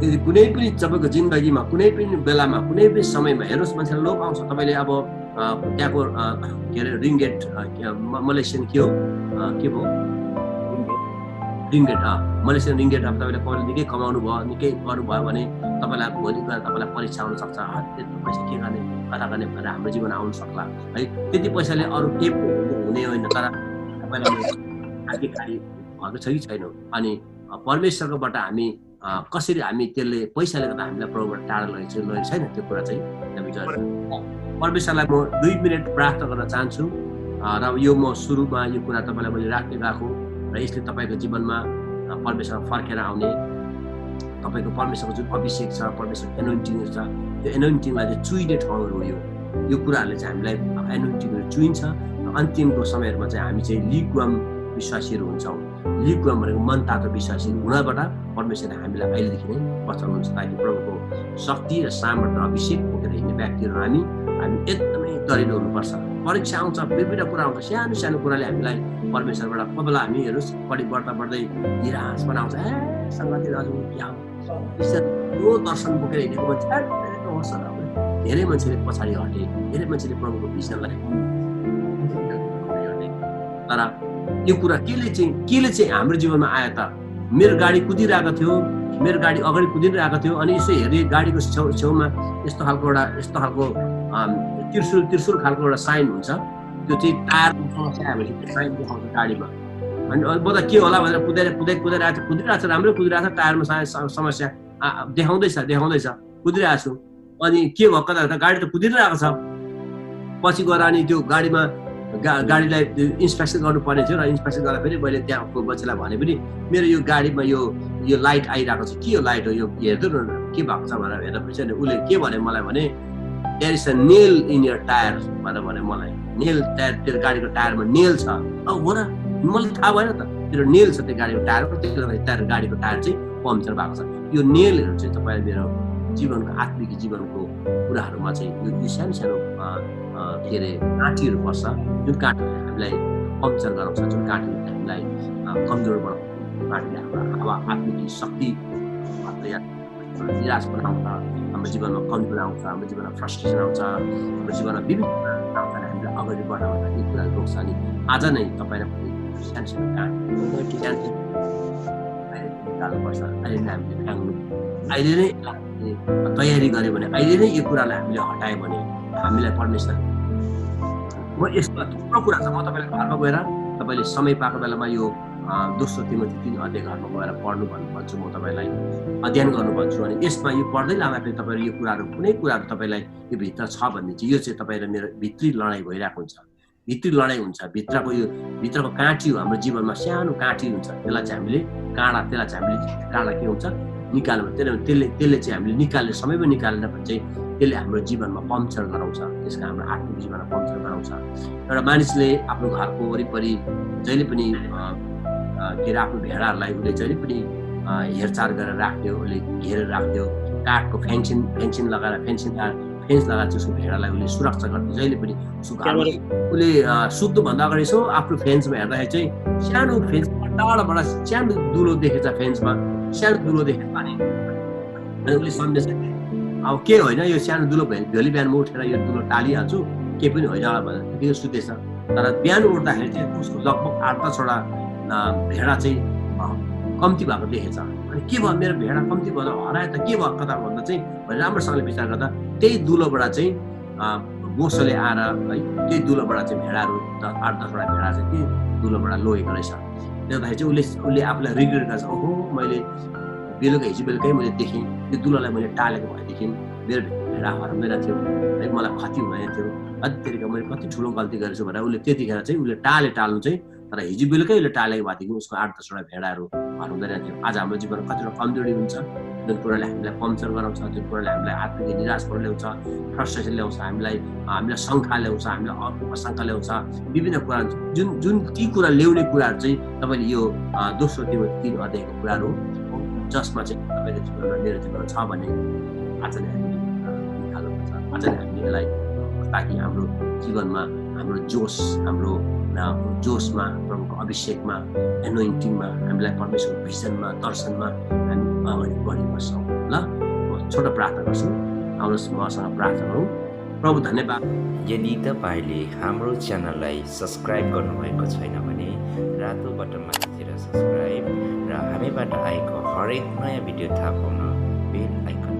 S1: यदि कुनै पनि तपाईँको जिन्दगीमा कुनै पनि बेलामा कुनै पनि समयमा हेर्नुहोस् मान्छेलाई लोभ आउँछ तपाईँले अब त्यहाँको के अरे रिङ्गेट मलेसियन के हो के भयो रिङ्गेट मलेसियन रिङ्गेट अब तपाईँले निकै कमाउनु भयो निकै गर्नुभयो भने तपाईँलाई भोलि गएर तपाईँलाई परीक्षा आउन सक्छ त्यति पैसा के गर्ने कथा गर्ने भनेर हाम्रो जीवन आउन सक्ला है त्यति पैसाले अरू केही हुने होइन तर तपाईँलाई खाली भएको छ कि छैन अनि परमेश्वरकोबाट हामी कसरी हामी त्यसले पैसाले गर्दा हामीलाई प्रभुबाट टाढा लगेको छैन त्यो कुरा चाहिँ परमेश्वरलाई म 2 मिनट प्रार्थना गर्न चाहन्छु र यो म सुरुमा यो कुरा तपाईँलाई मैले राख्दै गएको र यसले तपाईँको जीवनमा परमेश्वर फर्केर आउने तपाईँको परमेश्वरको जुन अभिषेक छ परमेश्वर एनोइन्टिङ छ त्यो एनोइन्टिङलाई चाहिँ चुइने ठाउँहरू हो यो कुराहरूले चाहिँ हामीलाई एनोइन्टिङहरू चुइन्छ र अन्तिमको समयहरूमा चाहिँ हामी चाहिँ लिगवाम विश्वासीहरू हुन्छौँ लिगवाम भनेको मन तातो विश्वासीहरू हुनबाट परमेश्वरले हामीलाई अहिलेदेखि नै बचाउनुहुन्छ ताकि प्रभुको शक्ति र सामर्थ्य अभिषेक बोकेर हिँड्ने व्यक्तिहरू हामी एकदमै दरिलो हुनुपर्छ परीक्षा आउँछ विभिन्न कुरा आउँछ सानो कुराले हामीलाई परमेश्वरबाट कोही बेला हामी हेर्नुहोस् बढ्दै निराश बनाउँछ सङ्गति दाजु यो दर्शन बोकेर हिँडेको मान्छे धेरै मान्छेले पछाडि हटे धेरै मान्छेले प्रभुको भिजनलाई तर यो कुरा केले चाहिँ हाम्रो जीवनमा आयो त मेरो गाडी कुदिरहेको थियो मेरो गाडी अगाडि कुदिरहेको थियो अनि यसो हेरेँ गाडीको छेउमा यस्तो खालको त्रिशुल खालको एउटा साइन हुन्छ त्यो चाहिँ टायरको समस्या आएपछि त्यो साइन देखाउँछ गाडीमा अनि म त के होला भनेर कुदिरहेको छ राम्रै कुदिरहेको छ टायरमा समस्या देखाउँदैछ कुदिरहेको छु अनि के भएको त गाडी त कुदिरहेको छ पछि गएर अनि त्यो गाडीलाई इन्सपेक्सन गर्नुपर्ने थियो र इन्सपेक्सन गर्दा फेरि मैले त्यहाँको मान्छेलाई भने पनि मेरो यो गाडीमा यो लाइट आइरहेको छ के यो लाइट हो यो हेर्नु न के भएको छ भनेर हेर्दाखेरि चाहिँ उसले के भने मलाई भने there is a nail in your tyre भनेर भने मलाई नेल टायर त्यो गाडीको टायरमा नेल छ हो र मलाई थाहा भएन त त्यो नेल छ त्यो गाडीको टायरमा त्यसले गाडीको टायर चाहिँ पम्चर भएको छ यो नेलहरू चाहिँ तपाईँले मेरो जीवनको आत्मिक जीवनको कुराहरूमा चाहिँ यो सानो के अरे काँटीहरू पर्छ जुन काँटीले हामीलाई पम्चर गराउँछ जुन काँटीले हामीलाई कमजोर बनाउँछ काँटीले हाम्रो आत्मिक शक्ति निराश बनाउँछ हाम्रो जीवनमा कमी बनाउँछ हाम्रो जीवनमा फ्रस्ट्रेसन आउँछ हाम्रो जीवनमा विभिन्न आउँछ हामीलाई अगाडि बढाउँदा यी कुराहरू रोक्छ अनि आज नै तपाईँलाई सानो काँटी निकाल्नुपर्छ अहिले नै हामीले फ्याँक्नु अहिले नै तयारी गऱ्यो भने अहिले नै यो कुरालाई हामीले हटायो भने हामीलाई परमेश्वर म यसमा थुप्रो कुरा छ म तपाईँलाई घरमा गएर तपाईँले समय पाएको बेलामा यो दोस्रो तिमोथी 3 अध्याय घरमा गएर पढ्नु भन्छु म तपाईँलाई अध्ययन गर्नु भन्छु अनि यसमा यो पढ्दै लाँदाखेरि तपाईँले यो कुराहरू कुनै कुराहरू तपाईँलाई यो भित्र छ भने चाहिँ यो चाहिँ तपाईँ र मेरो भित्री लडाइँ भइरहेको हुन्छ भित्रको काँटी हो हाम्रो जीवनमा सानो काँटी हुन्छ त्यसलाई चाहिँ हामीले काँडा के हुन्छ निकाल्नु त्यसले चाहिँ हामीले निकाल्ने समयमा निकालेन भने चाहिँ त्यसले हाम्रो जीवनमा पम्चर गराउँछ त्यसका हाम्रो आत्मिक जीवनमा पम्चर गराउँछ एउटा मानिसले आफ्नो घरको वरिपरि जहिले पनि के अरे आफ्नो भेडाहरूलाई उसले जहिले पनि हेरचाह गरेर राख्थ्यो, उसले घेरेर राख्थ्यो, काठको फेन्सिङ लगाएर फेन्स लगाएर चाहिँ उसको भेडालाई उसले सुरक्षा गर्थ्यो जहिले पनि। उसको घरमा उसले सुत्नुभन्दा अगाडि यसो आफ्नो फेन्समा हेर्दाखेरि चाहिँ सानो फेन्स टाढाबाट सानो दुलो देखेछ, फेन्समा सानो दुलो देखेछ अनि उसले सम्झेछ अब के होइन यो सानो दुलो भोलि बिहान म उठेर यो दुलो टालिहाल्छु, केही पनि होइन भनेर त्यतिकै सुतेछ। तर बिहान उठ्दाखेरि चाहिँ उसको लगभग 8-10वटा भेडा चाहिँ कम्ती भएको देखेछ। अनि के भयो मेरो भेडा कम्ती भयो हरायो त के भयो कता भन्दा चाहिँ राम्रोसँगले विचार गर्दा त्यही दुलोबाट चाहिँ बोसोले आएर है त्यही दुलोबाट चाहिँ भेडाहरू 8-10वटा भेडा चाहिँ त्यही दुलोबाट लगेको रहेछ। त्योदाखेरि चाहिँ उसले आफूलाई रिग्रेट गर्छ, ओहो मैले हिजो बेलुकै मैले देखेँ त्यो दुलोलाई मैले टालेको भएदेखि मेरो भेडा हराउँदैन थियो है, मलाई खति हुँदैन थियो, अत्याधिक मैले कति ठुलो गल्ती गरेछु भनेर उसले त्यतिखेर चाहिँ उसले टाल्नु चाहिँ तर हिजो बेलुकै उसले टालेको भएदेखि उसको 8-10वटा भेडाहरू हराउँदैन थियो। आज हाम्रो जीवनमा कतिवटा कमजोरी हुन्छ, जुन कुराले हामीलाई पम्चर गराउँछ, जुन कुराले हामीलाई आत्मिक निराशबाट ल्याउँछ, फ्रस्ट्रेसन ल्याउँछ, हामीलाई शङ्का ल्याउँछ, हामीलाई उपशङ्का ल्याउँछ, विभिन्न कुरा जुन ती कुरा ल्याउने कुराहरू चाहिँ तपाईँले यो 2 तिमोथी 3 अध्यायको कुराहरू हो जसमा चाहिँ तपाईँको जीवनमा मेरो जीवनमा छ भने आज नै हामीले निकाल्नुपर्छ। आज नै हामीले यसलाई ताकि हाम्रो जीवनमा हाम्रो जोसमा प्रभुको अभिषेकमा एनोइन्टिङमा हामीलाई परमेश्वरको भिजनमा दर्शनमा हामी अगाडि बढी बस्छौँ। ल म छोटो प्रार्थना गर्छु, आउनुहोस् मसँग प्रार्थना गरौँ। प्रभु धन्यवाद।
S3: यदि तपाईँले हाम्रो च्यानललाई सब्सक्राइब गर्नुभएको छैन भने रातो बटनमा थिचेर सब्सक्राइब र हामीबाट आएको हरेक नयाँ भिडियो थाहा पाउन बेल आइकन